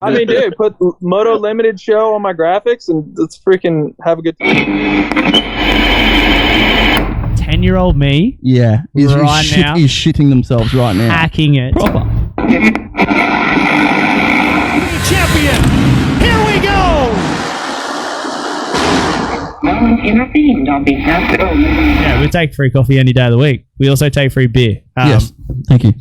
I mean, dude, put Moto Limited show on my graphics and let's freaking have a good time. 10-year-old me. Yeah, He's shitting themselves right now. Hacking it. Proper. Champion. Here we go. Yeah, we take free coffee any day of the week. We also take free beer. Yes, thank you.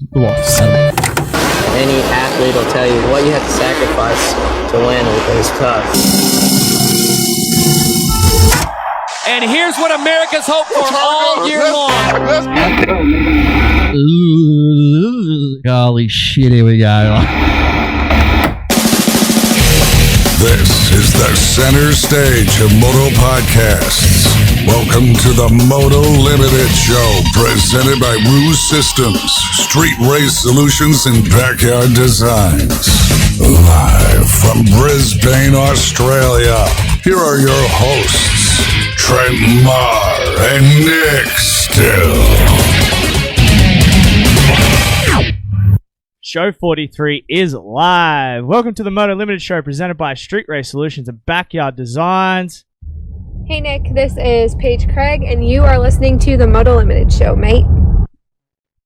Any athlete will tell you what you have to sacrifice to win is tough. And here's what America's hoped for all year long. Ooh, holy shit, here we go. This is the center stage of Moto Podcasts. Welcome to the Moto Limited Show, presented by Ruse Systems, Street Race Solutions, and Backyard Designs. Live from Brisbane, Australia, here are your hosts, Trent Marr and Nick Still. Show 43 is live. Welcome to the Moto Limited Show, presented by Street Race Solutions and Backyard Designs. Hey Nick, this is Paige Craig, and you are listening to the Moto Limited Show, mate.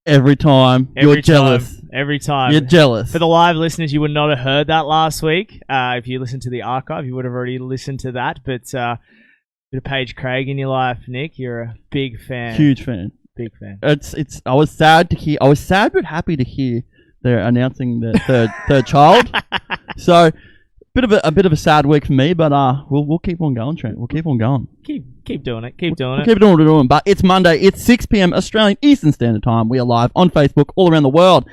Every time. You're jealous. Every time. You're jealous. For the live listeners, you would not have heard that last week. If you listened to the archive, you would have already listened to that. But bit of Paige Craig in your life, Nick. You're a big fan. Huge fan. Big fan. It's. I was sad to hear. I was sad but happy to hear they're announcing the third child. So a bit of a sad week for me, but we'll keep on going, Trent. We'll keep on going. Keep doing it. Keep doing it. Keep doing what we're doing. But it's Monday. It's 6 p.m. Australian Eastern Standard Time. We are live on Facebook all around the world.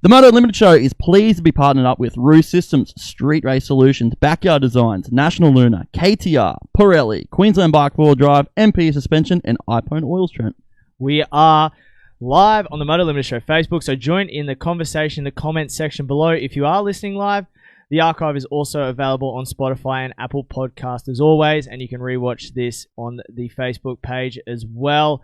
The Moto Limited Show is pleased to be partnered up with Ruse Systems, Street Race Solutions, Backyard Designs, National Lunar, KTR, Pirelli, Queensland Bike 4 Drive, MP Suspension, and iPone Oils, Trent. We are live on the Moto Limited Show Facebook, so join in the conversation in the comments section below. If you are listening live, the archive is also available on Spotify and Apple Podcast as always, and you can rewatch this on the Facebook page as well.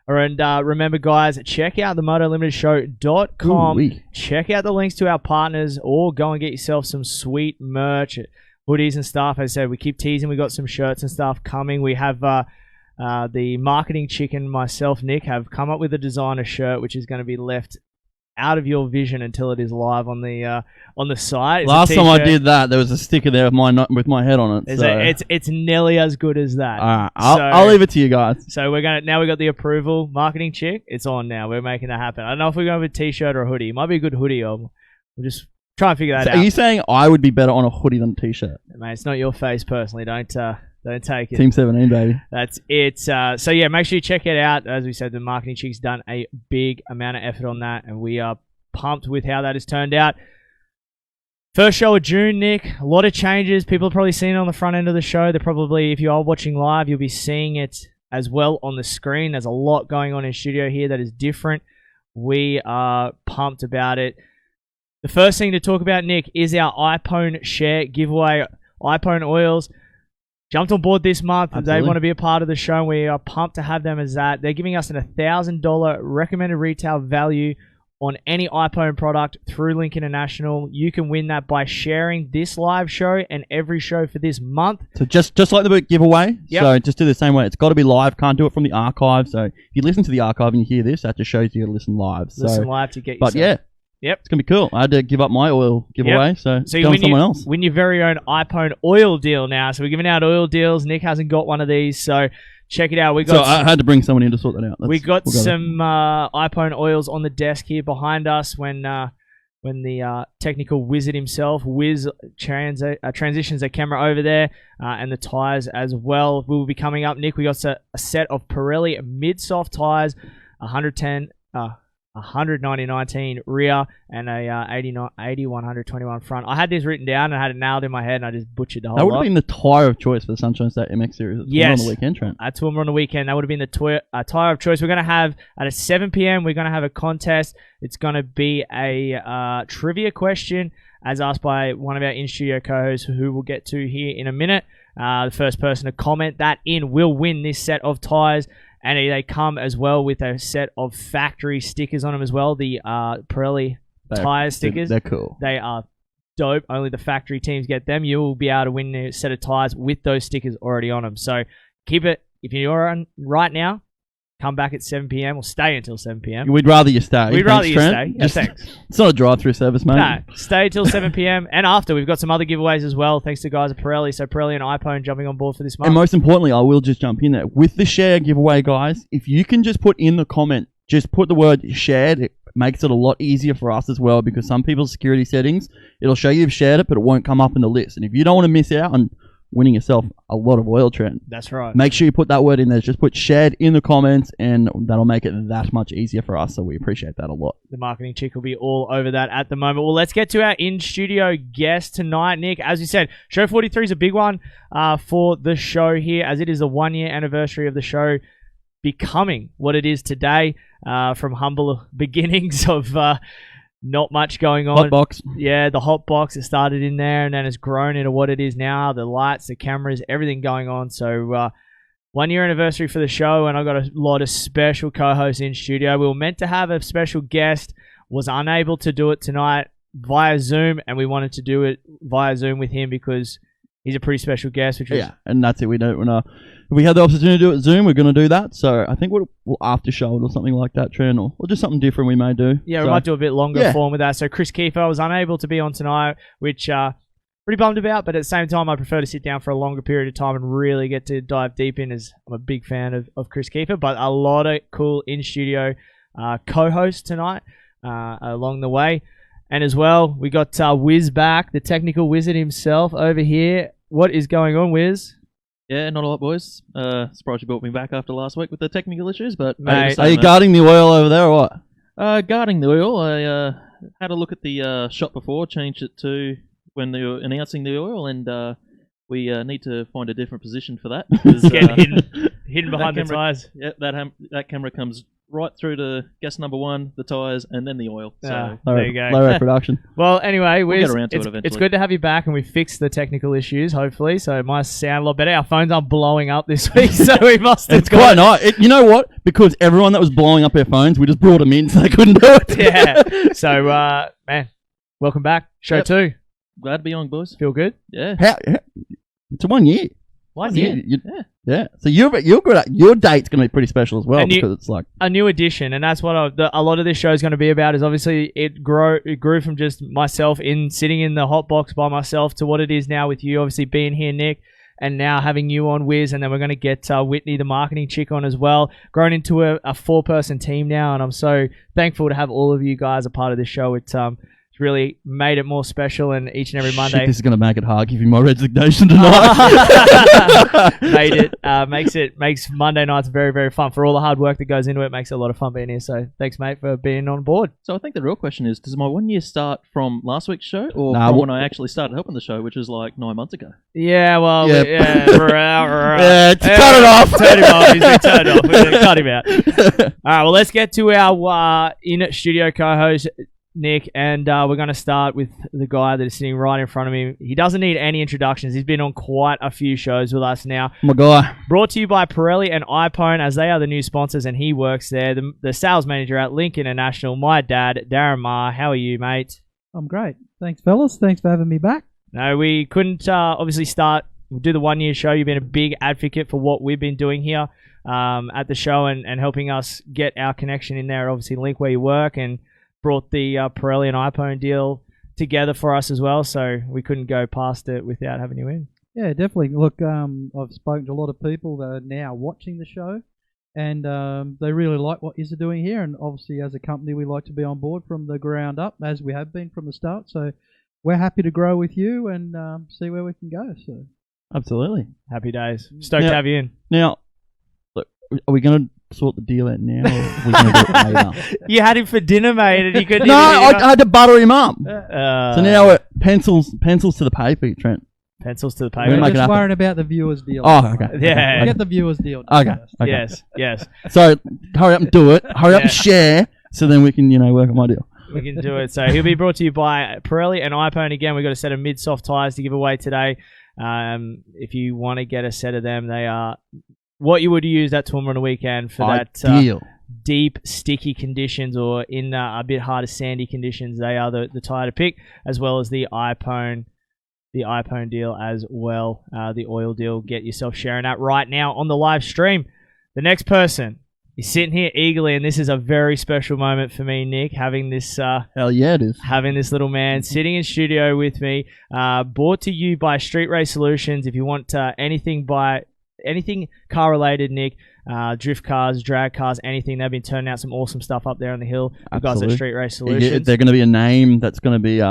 And remember, guys, check out the MotoLimitedShow.com. Check out the links to our partners, or go and get yourself some sweet merch, hoodies and stuff. As I said, we keep teasing. We got some shirts and stuff coming. We have the marketing chick and myself, Nick, have come up with a designer shirt, which is going to be left out of your vision until it is live on the site. Last time I did that, there was a sticker there with my head on it. So. It's nearly as good as that. I'll leave it to you guys. So we got the approval marketing chick. It's on now. We're making that happen. I don't know if we're going with a t-shirt or a hoodie. It might be a good hoodie. We'll just try and figure that out. Are you saying I would be better on a hoodie than a t-shirt? Mate, it's not your face personally. Don't take it. Team 17, baby. That's it. So yeah, make sure you check it out. As we said, the marketing chick's done a big amount of effort on that, and we are pumped with how that has turned out. First show of June, Nick. A lot of changes. People have probably seen it on the front end of the show. They're probably, if you are watching live, you'll be seeing it as well on the screen. There's a lot going on in studio here that is different. We are pumped about it. The first thing to talk about, Nick, is our iPone share giveaway. iPone Oils jumped on board this month. Absolutely. They want to be a part of the show, and we are pumped to have them as that. They're giving us an $1,000 recommended retail value on any iPhone product through Link International. You can win that by sharing this live show and every show for this month. So just like the book giveaway. Yep. So just do the same way. It's got to be live. Can't do it from the archive. So if you listen to the archive and you hear this, that just shows you got to listen live. Listen live to get yourself. But yeah. Yep. It's going to be cool. I had to give up my oil giveaway, yep. so you win someone else. Win your very own iPhone oil deal now. So we're giving out oil deals. Nick hasn't got one of these, so check it out. I had to bring someone in to sort that out. We got some iPhone oils on the desk here behind us when the technical wizard himself, transitions the camera over there, and the tires as well will be coming up. Nick, we got a set of Pirelli mid-soft tires, 190/19 rear, and a 80/121 front. I had this written down and I had it nailed in my head, and I just butchered the whole lot. That would have been the tyre of choice for the Sunshine State MX Series. Yes. On the weekend, Trent. That's when we're on the weekend. That would have been the tyre of choice. We're going to have, at 7 p.m., we're going to have a contest. It's going to be a trivia question as asked by one of our in-studio co-hosts, who we'll get to here in a minute. The first person to comment that in will win this set of tyres. And they come as well with a set of factory stickers on them as well. The Pirelli tire stickers. They're cool. They are dope. Only the factory teams get them. You will be able to win a set of tires with those stickers already on them. So keep it. If you're on right now, come back at 7 p.m. or stay until 7 p.m. We'd rather you stay. We'd rather you Trent. stay. Yeah, thanks. It's not a drive-through service, mate. No, stay till 7 p.m. And after, we've got some other giveaways as well, thanks to guys at Pirelli. So Pirelli and iPhone jumping on board for this month. And most importantly, I will just jump in there. With the share giveaway, guys, if you can just put in the comment, just put the word shared, it makes it a lot easier for us as well, because some people's security settings, it'll show you've shared it, but it won't come up in the list. And if you don't want to miss out on winning yourself a lot of oil, Trent, That's right. make sure you put that word in there. Just put shared in the comments, and that'll make it that much easier for us. So we appreciate that a lot. The marketing chick will be all over that at the moment. Well, let's get to our in-studio guest tonight, Nick. As you said, Show 43 is a big one for the show here, as it is the 1-year anniversary of the show becoming what it is today, from humble beginnings of not much going on. Hot box. Yeah, the hot box. It started in there and then it's grown into what it is now. The lights, the cameras, everything going on. So 1-year anniversary for the show, and I've got a lot of special co-hosts in studio. We were meant to have a special guest, was unable to do it tonight via Zoom, and we wanted to do it via Zoom with him because he's a pretty special guest. Which was, Yeah, and that's it. We don't want to. If we had the opportunity to do it Zoom, we're going to do that. So I think we'll after show it or something like that, Trent, or just something different we may do. Yeah, so, we might do a bit longer form with that. So Chris Kiefer was unable to be on tonight, which pretty bummed about, but at the same time, I prefer to sit down for a longer period of time and really get to dive deep in, as I'm a big fan of Chris Kiefer. But a lot of cool in-studio co-hosts tonight along the way. And as well, we got Wiz back, the technical wizard himself over here. What is going on, Wiz? Yeah, not a lot, boys. Surprised you brought me back after last week with the technical issues, but Mate, are you guarding the oil over there or what? guarding the oil? I had a look at the shot before, changed it to when they were announcing the oil, and we need to find a different position for that. Because, Get hidden behind the tires. Yeah, that camera comes right through to gas number 1, the tires, and then the oil. So There you go. Low production. Well, anyway, We'll Wiz, get around to it it's eventually. good to have you back, and we fixed the technical issues, hopefully, so it might sound a lot better. Our phones aren't blowing up this week, so we must have It's quite nice. You know what? Because everyone that was blowing up their phones, we just brought them in so they couldn't do it. Yeah. So, man, welcome back. Show Yep. 2. glad to be on, boys. Feel good? Yeah. It's a 1 year. 1 year. Yeah. So you're good at, your date's going to be pretty special as well, And because it's like A new addition, and that's what a lot of this show is going to be about. Is obviously it grew from just myself sitting in the hot box by myself to what it is now with you, obviously being here, Nick, and now having you on, Wiz, and then we're going to get Whitney, the marketing chick, on as well. Grown into a 4-person team now, and I'm so thankful to have all of you guys a part of this show. It's really made it more special, and each and every Monday shit, this is going to make it hard. Give you my resignation tonight. makes Monday nights very, very fun. For all the hard work that goes into it, makes it a lot of fun being here. So thanks, mate, for being on board. So I think the real question is, does my 1 year start from last week's show, or Nah, from well- when I actually started helping the show, which was like 9 months ago? Yeah, well, Yeah. yeah, Cut it off. Turn him off. He's been turned off. We're going to cut him out. All right, well, let's get to our in-studio co-host, Nick, and we're going to start with the guy that is sitting right in front of me. He doesn't need any introductions. He's been on quite a few shows with us now. My guy. Brought to you by Pirelli and iPhone, as they are the new sponsors, and he works there. The sales manager at Link International, my dad, Darren Ma. How are you, mate? I'm great. Thanks, fellas. Thanks for having me back. No, we couldn't obviously do the 1 year show. You've been a big advocate for what we've been doing here at the show and helping us get our connection in there. Obviously, Link where you work, and brought the Pirelli and iPhone deal together for us as well. So we couldn't go past it without having you in. Yeah, definitely. Look, I've spoken to a lot of people that are now watching the show, and they really like what you're doing here. And obviously, as a company, we like to be on board from the ground up, as we have been from the start. So we're happy to grow with you and see where we can go. So Absolutely. Happy days. Stoked to have you in. Now, look, are we going to sort the deal out now, or are we going to do it later? You had him for dinner, mate, and he couldn't. No, I had to butter him up. So So now we're pencils to the paper, Trent. pencils to the We're paper. gonna make We're it just happen. worrying about the viewers' deal. Oh, okay. Yeah. We'll get the viewers' deal. Okay. first. Okay. Yes. So hurry up and do it. Hurry up Yeah. and share, so then we can, work on my deal. We can do it. So he'll be brought to you by Pirelli and iPhone. Again, we've got a set of mid-soft tires to give away today. If you want to get a set of them, they are what you would use that tournament on the weekend for that Ideal. deep, sticky conditions or in a bit harder, sandy conditions, they are the tire to pick, as well as the iPhone deal as well, the oil deal. Get yourself sharing that right now on the live stream. The next person is sitting here eagerly, and this is a very special moment for me, Nick, having this hell yeah, it is. Having this little man sitting in studio with me, brought to you by Street Race Solutions. If you want anything car related, Nick, drift cars, drag cars, anything, they've been turning out some awesome stuff up there on the hill. The guys at Street Race Solutions. They're going to be a name that's going to be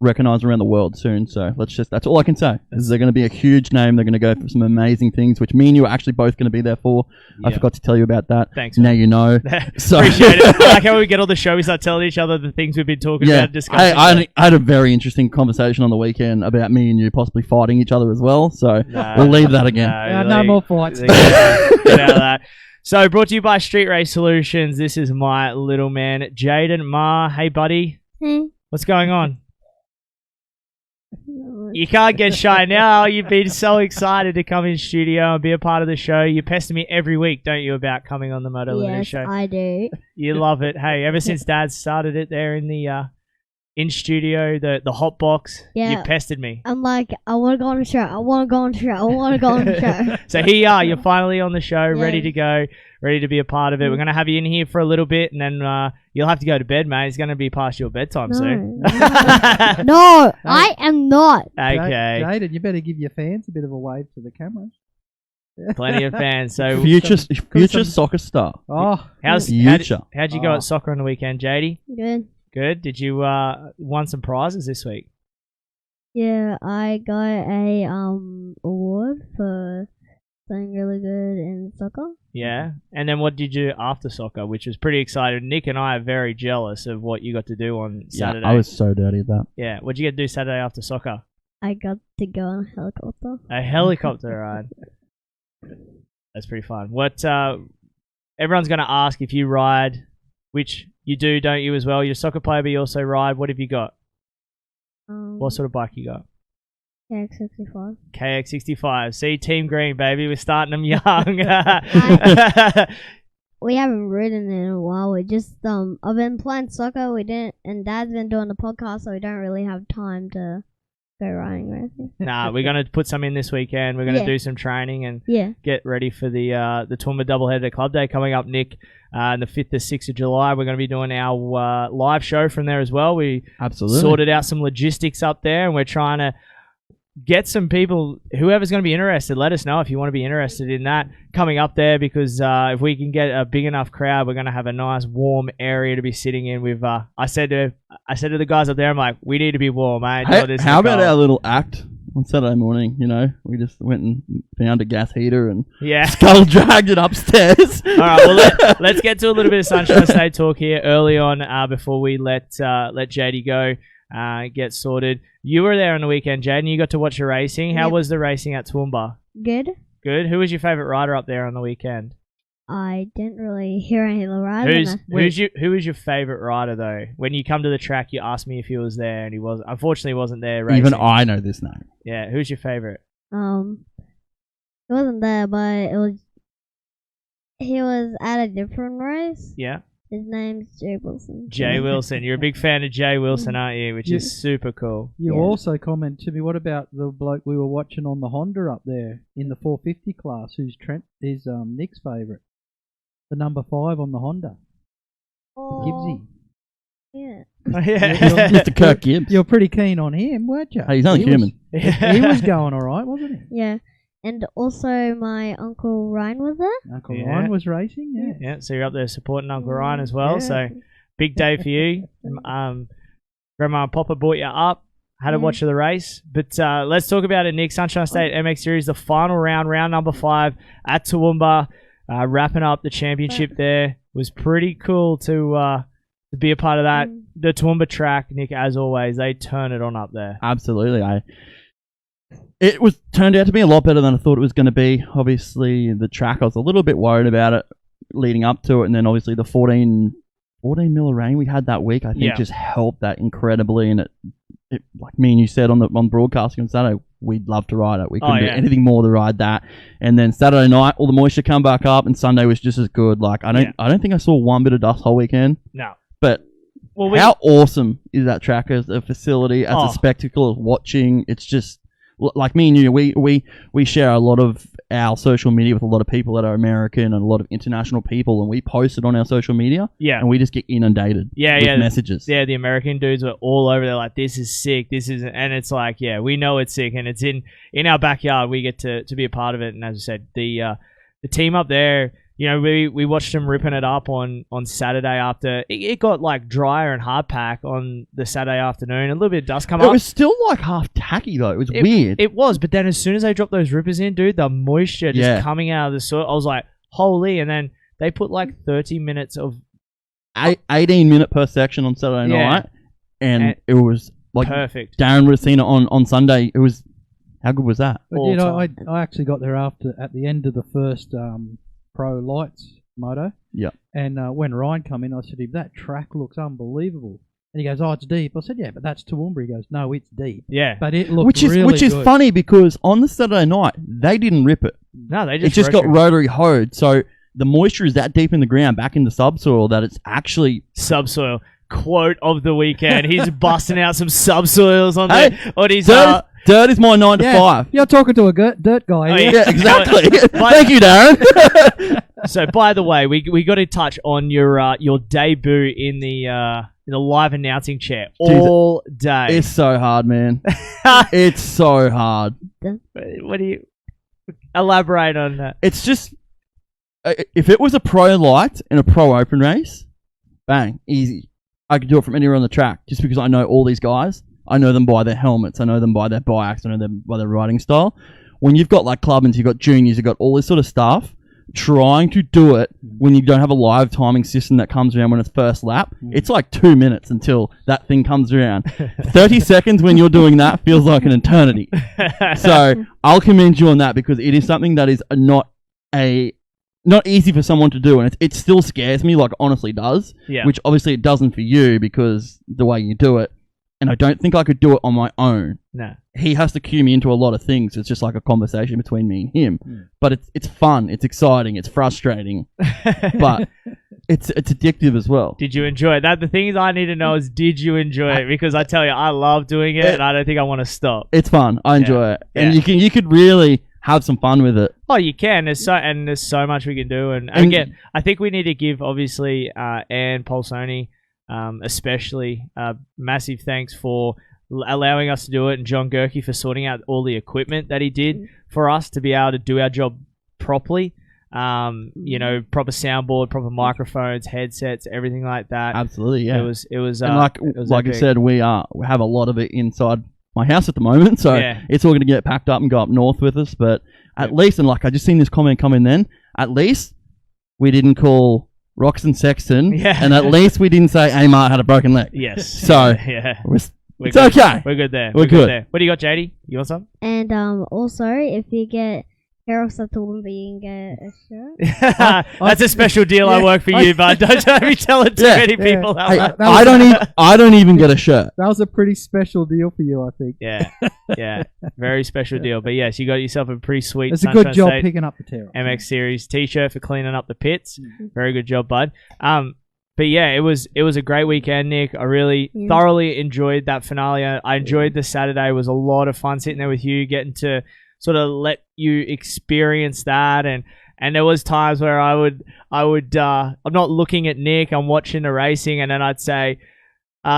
recognized around the world soon, so that's all I can say. They're going to be a huge name. They're going to go for some amazing things, which me and you are actually both going to be there for. Yeah. I forgot to tell you about that. Thanks, now you know. So appreciate it. I like how we get on the show, we start telling each other the things we've been talking about, discussing. I had a very interesting conversation on the weekend about me and you possibly fighting each other as well, so we'll leave that again. No more fights. Get out of that. So, brought to you by Street Race Solutions. This is my little man, Jaden Ma. Hey, buddy. Hey. What's going on? You can't get shy now. You've been so excited to come in studio and be a part of the show. You pester me every week, don't you, about coming on the Moto Limited show? Yes, I do. You love it. Hey, ever since Dad started it there in the in studio, the hot box, you pestered me. I'm like, I want to go on the show. I want to go on the show. I want to go on the show. So here you are. You're finally on the show, ready to go, ready to be a part of it. We're going to have you in here for a little bit, and then you'll have to go to bed, mate. It's going to be past your bedtime soon. No, I am not. Okay. Jaden, you better give your fans a bit of a wave to the camera. Plenty of fans. So future soccer star. Oh, how'd you go at soccer on the weekend, JD? Good. Good. Did you won some prizes this week? Yeah, I got a award for playing really good in soccer. Yeah, and then what did you do after soccer, which was pretty exciting. Nick and I are very jealous of what you got to do on Saturday. Yeah, I was so dirty at that. Yeah, what did you get to do Saturday after soccer? I got to go on a helicopter. A helicopter ride. That's pretty fun. What everyone's going to ask if you ride, which you do, don't you, as well? You're a soccer player, but you also ride. What have you got? What sort of bike you got? KX65. KX65. See, Team Green, baby. We're starting them young. We haven't ridden in a while. We just I've been playing soccer. And Dad's been doing the podcast, so we don't really have time to go riding or anything. Nah, we're going to put some in this weekend. We're going to do some training and get ready for the Toowoomba Doubleheader Club Day coming up, Nick. On the 5th to 6th of July, we're going to be doing our live show from there as well. We sorted out some logistics up there, and we're trying to get some people, whoever's going to be interested, let us know if you want to be interested in that coming up there, because if we can get a big enough crowd, we're going to have a nice warm area to be sitting in with, I said to the guys up there, I'm like, we need to be warm, mate. How about our little act on Saturday morning? You know, we just went and found a gas heater and skull dragged it upstairs. All right, well, let's get to a little bit of Sunshine State talk here early on before we let JD go. Get sorted. You were there on the weekend, Jaden. You got to watch the racing. How was the racing at Toowoomba? Good. Good. Who was your favourite rider up there on the weekend? I didn't really hear any of the riders. Who was your favourite rider though? When you come to the track, you asked me if he was there, and he was. Unfortunately, he wasn't there. Racing. Even I know this name. Yeah. Who's your favourite? He wasn't there, but he was at a different race. Yeah. His name's Jay Wilson. Jay Wilson. You're a big fan of Jay Wilson, aren't you? Which is super cool. You also commented to me, what about the bloke we were watching on the Honda up there in the 450 class, who's Nick's favourite? The number 5 on the Honda. Oh. Gibbsy. Yeah. Mr. Kirk Gibbs. You're pretty keen on him, weren't you? Hey, he's only human. He was going all right, wasn't he? Yeah. And also my Uncle Ryan was there. Uncle Ryan was racing, Yeah, so you're up there supporting Uncle Ryan as well. So big day for you. Grandma and Papa brought you up. Had to watch the race. But let's talk about it, Nick. Sunshine State MX Series, the final round number 5 at Toowoomba. Wrapping up the championship there. Was pretty cool to be a part of that. The Toowoomba track, Nick, as always, they turn it on up there. Absolutely. It turned out to be a lot better than I thought it was going to be. Obviously, the track, I was a little bit worried about it leading up to it, and then obviously the 14 mil of rain we had that week, I think just helped that incredibly. And it like me and you said on broadcasting on Saturday, we'd love to ride it. We couldn't do yeah. anything more to ride that. And then Saturday night, all the moisture come back up, and Sunday was just as good. Like I don't think I saw one bit of dust whole weekend. No. But how awesome is that track as a facility, as a spectacle of watching? It's just like me and you. We share a lot of our social media with a lot of people that are American and a lot of international people, and we post it on our social media. Yeah, and we just get inundated. With messages. Yeah, the American dudes were all over. They're like, "This is sick. This is," and it's like, yeah, we know it's sick, and it's in our backyard. We get to be a part of it, and as I said, the team up there. You know, we watched them ripping it up on Saturday after it got like drier and hard pack on the Saturday afternoon. A little bit of dust come up. It was still like half tacky though. It was weird. It was, but then as soon as they dropped those rippers in, dude, the moisture just coming out of the soil, I was like, holy! And then they put like 30 minutes of 18 minute per section on Saturday night, and it was like perfect. Darren would have seen it on Sunday. It was how good was that? I actually got there at the end of the first. Pro Lights moto. Yeah. And when Ryan come in, I said to him, that track looks unbelievable. And he goes, oh, it's deep. I said, yeah, but that's Toowoomba. He goes, no, it's deep. Yeah. But it looked really Which is good. funny because on the Saturday night, they didn't rip it. No, they just got rotary hoed. So the moisture is that deep in the ground, back in the subsoil, that it's actually... Subsoil. Quote of the weekend. He's busting out some subsoils on his... Dirt is my 9 to 5. You're talking to a dirt guy. Oh, yeah, exactly. Thank you, Darren. So, by the way, we got to touch on your debut in the live announcing chair all day. It's so hard, man. It's so hard. What do you elaborate on that? It's just if it was a pro light and a pro open race, bang, easy. I could do it from anywhere on the track just because I know all these guys. I know them by their helmets. I know them by their bikes. I know them by their riding style. When you've got like clubmans, you've got juniors, you've got all this sort of stuff, trying to do it when you don't have a live timing system that comes around when it's first lap, it's like 2 minutes until that thing comes around. 30 seconds when you're doing that feels like an eternity. So I'll commend you on that because it is something that is not easy for someone to do, and it still scares me, like honestly does, which obviously it doesn't for you because the way you do it. And I don't think I could do it on my own. No. He has to cue me into a lot of things. It's just like a conversation between me and him. But it's fun. It's exciting. It's frustrating. But it's addictive as well. Did you enjoy it? The thing I need to know is, did you enjoy it? Because I tell you, I love doing it, and I don't think I want to stop. It's fun. I enjoy it. And you could really have some fun with it. Oh, you can. There's so much we can do. And again, I think we need to give, obviously, Anne Polsoni, especially massive thanks for allowing us to do it, and John Gerke for sorting out all the equipment that he did for us to be able to do our job properly. You know, proper soundboard, proper microphones, headsets, everything like that. Absolutely, yeah. It was and like I said, we have a lot of it inside my house at the moment, so it's all going to get packed up and go up north with us. But at least, and like I just seen this comment come in then, at least we didn't call Roxon Sexton, and at least we didn't say Amart had a broken leg. Yes. So it's good. okay. We're good there. We're good there. What do you got, JD? You want some? And also, if you get hair off the Toowoomba, you can get a shirt. That's a special deal. I work for you, bud. Don't let me tell it to many people. Hey, I don't even get a shirt. That was a pretty special deal for you, I think. Yeah, very special deal. But yes, you got yourself a pretty sweet. It's a good job picking up the tear. MX Series T-shirt for cleaning up the pits. Very good job, bud. But yeah, it was a great weekend, Nick. I really thoroughly enjoyed that finale. I enjoyed the Saturday. It was a lot of fun sitting there with you, getting to sort of let you experience that, and there was times where I would I'm not looking at Nick, I'm watching the racing, and then I'd say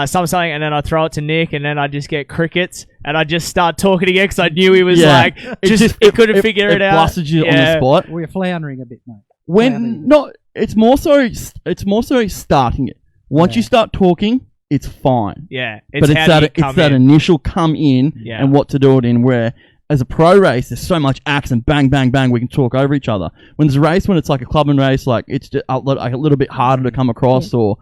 something, and then I throw it to Nick, and then I just get crickets, and I just start talking again because I knew he was like he couldn't figure it out. It blasted you on the spot. We're floundering a bit, mate. It's more so starting it. Once you start talking, it's fine. Yeah, it's that initial come in and what to do it in. Where as a pro race, there's so much accent, bang, bang, bang. We can talk over each other. When there's a race, when it's like a clubman race, like it's just a little bit harder to come across or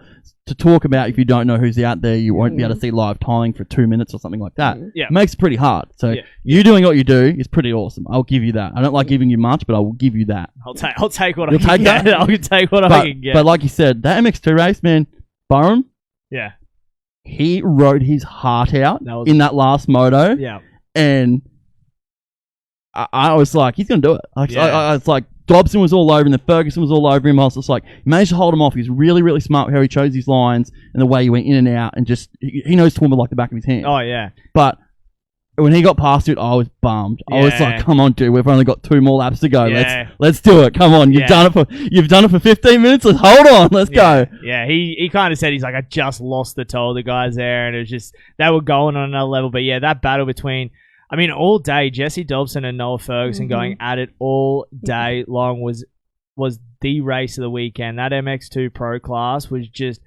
to talk about. If you don't know who's out there, you won't be able to see live timing for 2 minutes or something like that. Yeah, it makes it pretty hard. So you doing what you do is pretty awesome. I'll give you that. I don't like giving you much, but I will give you that. I'll take what I can get. I'll take what I can get. But like you said, that MX2 race, man, Burham. Yeah. He rode his heart out in that last moto. Yeah. And I was like, he's going to do it. Like, Yeah. I was like, Dobson was all over him, and then Ferguson was all over him. I was just like, he managed to hold him off. He's really, really smart with how he chose his lines and the way he went in and out, and just he knows Toowoomba like the back of his hand. Oh, yeah. But when he got past it, I was bummed. I was like, come on, dude, we've only got 2 more laps to go. Yeah. Let's do it. Come on, you've done it for 15 minutes. Let's hold on. Let's go. Yeah, he kind of said, he's like, I just lost the toe of the guys there, and it was just, they were going on another level. But yeah, that battle between, I mean, all day, Jesse Dobson and Noah Ferguson going at it all day long was the race of the weekend. That MX2 Pro class was just,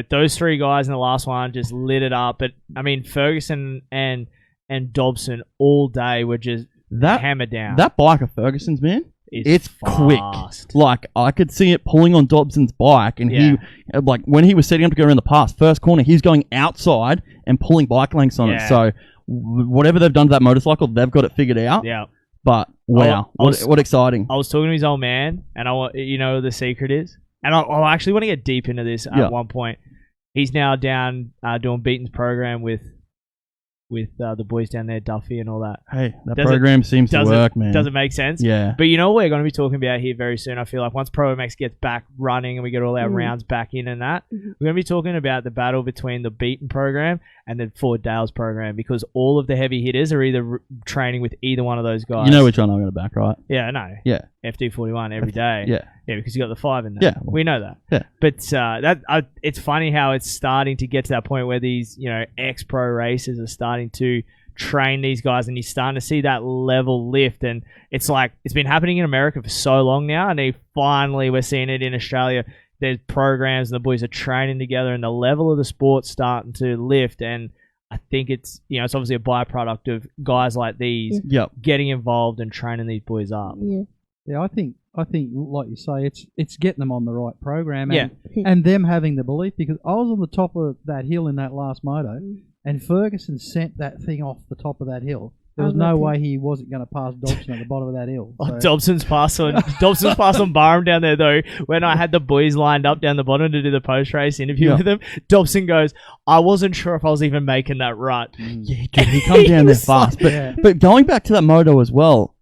those 3 guys in the last one just lit it up. But I mean, Ferguson and Dobson all day were just hammered down. That bike of Ferguson's, man, it's quick. Fast. Like, I could see it pulling on Dobson's bike, and he, like, when he was setting up to go around the pass, first corner, he's going outside and pulling bike lengths on it. So whatever they've done to that motorcycle, they've got it figured out. Yeah. But wow, what exciting! I was talking to his old man, and the secret is, and I actually want to get deep into this at one point. He's now down doing Beaton's program with the boys down there, Duffy and all that. Hey, that program seems to work, man. Does it make sense? Yeah. But you know what we're going to be talking about here very soon, I feel like, once Pro MX gets back running and we get all our rounds back in and that, we're going to be talking about the battle between the Beaton program and the Ford Dales program, because all of the heavy hitters are either training with either one of those guys. You know which one I'm going to back, right? Yeah, I know. Yeah. FD41 every day. Yeah. Yeah, because you got the 5 in there. Yeah. We know that. Yeah. But it's funny how it's starting to get to that point where these, ex-pro racers are starting to train these guys, and you're starting to see that level lift. And it's like, it's been happening in America for so long now, and we're seeing it in Australia. There's programs and the boys are training together, and the level of the sport's starting to lift. And I think it's, it's obviously a byproduct of guys like these getting involved and training these boys up. Yeah, I think like you say, it's getting them on the right program, and them having the belief, because I was on the top of that hill in that last moto, and Ferguson sent that thing off the top of that hill. There was no way he wasn't going to pass Dobson at the bottom of that hill. So. Dobson's pass on Barham down there, though. When I had the boys lined up down the bottom to do the post-race interview with them, Dobson goes, I wasn't sure if I was even making that rut. Yeah, dude, he come down there fast. But going back to that moto as well,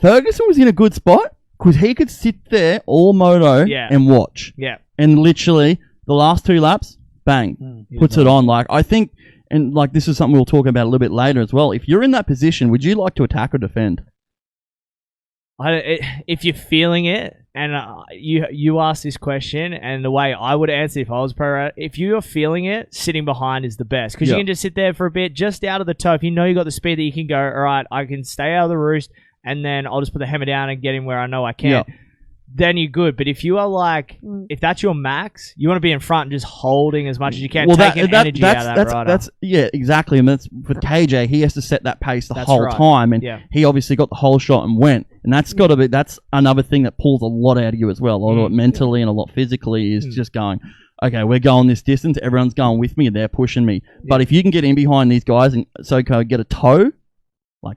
Ferguson was in a good spot because he could sit there all moto and watch. Yeah. And literally, the last 2 laps, bang, puts it on. Like, I think... And like, this is something we'll talk about a little bit later as well. If you're in that position, would you like to attack or defend? If you're feeling it, and you asked this question, and the way I would answer if I was pro, if you're feeling it, sitting behind is the best, because you can just sit there for a bit, just out of the toe. If you know you got the speed that you can go, all right, I can stay out of the roost, and then I'll just put the hammer down and get him where I know I can. Then you're good. But if you are like, if that's your max, you want to be in front and just holding as much as you can, taking energy out of that rider. Yeah, exactly. And that's with KJ, he has to set that pace the whole time, and he obviously got the whole shot and went. And that's got to be, that's another thing that pulls a lot out of you as well. A lot mentally and a lot physically is just going, okay, we're going this distance, everyone's going with me, and they're pushing me. But if you can get in behind these guys and get a toe, like,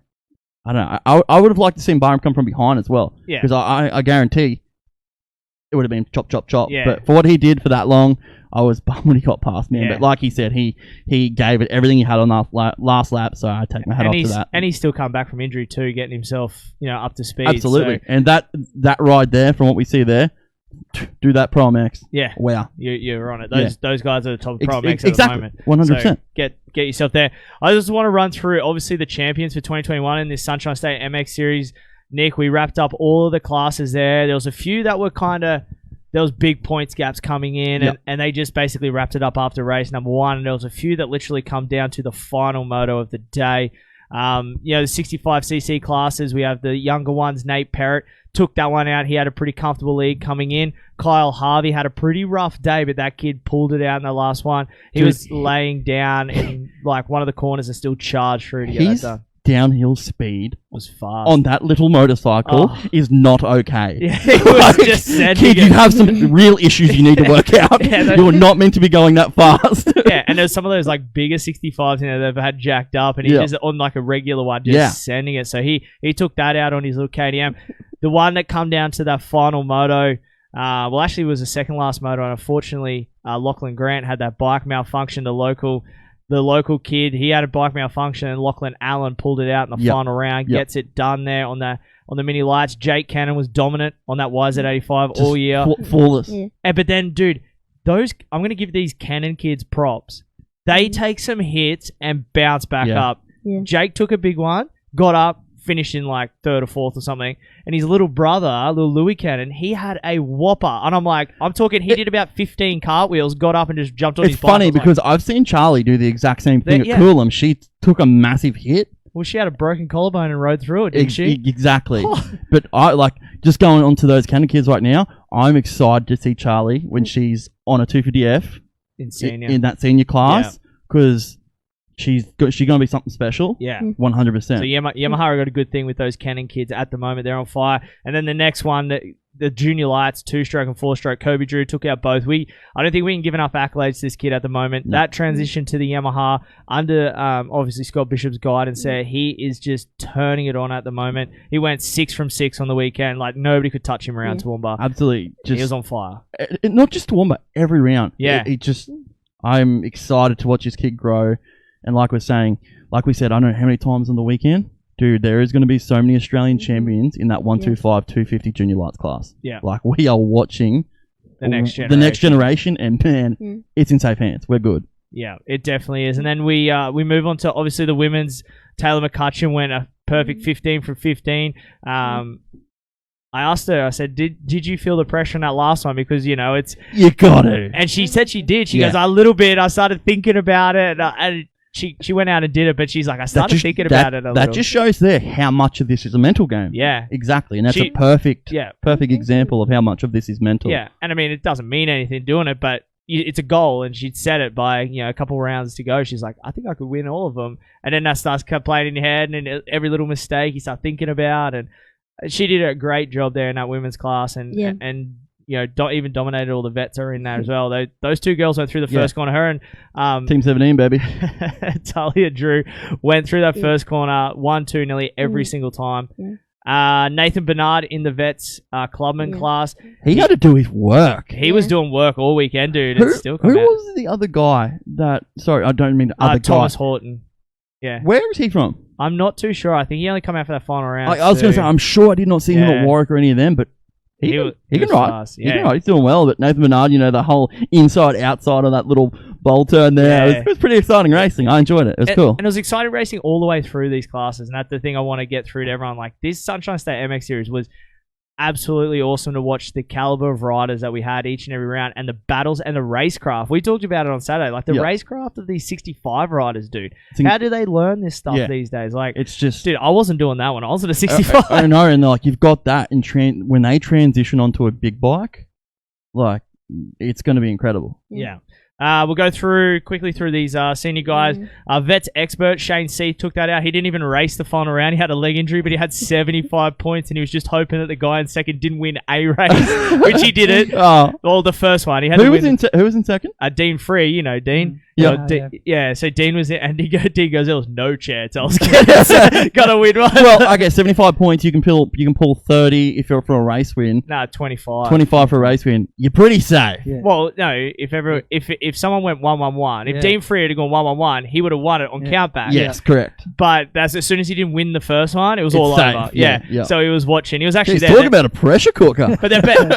I don't know. I would have liked to see Barham come from behind as well. Yeah. Because I guarantee it would have been chop, chop, chop. Yeah. But for what he did for that long, I was bummed when he got past me. Yeah. But like he said, he gave it everything he had on last lap, so I take my hat off to that. And he's still come back from injury too, getting himself up to speed. Absolutely. So. And that ride there, from what we see there, do that Pro MX. Yeah. Wow. You're on it. Those guys are the top of Pro MX exactly. at the moment. 100%. So get yourself there. I just want to run through, obviously, the champions for 2021 in this Sunshine State MX Series. Nick, we wrapped up all of the classes there. There was a few that were there was big points gaps coming in, and they just basically wrapped it up after race number 1. And there was a few that literally come down to the final moto of the day. The 65cc classes, we have the younger ones. Nate Perrott took that one out. He had a pretty comfortable lead coming in. Kyle Harvey had a pretty rough day, but that kid pulled it out in the last one. He was laying down in like one of the corners and still charged through to get that done. Downhill speed was fast on that little motorcycle is not okay. Yeah, it was just kid, you have some real issues you need to work out. You were not meant to be going that fast. Yeah, and there's some of those like bigger 65s they've had jacked up, and he just on like a regular one just sending it. So he took that out on his little KTM. The one that come down to that final moto, actually it was the second last moto, and unfortunately Lachlan Grant had that bike malfunction. The local the local kid, he had a bike malfunction, and Lachlan Allen pulled it out in the final round, gets it done there on the mini lights. Jake Cannon was dominant on that YZ85 all year. Flawless. Yeah. But then, dude, I'm going to give these Cannon kids props. They take some hits and bounce back up. Yeah. Jake took a big one, got up, finished in like 3rd or 4th or something. And his little brother, little Louis Cannon, he had a whopper. And I'm talking, he did about 15 cartwheels, got up and just jumped on his bike. It's funny because I've seen Charlie do the exact same thing at Coolum. She took a massive hit. Well, she had a broken collarbone and rode through it, didn't she? Exactly. But I just going on to those Cannon kids right now, I'm excited to see Charlie when she's on a 250F in that senior class because she's going to be something special. Yeah. 100%. So Yamaha got a good thing with those Cannon kids at the moment. They're on fire. And then the next one, the junior lights, 2-stroke and 4-stroke, Kobe Drew took out both. I don't think we can give enough accolades to this kid at the moment. No. That transition to the Yamaha under obviously Scott Bishop's guidance there, he is just turning it on at the moment. He went 6 from 6 on the weekend. Like nobody could touch him around Toowoomba. Absolutely. He was on fire. Not just Toowoomba, every round. Yeah. I'm excited to watch this kid grow. And like we said, I don't know how many times on the weekend, dude, there is going to be so many Australian champions in that 125, 250 junior lights class. Yeah. Like, we are watching the next generation, and man, it's in safe hands. We're good. Yeah, it definitely is. And then we move on to, obviously, the women's. Taylor McCutcheon went a perfect 15 from 15. I asked her, I said, did you feel the pressure on that last one? Because, you got to. And she said she did. She goes, a little bit. I started thinking about it. And she went out and did it, but she's like, I started thinking about it a little. That just shows there how much of this is a mental game. Yeah. Exactly. And that's a perfect example of how much of this is mental. Yeah. And I mean, it doesn't mean anything doing it, but it's a goal. And she'd set it by, a couple rounds to go. She's like, I think I could win all of them. And then that starts playing in your head, and then every little mistake you start thinking about. And she did a great job there in that women's class. And even dominated all the vets are in there as well. Those two girls went through the first corner. Her and Team 17, baby. Talia Drew went through that first corner, 1-2 nearly every single time. Nathan Bernard in the vets clubman class. He had to do his work. He was doing work all weekend, dude. Who was the other guy that... Sorry, I don't mean the other guy. Thomas Horton. Yeah. Where is he from? I'm not too sure. I think he only come out for that final round. I was going to say, I'm sure I did not see him at Warwick or any of them, but he can ride. He can ride. He's doing well. But Nathan Bernard, the whole inside, outside of that little bowl turn there, it was pretty exciting racing. I enjoyed it. It was cool. And it was exciting racing all the way through these classes. And that's the thing I want to get through to everyone. Like, this Sunshine State MX Series was absolutely awesome to watch the caliber of riders that we had each and every round, and the battles and the racecraft. We talked about it on Saturday, like the racecraft of these 65 riders, dude. How do they learn this stuff these days? Like, it's just, dude, I wasn't doing that when I was at a 65. I know, and like you've got that in when they transition onto a big bike, like it's going to be incredible. Yeah. We'll go quickly through these senior guys. Vets expert Shane Seath took that out. He didn't even race the final round. He had a leg injury, but he had 75 points, and he was just hoping that the guy in second didn't win a race, which he didn't. Well, the first one. He had who was in second? Dean Free. Dean. Yeah. So Dean was in, and Dean goes, there was no chance I was gonna win one. Well, I guess 75 points. You can pull 30 if you're for a race win. 25. 25 for a race win. You're pretty safe. Yeah. Well, no. If someone went 1-1-1, if Dean Free had gone 1-1-1, he would have won it on countback. Yes, correct. But that's as soon as he didn't win the first one, it was all safe. over. Yeah. So he was watching. He was actually there. Talking about a pressure cooker. But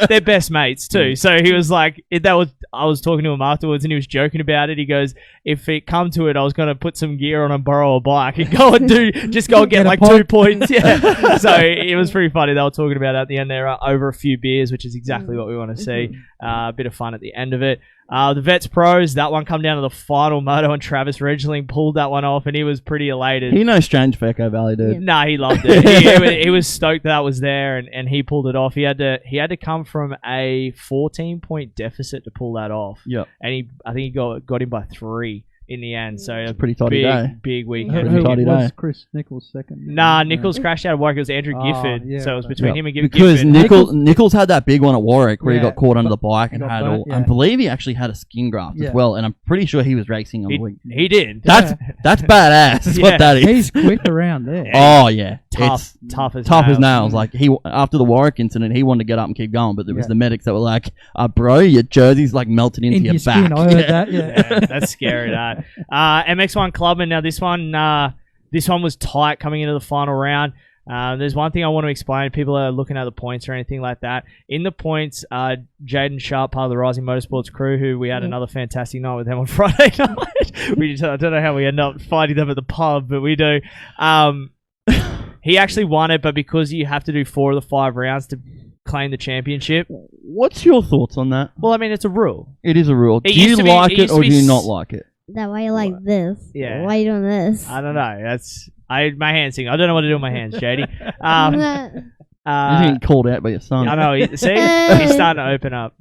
they're best mates too. So he was like, I was talking to him afterwards, and he was joking about it. He goes, if it come to it, I was going to put some gear on and borrow a bike and go and get like 2 points. Yeah. So it was pretty funny. They were talking about it at the end there over a few beers, which is exactly what we want to see. A bit of fun at the end of it. The Vets Pros, that one come down to the final moto, and Travis Regling pulled that one off, and he was pretty elated. He knows strange for Echo Valley, dude. Nah, he loved it. He was stoked that was there, and he pulled it off. He had to come from a 14-point deficit to pull that off. Yeah, and I think he got him by 3 in the end. So it's a pretty tidy day. Big weekend. Who was Chris Nichols second? Nah, Nichols crashed out of Warwick. It was Andrew Gifford. So it was between him and Gifford. Because Nichols had that big one at Warwick where he got caught under the bike and had I believe he actually had a skin graft as well. And I'm pretty sure he was racing on the week. He did. That's badass. That's what that is. He's quick around there. Oh yeah, tough as tough nails. as nails. Like after the Warwick incident, he wanted to get up and keep going, but there was the medics that were like, "Bro, your jersey's like melted into your back." Skin, I heard that. Yeah, that's scary. That MX1 Clubman. Now this one was tight coming into the final round. There's one thing I want to explain. People are looking at the points or anything like that. In the points, Jaden Sharp, part of the Rising Motorsports crew, who we had another fantastic night with them on Friday night. I don't know how we end up fighting them at the pub, but we do. He actually won it, but because you have to do 4 of the 5 rounds to claim the championship. What's your thoughts on that? Well, I mean, it's a rule. It is a rule. Do you like it or do you not like it? That why you like this? Yeah. Why you doing this? I don't know. My hands thing. I don't know what to do with my hands, JD. You're getting called out by your son. I know. See, he's starting to open up.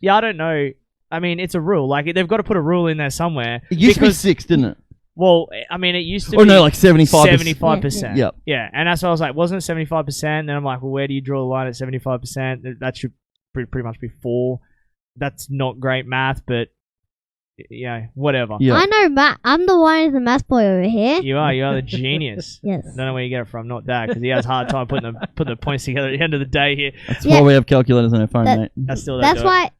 Yeah, I don't know. I mean, it's a rule. Like they've got to put a rule in there somewhere. It used to be 6, didn't it? Well, I mean, it used to be... Or no, like 75%. 75%. Yep. Yeah, and that's why I was like, wasn't it 75%? Then I'm like, well, where do you draw the line at 75%? That should pretty much be 4. That's not great math, but, whatever. Yeah. I know math. I'm the one who's the math boy over here. You are the genius. Yes. I don't know where you get it from, not Dad, because he has a hard time putting the points together at the end of the day here. That's why we have calculators on our phone, mate. That's why...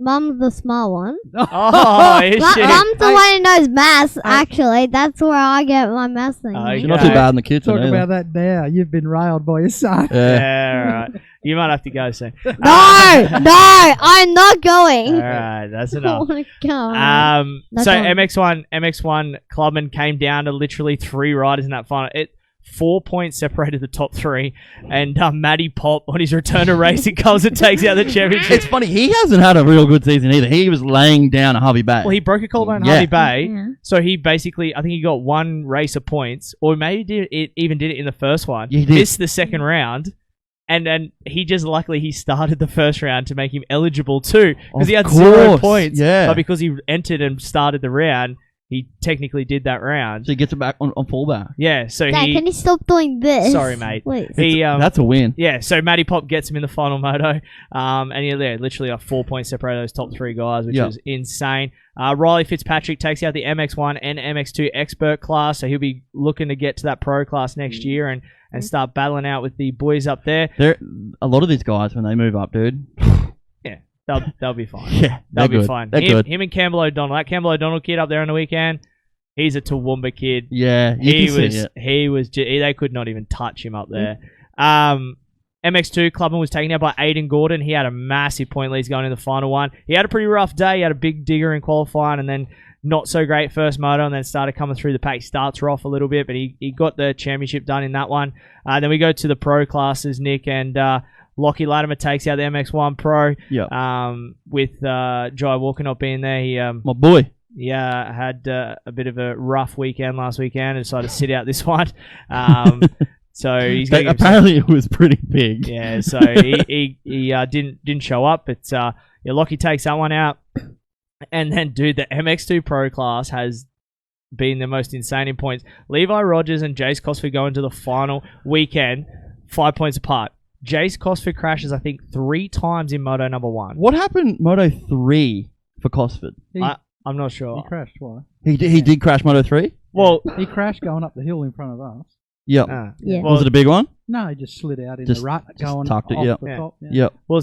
Mum's the smart one. Oh, is she? Mum's the one who knows maths, actually. That's where I get my maths thing. You're not too bad in the kitchen. Talk about that now. You've been railed by your son. Yeah, right. You might have to go soon. No, I'm not going. All right, that's enough. Oh my God. So MX1 Clubman came down to literally 3 riders in that final. 4 points separated the top 3, and Matty Pop on his return to racing comes and takes out the championship. It's funny, he hasn't had a real good season either. He was laying down at Harvey Bay. Well, he broke a collarbone at Harvey Bay, so he basically, I think he got 1 race of points, or maybe even did it in the first one. Yeah, he did. Missed the second round, and then he just luckily started the first round to make him eligible too, because he had 0 points. Yeah, but because he entered and started the round, he technically did that round. So he gets it back on fullback. Yeah, so Dad, can you stop doing this? Sorry, mate. Please. That's a win. Yeah, so Matty Pop gets him in the final moto. And literally 4 points separated those top 3 guys, which was insane. Riley Fitzpatrick takes out the MX1 and MX2 expert class, so he'll be looking to get to that pro class next year and start battling out with the boys up there. A lot of these guys, when they move up, dude... They'll be fine. Yeah, they'll be fine. They're good. Him and Campbell O'Donnell. That Campbell O'Donnell kid up there on the weekend, he's a Toowoomba kid. Yeah, he was. They could not even touch him up there. MX2 Clubman was taken out by Aiden Gordon. He had a massive point lead going in the final one. He had a pretty rough day. He had a big digger in qualifying, and then not so great first moto, and then started coming through the pack. He starts rough a little bit, but he got the championship done in that one. Then we go to the pro classes, Nick, and Lockie Latimer takes out the MX1 Pro. Yeah. With Jai Walker not being there, he my boy. Yeah, had a bit of a rough weekend last weekend and decided to sit out this one. So he's apparently it was pretty big. Yeah, so he didn't show up, but Lockie takes that one out. And then, dude, the MX2 Pro class has been the most insane in points. Levi Rogers and Jace Cosford go into the final weekend, 5 points apart. Jace Cosford crashes, I think, 3 times in Moto number 1. What happened Moto 3 for Cosford? I'm not sure. He crashed twice. He did crash Moto 3? Well, he crashed going up the hill in front of us. Yep. Yeah. Was it a big one? No, he just slid out in the rut going tucked off it, the top. Yeah. Yep. Well,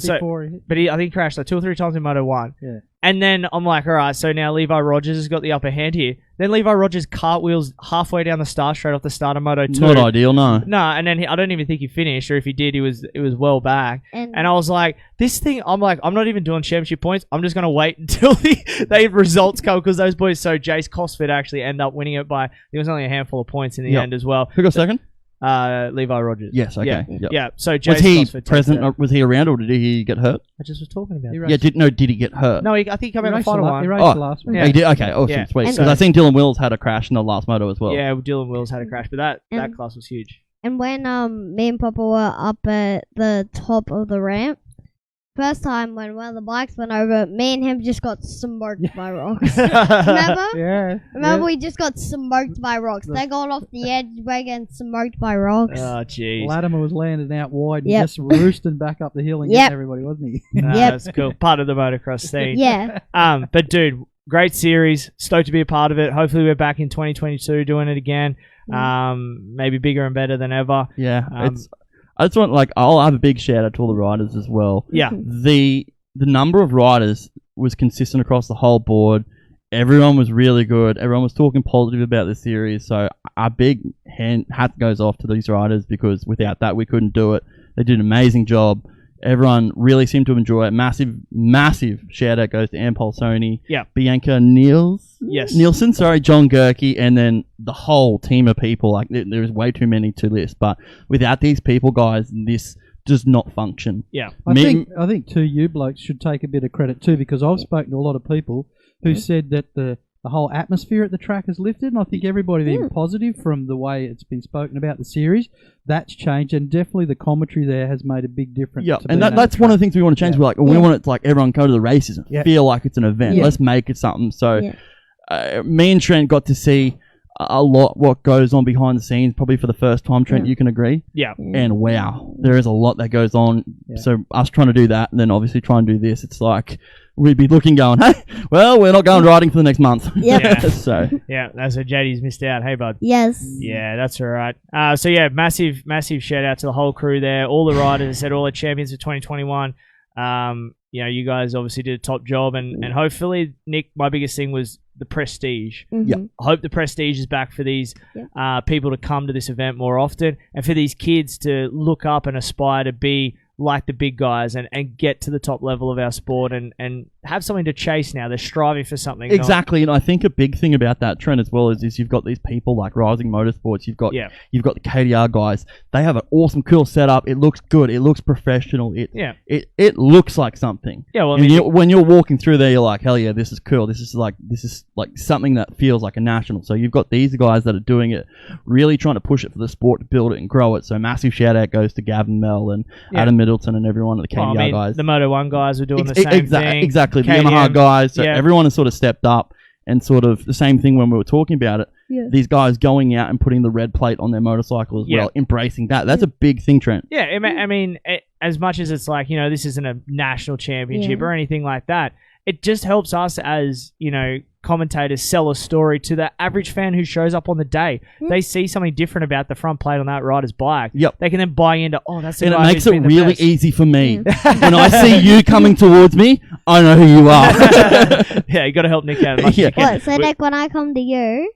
but I think he crashed like 2 or 3 times in Moto 1. Yeah. And then I'm like, all right, so now Levi Rogers has got the upper hand here. Then Levi Rogers cartwheels halfway down the start straight off the start of Moto 2. Not ideal, no. No, and then I don't even think he finished, or if he did, it was well back. And I was like, this thing, I'm not even doing championship points. I'm just going to wait until the results come, because those boys, so Jace Cosford actually end up winning it by, there was only a handful of points in the end as well. Who got second? Levi Rogers. Yes, okay. Yeah. So Jace was he Cosford present? Was he around, or did he get hurt? I just was talking about. Did he get hurt? No, I think he came out in the final one. He raced the last one. He did. Okay, awesome, sweet. Because I seen Dylan Wills had a crash in the last moto as well. Yeah, Dylan Wills had a crash, but that class was huge. And when me and Papa were up at the top of the ramp, first time when one of the bikes went over, me and him just got smoked by rocks. Remember? Yeah. Remember, we just got smoked by rocks. They got off the edge, we're getting smoked by rocks. Oh, jeez. Latimer was landing out wide and just roosting back up the hill and getting everybody, wasn't he? That's cool. Part of the motocross scene. Yeah. But dude, great series. Stoked to be a part of it. Hopefully we're back in 2022 doing it again. maybe bigger and better than ever. Yeah, I just want, like, I'll have a big shout out to all the riders as well. Yeah. The number of riders was consistent across the whole board. Everyone was really good. Everyone was talking positive about the series. So our big hat goes off to these riders, because without that we couldn't do it. They did an amazing job. Everyone really seemed to enjoy it. Massive shout out goes to Ann Polsoni, Bianca Nielsen, John Gerke, and then the whole team of people. Like, there's way too many to list, but without these people, guys, this does not function. Yeah, I think too, you blokes should take a bit of credit too, because I've spoken to a lot of people who said that the whole atmosphere at the track has lifted, and I think everybody being positive from the way it's been spoken about the series, that's changed, and definitely the commentary there has made a big difference. Yeah, and that's one of the things we want to change. We're like, we want it to, like, everyone go to the races and feel like it's an event. Let's make it something. So me and Trent got to see a lot what goes on behind the scenes, probably for the first time. Trent, you can agree? Yeah. And wow, there is a lot that goes on. So us trying to do that, and then obviously try and do this, it's like we'd be looking going, hey, well, we're not going riding for the next month. Yeah. So that's what JD's missed out. Hey, bud. Yes. Yeah, that's all right. So yeah, massive shout out to the whole crew there, all the riders, I said all the champions of 2021. You guys obviously did a top job, and hopefully, Nick, my biggest thing was the prestige. I hope the prestige is back for these people to come to this event more often, and for these kids to look up and aspire to be like the big guys and get to the top level of our sport and have something to chase now. They're striving for something. Exactly, and I think a big thing about that, Trent, as well, is you've got these people like Rising Motorsports. You've got the KDR guys. They have an awesome, cool setup. It looks good. It looks professional. It looks like something. Yeah, well, when you're walking through there, you're like, hell yeah, this is cool. This is like something that feels like a national. So you've got these guys that are doing it, really trying to push it for the sport, to build it and grow it. So massive shout out goes to Gavin Mel and Adam Middleton and everyone at the KDR guys. The Moto 1 guys are doing the same thing. Exactly. The Yamaha guys. So everyone has sort of stepped up, and sort of the same thing when we were talking about it. Yeah. These guys going out and putting the red plate on their motorcycle as well, embracing that. That's a big thing, Trent. Yeah, I mean, as much as it's like, this isn't a national championship or anything like that, it just helps us as, commentators sell a story to the average fan who shows up on the day. They see something different about the front plate on that rider's bike. They can then buy into, that's the guy. And it makes it really easy for me. When I see you coming towards me, I know who you are. Yeah, you got to help Nick out as much as you can. What, so Nick, when I come to you,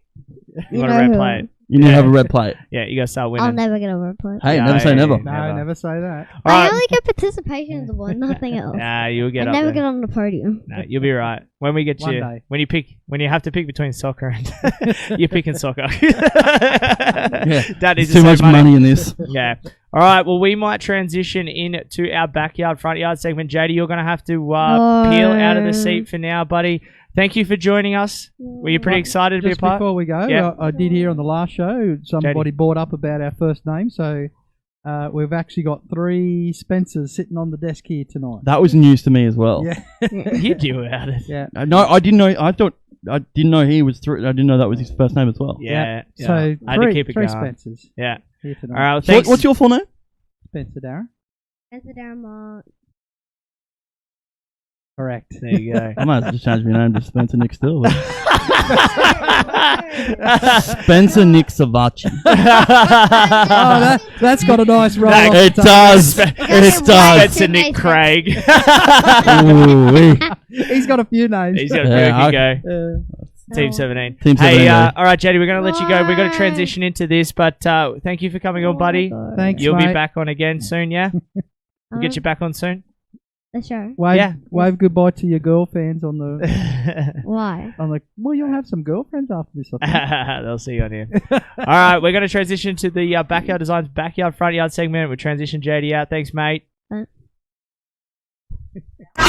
you want a red plate. You need to have a red plate. Yeah, you got to start winning. I'll never get a red plate. Hey, never say never. No, never say that. I only get participation in the one, nothing else. Nah, you'll get I up never there. get on the podium. No, you'll be right. When we get you, when you have to pick between soccer and you're picking soccer. That is too much money in this. Yeah. All right. Well, we might transition into our backyard, front yard segment. JD, you're going to have to peel out of the seat for now, buddy. Thank you for joining us. Were you pretty excited to be a part? Before we go, I did hear on the last show somebody brought up about our first name, so we've actually got 3 Spencers sitting on the desk here tonight. That was news to me as well. Yeah, you knew about it. Yeah, no, I didn't know. I didn't know he was 3. I didn't know that was his first name as well. Yeah. So I had to keep it 3 going. Spencers. Yeah. Here tonight. All right. Thanks. What's your full name? Spencer Darren. Spencer Darren Mark. Correct. There you go. I might have to just change my name to Spencer Nick Still. Spencer Nick Savacci. That's got a nice roll. It does. It does. Spencer Nick Craig. He's got a few names. He's got a few. Go. Team 17. Team 17. Hey, all right, JD, we're going to let you go. We're going to transition into this, but thank you for coming on, buddy. Thanks, You'll mate. be back on again soon, yeah? We'll get you back on soon. Sure. Wave goodbye to your girl fans on the. Why? Well, you'll have some girlfriends after this. I think. They'll see you on here. All right, we're going to transition to the Backyard Designs Backyard Front Yard segment. We'll transition JD out. Thanks, mate. I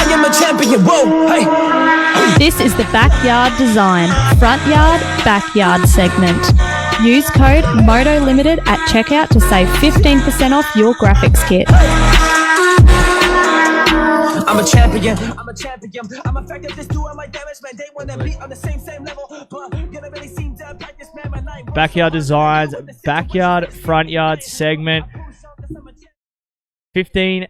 am a champion. Whoa, hey. This is the Backyard Design Front Yard Backyard segment. Use code MOTO Limited at checkout to save 15% off your graphics kit. I'm a champion. I'm effective. This doing my damage, man. They want to be on the same level, but you don't really seem to practice, man. Backyard Designs Backyard Front Yard segment. 15%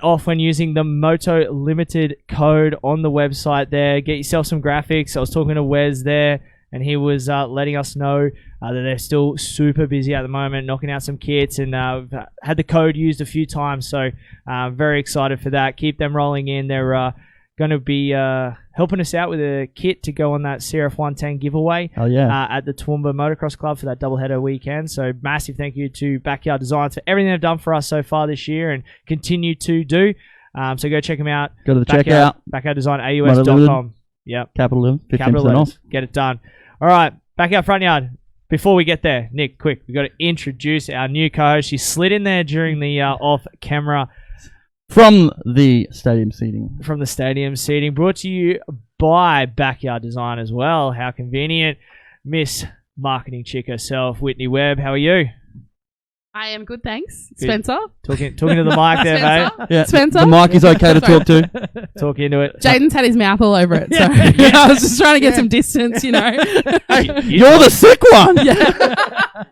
off when using the Moto Limited code on the website there. Get yourself some graphics. I was talking to Wes there. and he was letting us know that they're still super busy at the moment, knocking out some kits, and we've had the code used a few times, so very excited for that. Keep them rolling in. They're going to be helping us out with a kit to go on that CRF 110 giveaway at the Toowoomba Motocross Club for that doubleheader weekend. So massive thank you to Backyard Designs for everything they've done for us so far this year and continue to do. So go check them out. Go to the checkout. BackyardDesignAUS.com. Yep. Capital 15% off. Get it done. All right. Backyard Front Yard. Before we get there, Nick, quick. We've got to introduce our new co-host. She slid in there during the off-camera. From the stadium seating. Brought to you by Backyard Design as well. How convenient. Miss Marketing Chick herself, Whitney Webb. How are you? I am good, thanks. Good. Spencer. Talking to the mic there, Spencer? mate. Yeah. Spencer. The mic is okay to talk to. Talk into it. Jaden's had his mouth all over it, so I was just trying to get some distance, you know. Hey, you're the sick one.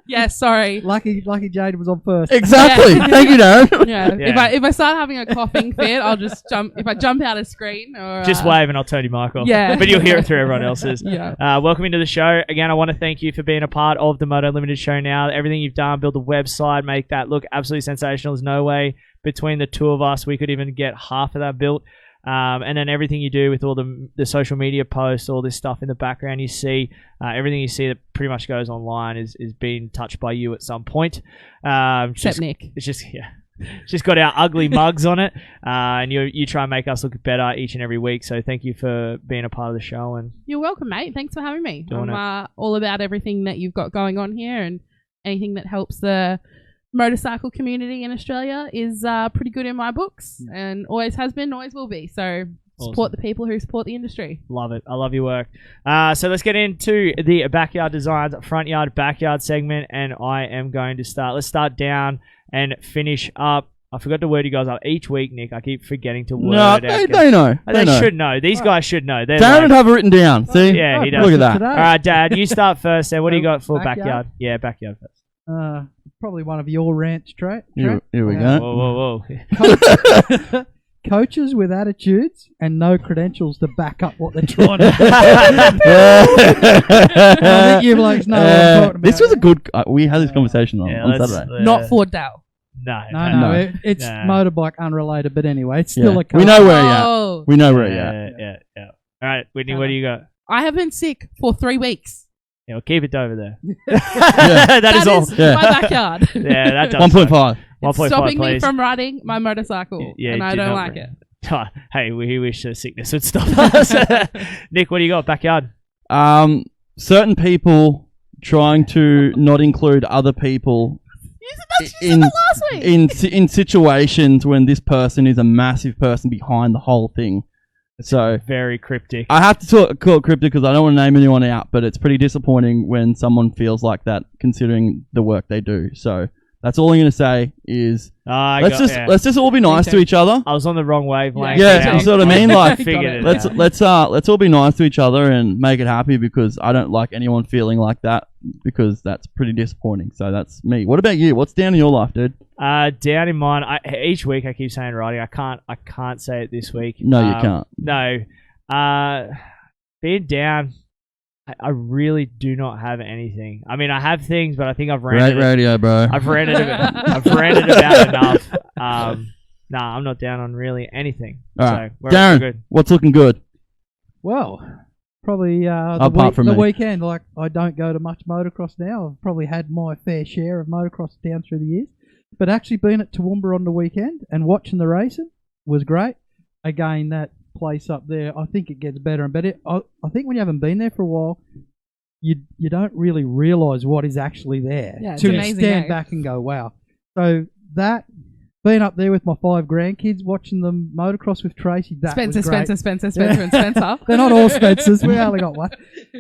Yeah, sorry. Lucky Jaden was on first. Exactly. Yeah. Thank you, Darren. Yeah. If I start having a coughing fit, I'll just jump. If I jump out of screen, or just wave and I'll turn your mic off. Yeah. But you'll hear it through everyone else's. Yeah. Welcome into the show. Again, I want to thank you for being a part of the Moto Limited show now. Everything you've done, build the website, make that look absolutely sensational. There's no way between the two of us we could even get half of that built. And then everything you do with all the social media posts, all this stuff in the background you see, everything you see that pretty much goes online is being touched by you at some point. Except Nick. It's just got our ugly mugs on it, and you try and make us look better each and every week. So thank you for being a part of the show. And you're welcome, mate. Thanks for having me. Doing I'm all about everything that you've got going on here, and anything that helps the motorcycle community in Australia is pretty good in my books, and always has been, always will be. So support the people who support the industry. Love it. I love your work. So let's get into the Backyard Designs Front Yard Backyard segment, and I am going to start. Let's start down and finish up. I forgot to word you guys up each week, Nick. I keep forgetting to word out. They know. They should know. These guys should know. Darren would have it written down. See? Yeah, he does. Look at that. All right, Dad, you start first. Then what do you got for backyard? Yeah, backyard first. Probably one of your rants, Trent. Here we go. Whoa. Coaches with attitudes and no credentials to back up what they're trying to do. I think you blokes know what I'm talking about. This was a good... we had this conversation on Saturday. Not Ford Dale. No. It's motorbike unrelated, but anyway, it's still a coach. We know where you're at. We know where you're at. Yeah. All right, Whitney, what do you got? I have been sick for 3 weeks. Yeah, well, keep it over there. that is all. My backyard. Yeah, that does. 1.5. It's stopping me from riding my motorcycle, and I don't like it. Hey, we wish the sickness would stop us. Nick, what do you got? Backyard? Certain people trying to not include other people in situations when this person is a massive person behind the whole thing. So very cryptic. I have to call it cryptic because I don't want to name anyone out, but it's pretty disappointing when someone feels like that, considering the work they do. So that's all I'm going to say is let's just all be nice to each other. I was on the wrong wavelength. Yeah, you see what I mean? Like, let's all be nice to each other and make it happy, because I don't like anyone feeling like that, because that's pretty disappointing. So that's me. What about you? What's down in your life, dude? Down in mine. Each week I keep saying riding. I can't say it this week. No, you can't. No. Being down, I really do not have anything. I mean, I have things, but I think I've ranted. Great radio, bro. I've ranted about enough. Nah, I'm not down on really anything. All right. So Darren, good. what's looking good? Well, probably Apart from the me. weekend. Like, I don't go to much motocross now. I've probably had my fair share of motocross down through the years. But actually being at Toowoomba on the weekend and watching the racing was great. Again, that place up there, I think it gets better and better. I think when you haven't been there for a while, you don't really realise what is actually there. Yeah, it's to amazing, stand back and go, wow. So that, being up there with my 5 grandkids, watching them motocross with Tracy, that was great. Spencer, and Spencer. They're not all Spencers. We only got one.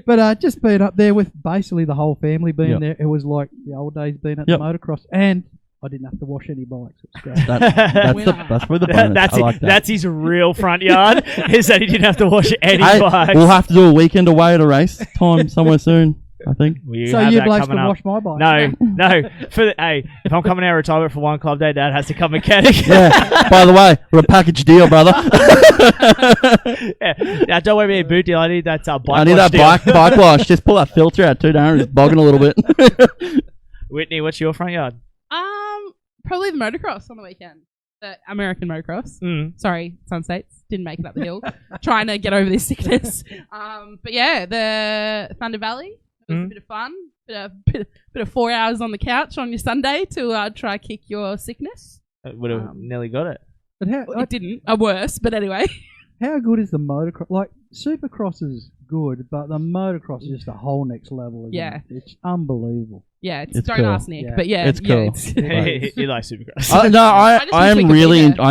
But just being up there with basically the whole family being there, it was like the old days being at the motocross. And I didn't have to wash any bikes. It was great. That's for the bonus. I like that. That's his real front yard, is that he didn't have to wash any bikes. We'll have to do a weekend away at a race time somewhere soon. I think. So you blokes can wash my bike. No. Hey, if I'm coming out of retirement for one club day, Dad has to come mechanic. Yeah. By the way, we're a package deal, brother. Now, don't worry about a boot deal. I need that bike wash. I need that deal. bike wash. Just pull that filter out too, Darren. It's bogging a little bit. Whitney, what's your front yard? Probably the motocross on the weekend. The American motocross. Sorry, Sun States. Didn't make it up the hill. Trying to get over this sickness. But yeah, the Thunder Valley. It was a bit of fun. Bit of 4 hours on the couch on your Sunday to try kick your sickness. It would have nearly got it. But It didn't. Worse, but anyway. How good is the motocross? Like, Supercross is good, but the motocross is just a whole next level. Yeah. It's unbelievable. Yeah, It's don't cool. ask Nick, Yeah. but yeah. It's cool. He likes Supercross. I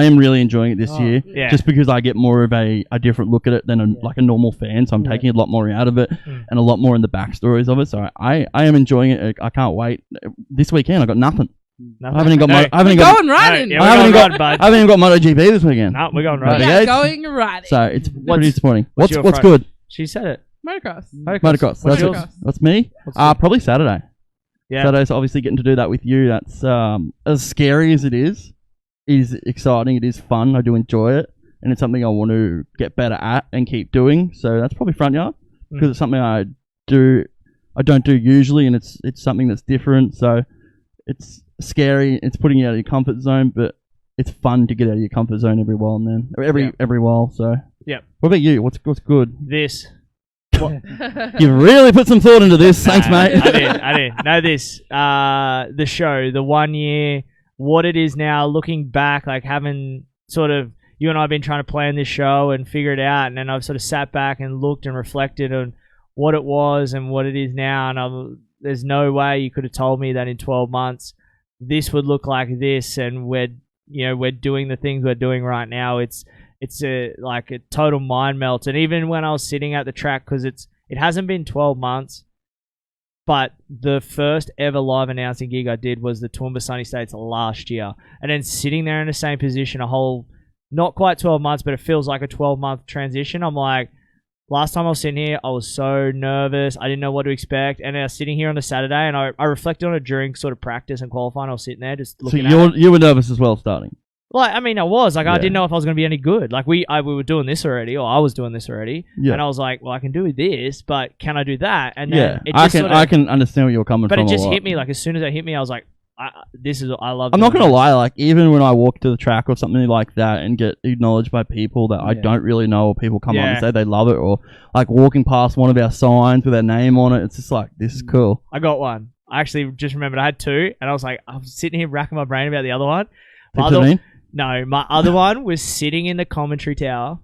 am really enjoying it this year. Yeah. Just because I get more of a different look at it than like a normal fan, so I'm taking a lot more out of it and a lot more in the backstories of it. So I am enjoying it. I can't wait. This weekend I got nothing. I haven't even got. I haven't even going riding. I haven't even got MotoGP this weekend. No, we're going riding. Yeah, going riding. So it's pretty disappointing. What's your good? She said it. Motocross. Motocross. What's yours? That's me. Probably Saturday. Yeah. Saturday's obviously getting to do that with you. That's as scary as it is exciting. It is fun. I do enjoy it, and it's something I want to get better at and keep doing. So that's probably front yard because it's something I don't do usually, and it's something that's different. So it's scary. It's putting you out of your comfort zone, but it's fun to get out of your comfort zone every while and then, every while. So yeah. What about you? What's good? This. You've really put some thought into this. Thanks, mate. I did. No, this. The show, the 1 year, what it is now, looking back, like having sort of, you and I have been trying to plan this show and figure it out, and then I've sort of sat back and looked and reflected on what it was and what it is now, and there's no way you could have told me that in 12 months this would look like this, and we're doing the things we're doing right now. It's a total mind melt. And even when I was sitting at the track, because it hasn't been 12 months, but the first ever live announcing gig I did was the Toowoomba Sunny States last year. And then sitting there in the same position a whole, not quite 12 months, but it feels like a 12-month transition. I'm like, last time I was sitting here, I was so nervous. I didn't know what to expect. And I was sitting here on the Saturday, and I reflected on it during sort of practice and qualifying. I was sitting there just looking at it. You were nervous as well starting? Like, I mean, I was. Like, I didn't know if I was going to be any good. Like, we were doing this already, or I was doing this already. Yeah. And I was like, well, I can do this, but can I do that? And then I can understand where you're coming from. But it just hit me. Like, as soon as it hit me, I was like, I love I'm not going to lie. Like, even when I walk to the track or something like that and get acknowledged by people that I don't really know, or people come up and say they love it, or like walking past one of our signs with our name on it, it's just like, this is cool. I got one. I actually just remembered I had two, and I was like, I'm sitting here racking my brain about the other one. No, my other one was sitting in the commentary tower,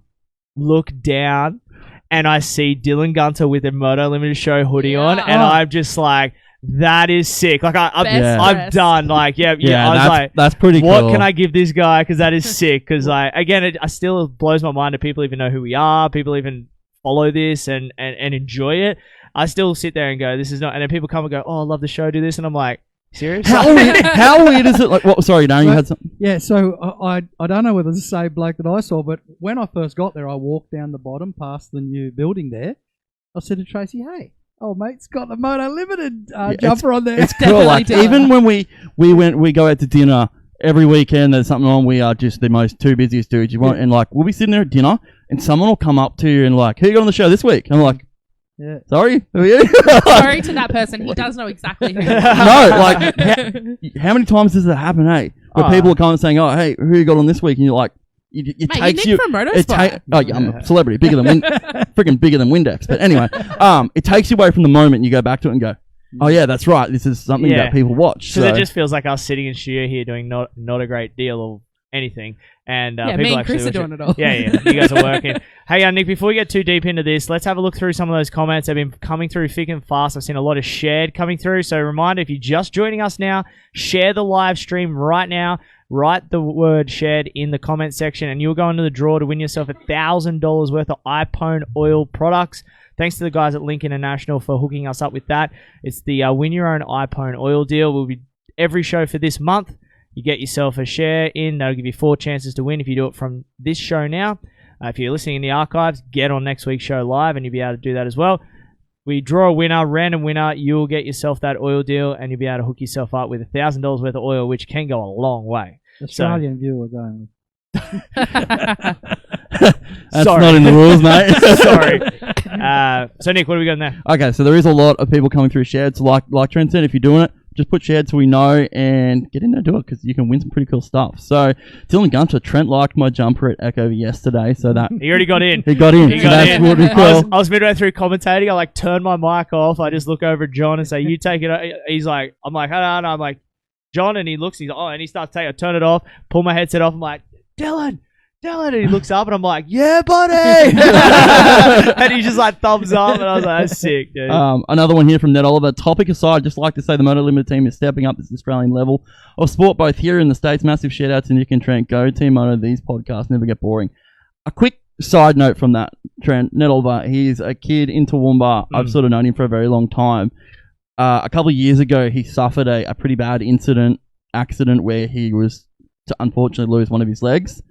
look down, and I see Dylan Gunter with a Moto Limited Show hoodie on, and I'm just like, that is sick. Like, I'm done. Like, I was like, that's pretty cool. What can I give this guy? Because that is sick. Because, like, again, it still blows my mind that people even know who we are. People even follow this and enjoy it. I still sit there and go, this is not. And then people come and go, oh, I love the show, do this. And I'm like, serious? How weird is it? Like, what? Sorry, Darren, you had something. Yeah, so I don't know whether it's the same bloke that I saw, but when I first got there, I walked down the bottom past the new building there. I said to Tracy, hey, oh mate's got the Moto Limited jumper on there. It's cool. Like, even when we go out to dinner every weekend, there's something on. We are just the two busiest dudes you want, and like we'll be sitting there at dinner, and someone will come up to you and like, who you got on the show this week? And I'm like, sorry, who are you? Sorry to that person. He does know exactly who. No, like how many times does that happen? Hey, where people are coming saying, oh, hey, who you got on this week? And you're like, it takes you from Motorsport. I'm a celebrity, bigger than freaking bigger than Windex. But anyway, it takes you away from the moment. You go back to it and go, oh yeah, that's right. This is something that people watch. So it just feels like us sitting in studio here doing not a great deal of anything. And people me and Chris are doing it all. Yeah, you guys are working. Hey, Nick, before we get too deep into this, let's have a look through some of those comments. They've been coming through thick and fast. I've seen a lot of shared coming through. So reminder, if you're just joining us now, share the live stream right now. Write the word shared in the comment section, and you'll go into the draw to win yourself $1,000 worth of iPone oil products. Thanks to the guys at Link International for hooking us up with that. It's the win your own iPone oil deal. Will be every show for this month. You get yourself a share in. That'll give you 4 chances to win if you do it from this show now. If you're listening in the archives, get on next week's show live, and you'll be able to do that as well. We draw a winner, random winner. You'll get yourself that oil deal, and you'll be able to hook yourself up with $1,000 worth of oil, which can go a long way. Australian viewer going. That's not in the rules, mate. Sorry. So, Nick, what are we got there? Okay, so there is a lot of people coming through shared. So, like Trent said, if you're doing it, just put shared so we know and get in there and do it because you can win some pretty cool stuff. So, Dylan Gunter, Trent liked my jumper at Echo yesterday, so that he already got in. He got in. So that's what we call. I was midway through commentating. I turned my mic off. I just look over at John and say, "You take it." He's like, "I'm like, no." I'm like, John, and he looks. He's like, "Oh," and he starts taking. I turn it off. Pull my headset off. I'm like, Dylan, and he looks up, and I'm like, "Yeah, buddy," and he just thumbs up, and I was like, "That's sick, dude." Another one here from Ned Oliver. Topic aside, just like to say the Moto Limited team is stepping up this Australian level of sport, both here in the States. Massive shout out to Nick and Trent. Go Team Moto. These podcasts never get boring. A quick side note from that, Trent, Ned Oliver. He's a kid in Toowoomba. I've sort of known him for a very long time. A couple of years ago, he suffered a pretty bad accident where he was to unfortunately lose one of his legs.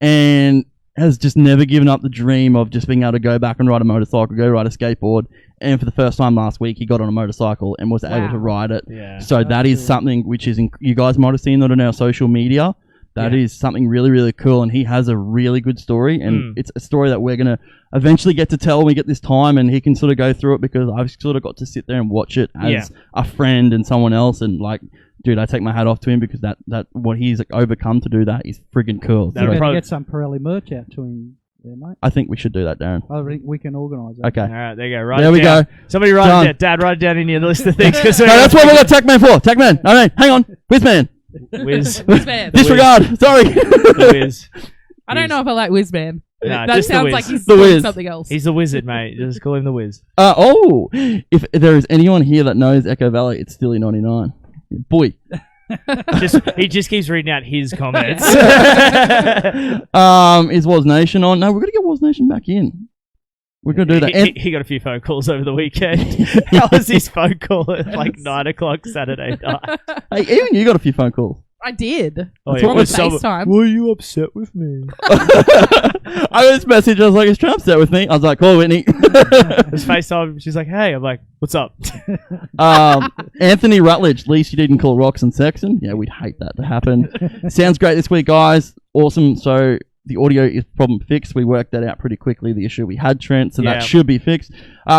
And has just never given up the dream of just being able to go back and ride a motorcycle, go ride a skateboard. And for the first time last week, he got on a motorcycle and was able to ride it. Yeah. So that is something which is, you guys might have seen that on our social media. That is something really, really cool. And he has a really good story. And it's a story that we're going to eventually get to tell when we get this time. And he can sort of go through it because I've sort of got to sit there and watch it as a friend and someone else. And dude, I take my hat off to him because that what he's overcome to do that is friggin' cool. So we're going to get some Pirelli merch out to him there, mate. I think we should do that, Darren. I think we can organise that. Okay. All right, there you go. There we go. Somebody write it down. Dad, write it down in your list of things. No, that's what we got Techman for. Techman. No, hang on. Whizman. Whizman. Disregard. Sorry. Whiz. I don't know if I like Whizman. Nah, that just the sounds Whiz. like he's The doing Whiz. something else. He's the wizard, mate. Just call him the Whiz. If there is anyone here that knows Echo Valley, it's Steely 99. Boy. He just keeps reading out his comments. Is Was Nation on? No, we're gonna get Was Nation back in. We're gonna do that. He got a few phone calls over the weekend. How was his phone call at 9 o'clock Saturday night? Hey, even you got a few phone calls. I did. Oh, On the FaceTime. Were you upset with me? I got this message. I was like, "Is Trump upset with me?" I was like, "Call Whitney." His FaceTime. She's like, "Hey." I'm like, "What's up?" Anthony Rutledge. Least you didn't call Rocks and Sexton. Yeah, we'd hate that to happen. Sounds great this week, guys. Awesome. So the audio is problem fixed. We worked that out pretty quickly. The issue we had, Trent. So that should be fixed.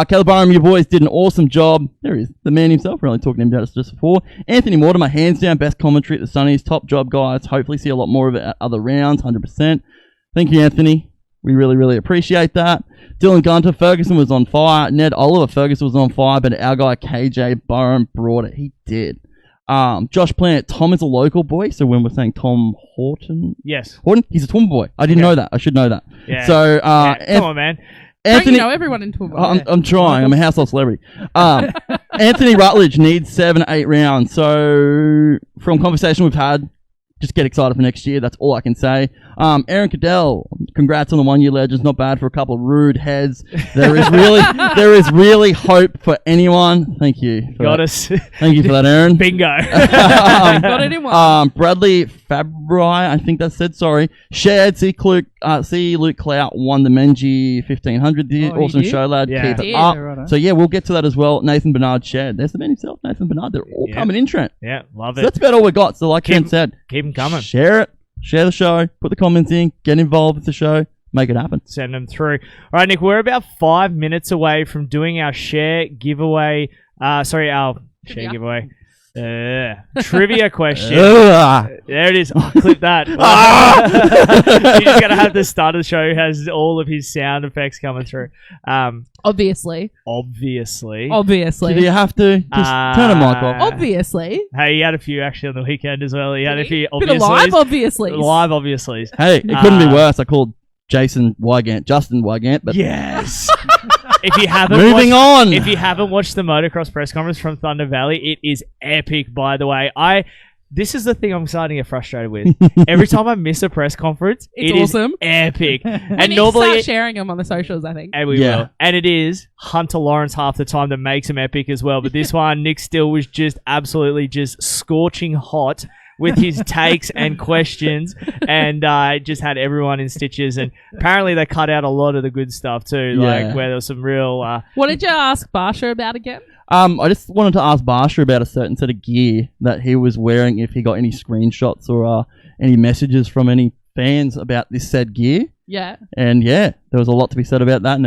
Caleb Barham, you boys did an awesome job. There he is, the man himself. We're only talking about it just before. Anthony Mortimer, hands down, best commentary at the Sunnies. Top job, guys. Hopefully see a lot more of it at other rounds. 100%. Thank you, Anthony. We really, really appreciate that. Dylan Gunter, Ferguson was on fire. Ned Oliver, Ferguson was on fire, but our guy KJ Barham brought it. He did. Josh Plant, Tom is a local boy, so when we're saying Tom Horton, Horton, he's a Toowoomba boy. I didn't know that. I should know that. Yeah. So, come on, man. Anthony, Don't you know everyone in Toowoomba? I'm trying. I'm a household celebrity. Anthony Rutledge needs 7-8 rounds. So, from conversation we've had, just get excited for next year. That's all I can say. Aaron Cadell, congrats on the 1 year legends. Not bad for a couple of rude heads. There is really hope for anyone. Thank you. Got us. Thank you for that, Aaron. Bingo. Got it in one. Bradley Fabri, I think that said. Sorry. Shared. See Luke Clout won the Menji 1500. Awesome show, lad. Yeah. Keep it up. So yeah, we'll get to that as well. Nathan Bernard shared. There's the man himself, Nathan Bernard. They're all coming in, Trent. Yeah, love So it. that's about all we got. So like Trent said, keep them coming. Share it. Share the show. Put the comments in. Get involved with the show. Make it happen. Send them through. All right, Nick, we're about 5 minutes away from doing our share giveaway. Our share giveaway. Trivia question. There it is. Oh, clip that. You're just going to have the start of the show has all of his sound effects coming through. Obviously. Do you have to just turn a mic off? Obviously. Hey, he had a few actually on the weekend as well. He had a few Bit of live obviously. Live obviously. Hey, it couldn't be worse. I called Justin Wygant, but yes. If you haven't if you haven't watched the motocross press conference from Thunder Valley, it is epic, by the way. This is the thing I'm starting to get frustrated with. Every time I miss a press conference, It's it is awesome. epic. And And you normally start sharing them on the socials, I think. and we will. And it is Hunter Lawrence half the time that makes him epic as well. But this one, Nick Still was just absolutely just scorching hot with his takes and questions, and just had everyone in stitches. And apparently they cut out a lot of the good stuff too, like where there was some real... What did you ask Barsha about again? I just wanted to ask Barsha about a certain set of gear that he was wearing, if he got any screenshots or any messages from any fans about this said gear. Yeah. And there was a lot to be said about that.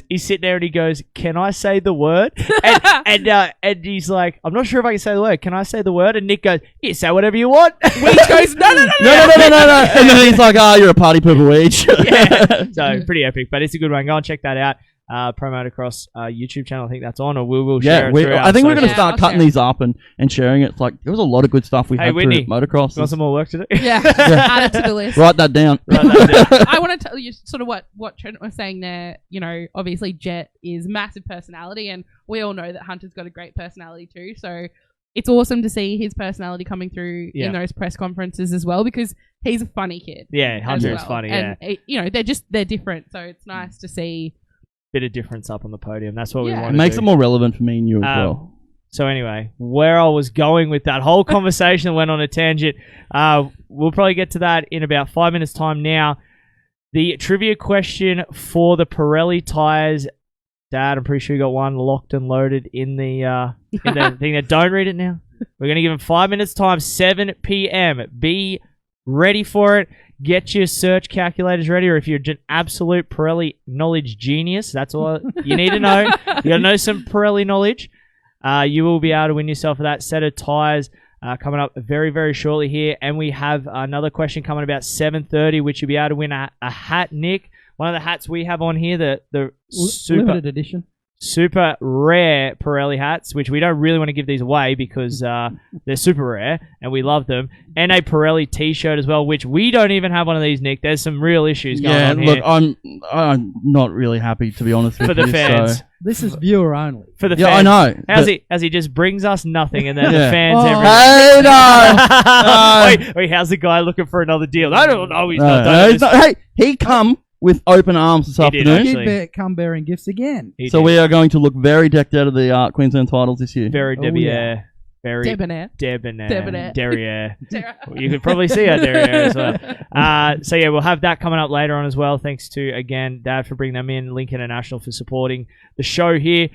He's sitting there and he goes, "Can I say the word?" And he's like, "I'm not sure if I can say the word. Can I say the word?" And Nick goes, "Yeah, say whatever you want." Weech goes, "No. No. And then he's like, "Oh, you're a party pooper, Weech." Yeah. So pretty epic, but it's a good one. Go and check that out. Pro Motocross YouTube channel, I think that's on, or we will share it through I think we're going to start cutting these up and sharing it. It's like, there was a lot of good stuff we had Whitney, through Motocross. Got some more work to do? Yeah. Add it to the list. Write that down. I want to tell you sort of what Trent was saying there. You know, obviously Jet is massive personality, and we all know that Hunter's got a great personality too, so it's awesome to see his personality coming through in those press conferences as well, because he's a funny kid. Yeah, Hunter is funny, and they're different, so it's nice to see bit of difference up on the podium. That's what we want to do. It makes it more relevant for me and you as well. So anyway, where I was going with that whole conversation went on a tangent. We'll probably get to that in about 5 minutes' time now. The trivia question for the Pirelli tyres. Dad, I'm pretty sure you got one locked and loaded in the thing. Don't read it now. We're going to give him 5 minutes' time, 7 p.m. Be ready for it. Get your search calculators ready, or if you're an absolute Pirelli knowledge genius, that's all you need to know. You got to know some Pirelli knowledge. You will be able to win yourself that set of tyres coming up very, very shortly here. And we have another question coming about 7:30, which you'll be able to win a hat, Nick. One of the hats we have on here, the super limited edition. Super rare Pirelli hats, which we don't really want to give these away because they're super rare and we love them. And a Pirelli t-shirt as well, which we don't even have one of these, Nick. There's some real issues going on here. Look, I'm not really happy, to be honest with you. For the fans. So. This is viewer only. For the fans. I know. As he just brings us nothing, and then the fans Wait, how's the guy looking for another deal? I don't know. He's not. Hey, he come with open arms this afternoon. He come bearing gifts again. We are going to look very decked out of the Queensland titles this year. Very debonair. Very debonair. Derriere. You could probably see our derriere as well. So we'll have that coming up later on as well. Thanks to, again, Dad for bringing them in. Link International for supporting the show here,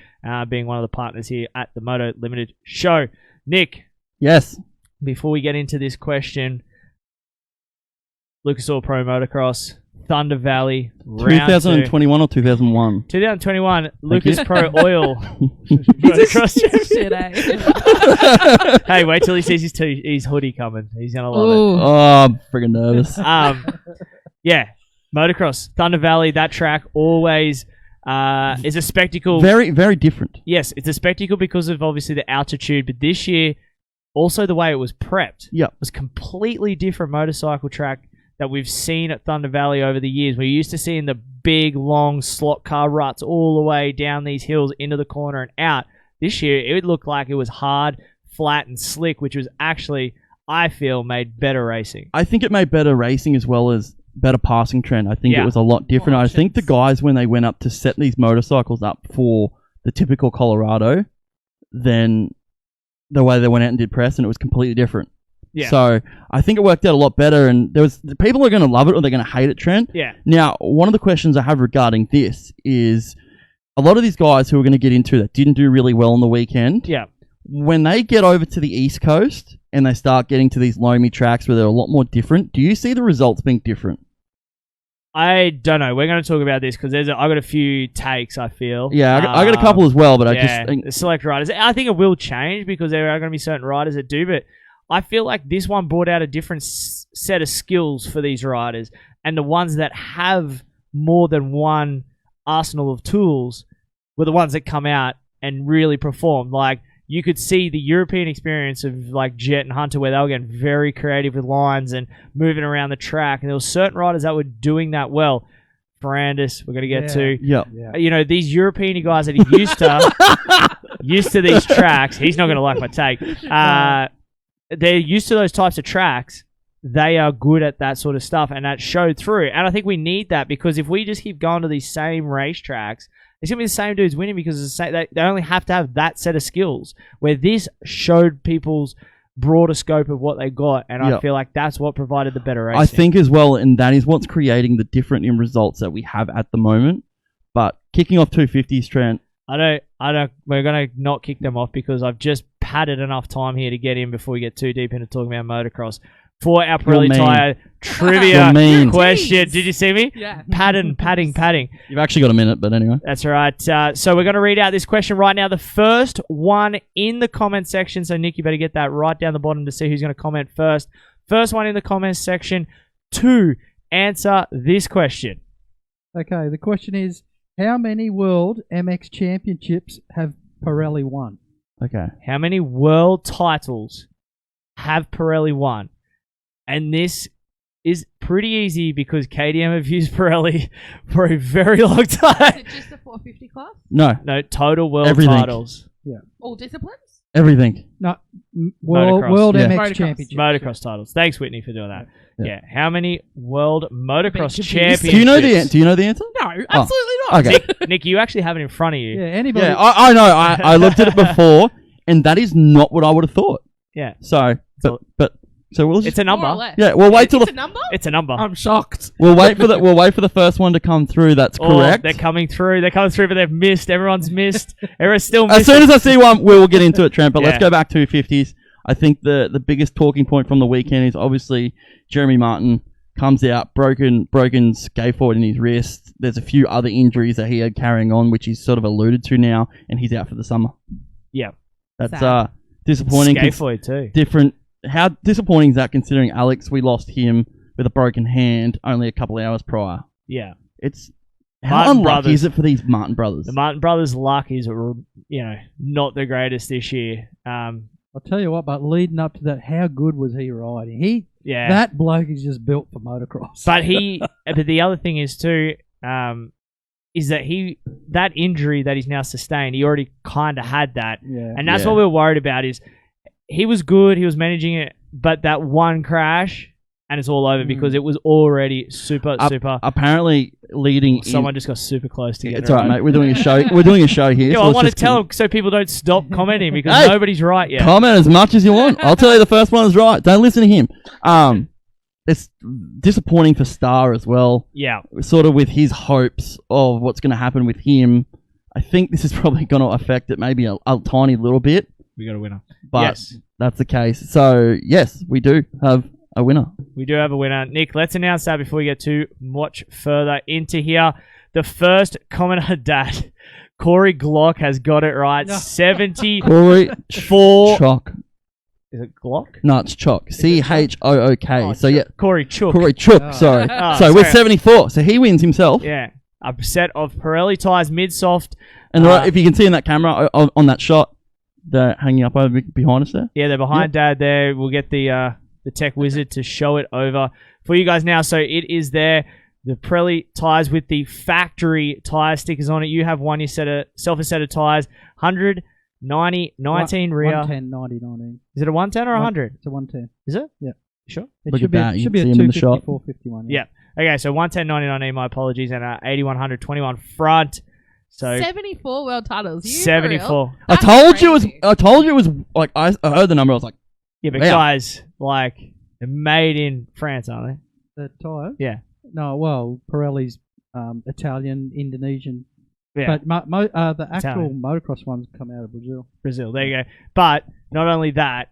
being one of the partners here at the Moto Limited show. Nick. Yes. Before we get into this question, Lucas Oil Pro Motocross, Thunder Valley, 2021 or 2001? 2021, Lucas Pro Oil. Shit, eh? Hey, wait till he sees his hoodie coming. He's going to love it. Oh, I'm friggin' nervous. Motocross, Thunder Valley, that track always is a spectacle. Very, very different. Yes, it's a spectacle because of obviously the altitude, but this year, also the way it was prepped. Yep. It was completely different motorcycle track that we've seen at Thunder Valley over the years. We're used to seeing the big, long slot car ruts all the way down these hills into the corner and out. This year, it looked like it was hard, flat, and slick, which was actually, I feel, made better racing. I think it made better racing as well as better passing trend. I think it was a lot different. I think the guys, when they went up to set these motorcycles up for the typical Colorado, then the way they went out and did press, and it was completely different. Yeah. So I think it worked out a lot better, and people are going to love it or they're going to hate it, Trent. Yeah. Now, one of the questions I have regarding this is a lot of these guys who are going to get into that didn't do really well on the weekend. Yeah. When they get over to the East Coast and they start getting to these loamy tracks where they're a lot more different, do you see the results being different? I don't know. We're going to talk about this because I've got a few takes, I feel. Yeah, I got a couple as well, but I just think... the select riders. I think it will change because there are going to be certain riders that do, but I feel like this one brought out a different set of skills for these riders, and the ones that have more than one arsenal of tools were the ones that come out and really performed. Like, you could see the European experience of like Jet and Hunter where they were getting very creative with lines and moving around the track, and there were certain riders that were doing that well. Ferrandis, we're going to get to. Yeah. You know, these European guys that are used to these tracks. He's not going to like my take. They're used to those types of tracks. They are good at that sort of stuff, and that showed through. And I think we need that because if we just keep going to these same racetracks, it's going to be the same dudes winning because they only have to have that set of skills. Where this showed people's broader scope of what they got, and I Yep. feel like that's what provided the better racing. I think as well, and that is what's creating the different in results that we have at the moment. But kicking off 250s, Trent. I don't. We're gonna not kick them off because I've just padded enough time here to get in before we get too deep into talking about motocross. For our Pirelli mean. tyre trivia You're mean. question, did you see me? Yeah. Padding. You've actually got a minute, but anyway. That's right. So we're going to read out this question right now. The first one in the comment section. So, Nick, you better get that right down the bottom to see who's going to comment first. First one in the comments section to answer this question. Okay, the question is, how many World MX Championships have Pirelli won? Okay. How many world titles have Pirelli won? And this is pretty easy because KTM have used Pirelli for a very long time. Is it just the 450 class? No. No, total world Everything. titles. Yeah. All disciplines? Everything. No, World Motocross. MX Motocross. Championships. Motocross titles. Thanks, Whitney, for doing that. Yeah. Yeah. How many world motocross confused. championships? Do you know the answer? No, absolutely not. Okay. Nick, you actually have it in front of you. Yeah, anybody. Yeah, I know. I looked at it before, and that is not what I would have thought. Yeah. So, so we'll just, It's a number. More or less. yeah, we'll wait till It's the a number? It's a number. I'm shocked. we'll wait for the first one to come through. That's Oh, correct. they're coming through. They're coming through, but they've missed. Everyone's missed. Everyone's still As missing. soon as I see one, we will get into it, Trent. But let's Yeah. go back to 50s. I think the biggest talking point from the weekend is obviously Jeremy Martin comes out broken scaphoid in his wrist. There's a few other injuries that he had carrying on, which he's sort of alluded to now, and he's out for the summer. Yeah. That's Sad. disappointing. Scaphoid too. Different. How disappointing is that considering Alex? We lost him with a broken hand only a couple of hours prior. Yeah. It's how Martin unlucky brothers. is it for these Martin brothers? The Martin brothers' luck is, not the greatest this year. I'll tell you what, but leading up to that, how good was he riding? Yeah. That bloke is just built for motocross. But but the other thing is too, is that that injury that he's now sustained, he already kind of had that, Yeah. and that's Yeah. what we were worried about. Is he was good, he was managing it, but that one crash, and it's all over because it was already super. Apparently, leading. Someone just got super close to getting It's all right, it mate. We're doing a show. We're doing a show here. Yeah, so I let's want to just tell them so people don't stop commenting because Hey, nobody's right yet. comment as much as you want. I'll tell you the first one is right. Don't listen to him. It's disappointing for Starr as well. Yeah. Sort of with his hopes of what's going to happen with him. I think this is probably going to affect it maybe a tiny little bit. We got a winner. But Yes. that's the case. So, yes, we do have a winner. We do have a winner. Nick, let's announce that before we get too much further into here. The first commenter, Dad, Corey Glock, has got it right. 74. Corey Chock. Is it Glock? No, it's Chock. Chook. So, yeah. Corey Chook. Corey Chook, sorry. Oh, so, we're sorry. 74. So, he wins himself. Yeah. A set of Pirelli tyres mid-soft. And right, if you can see in that camera, on that shot, they're hanging up over behind us there. Yeah, they're behind Dad there. We'll get the tech wizard to show it over for you guys now. So it is there. The Pirelli tyres with the factory tyre stickers on it. You have one. You set a set of tyres. 100, 90, 19 rear. 110, 90, 19. Is it a 110 or 100? It's a 110. Is it? Yeah. You sure? It Look should at be that. it You should can be a see him in the 250, shot. 1. 451. Yeah. Okay, so 110, 90, 19, my apologies, and 8100, 21 front. So 74 world titles. You 74. for real? I That's told you it was like I heard the number. I was like, Yeah, but wow. guys, like, they're made in France, aren't The tyre? they? Yeah. No, well, Pirelli's Italian, Indonesian. Yeah. But the actual Italian. motocross ones come out of Brazil. Brazil. There you go. But not only that,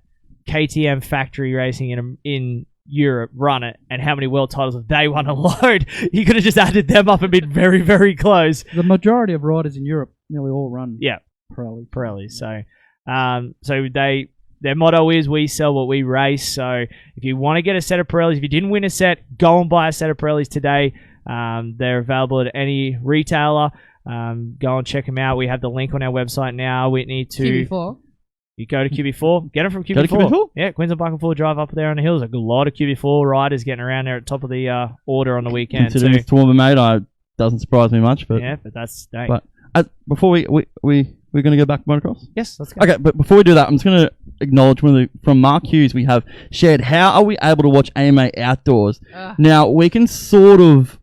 KTM factory racing in Europe run it, and how many world titles have they won alone? You could have just added them up and been very, very close. The majority of riders in Europe nearly all run Yeah, Pirelli. So, their motto is "We sell what we race." So, if you want to get a set of Pirellis, if you didn't win a set, go and buy a set of Pirellis today. They're available at any retailer. Go and check them out. We have the link on our website now. We need to. QB4. You go to QB4, get them from QB4. Go to QB4? Yeah, Queensland Bike and Full Drive up there on the hills. There's a lot of QB4 riders getting around there at the top of the order on the weekend. considering too. it's Toowoomba made, doesn't surprise me much. But Yeah, but that's dang. But before we're going to go back to motocross. Yes, let's go. Okay, but before we do that, I'm just going to acknowledge from Mark Hughes. We have shared. How are we able to watch AMA outdoors? Now we can sort of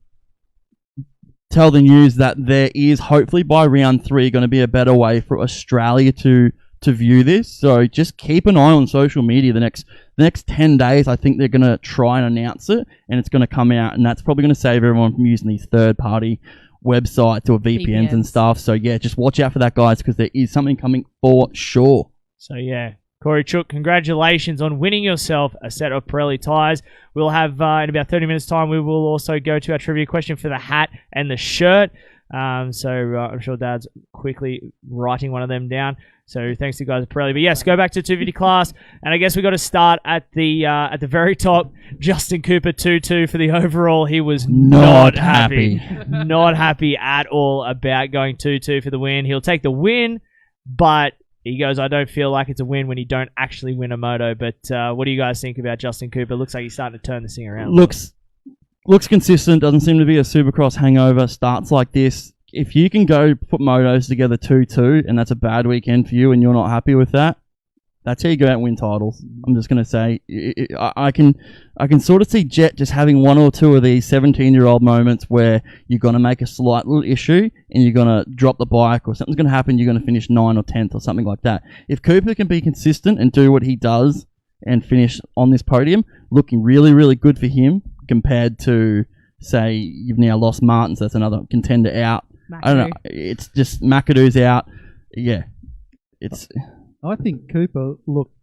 tell the news that there is hopefully by round 3 going to be a better way for Australia to to view this. So just keep an eye on social media the next 10 days. I think they're going to try and announce it, and it's going to come out, and that's probably going to save everyone from using these third-party websites or VPNs and stuff. So yeah, just watch out for that, guys, because there is something coming for sure. So yeah, Corey Chook, congratulations on winning yourself a set of Pirelli tyres. We'll have, in about 30 minutes' time, we will also go to our trivia question for the hat and the shirt. I'm sure Dad's quickly writing one of them down. So thanks to you guys at Pirelli. But yes, go back to 250 class, and I guess we got to start at the very top. Justin Cooper 2-2 for the overall. He was not happy. Not happy at all about going 2-2 for the win. He'll take the win, but he goes, I don't feel like it's a win when you don't actually win a moto. But what do you guys think about Justin Cooper? Looks like he's starting to turn this thing around. Looks consistent. Doesn't seem to be a Supercross hangover. Starts like this. If you can go put motos together 2-2, and that's a bad weekend for you, and you're not happy with that, that's how you go out and win titles. I'm just going to say, I can sort of see Jet just having one or two of these 17-year-old moments where you're going to make a slight little issue, and you're going to drop the bike, or something's going to happen. You're going to finish 9th or 10th or something like that. If Cooper can be consistent and do what he does and finish on this podium, looking really, really good for him compared to, say, you've now lost Martin, so that's another contender out. McAdoo. I don't know. It's just McAdoo's out. Yeah. I think Cooper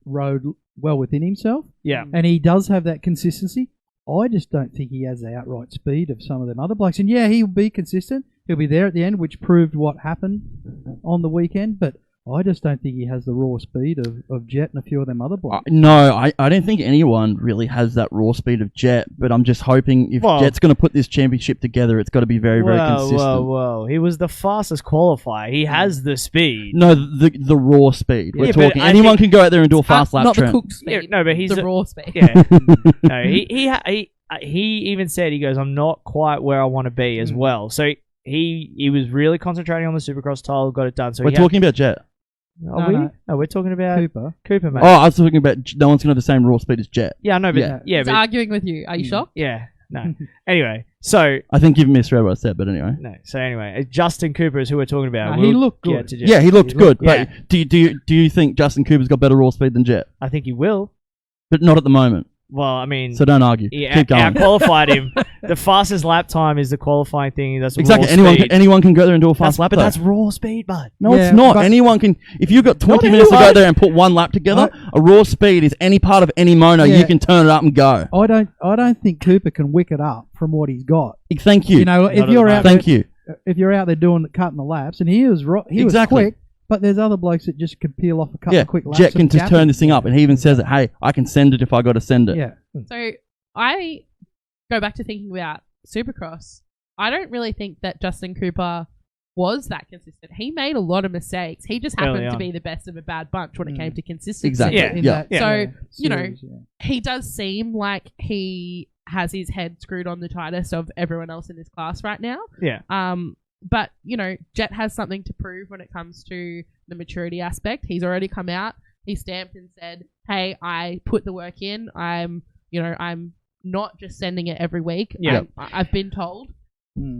rode well within himself. Yeah. And he does have that consistency. I just don't think he has the outright speed of some of them other blokes. And yeah, he'll be consistent. He'll be there at the end, which proved what happened on the weekend. But I just don't think he has the raw speed of Jet and a few of them other blokes. No, I don't think anyone really has that raw speed of Jet, but I'm just hoping if Jet's going to put this championship together, it's got to be very, very consistent. Whoa. He was the fastest qualifier. He has the speed. No, the raw speed. We're talking. Anyone can go out there and do a fast lap. Not Trent. the cook speed. Yeah, no, but he's the raw speed. Yeah. No, he even said, he goes, I'm not quite where I want to be as well. So he was really concentrating on the Supercross title, got it done. So we're talking about Jet. No, we're talking about Cooper, mate. Oh, I was talking about no one's going to have the same raw speed as Jet. Yeah, I know, but He's arguing with you. Are you shocked? Yeah, no. Anyway, so I think you've misread what I said, but anyway. No, so anyway, Justin Cooper is who we're talking about. He looked good. Yeah, he looked good. But do you think Justin Cooper's got better raw speed than Jet? I think he will, but not at the moment. Well, I mean, so don't argue. Keep going. Out-qualified him. The fastest lap time is the qualifying thing. That's exactly. Raw anyone can go there and do a fast lap. But that's raw speed, bud. No, it's not. Anyone can. If you've got 20 minutes to go there and put one lap together, a raw speed is any part of any mono. You can turn it up and go. I don't think Cooper can wick it up from what he's got. Thank you. You know, if you're out, if you're out there cutting the laps, and he was quick. But there's other blokes that just could peel off a couple of quick laps. Jet can just turn this thing up, and he even says it, hey, I can send it if I got to send it. Yeah. So I go back to thinking about Supercross. I don't really think that Justin Cooper was that consistent. He made a lot of mistakes. He just happened to be the best of a bad bunch when it came to consistency. Exactly. So, he does seem like he has his head screwed on the tightest of everyone else in this class right now. Yeah. But, Jet has something to prove when it comes to the maturity aspect. He's already come out. He stamped and said, hey, I put the work in. I'm not just sending it every week. Yeah. I've been told.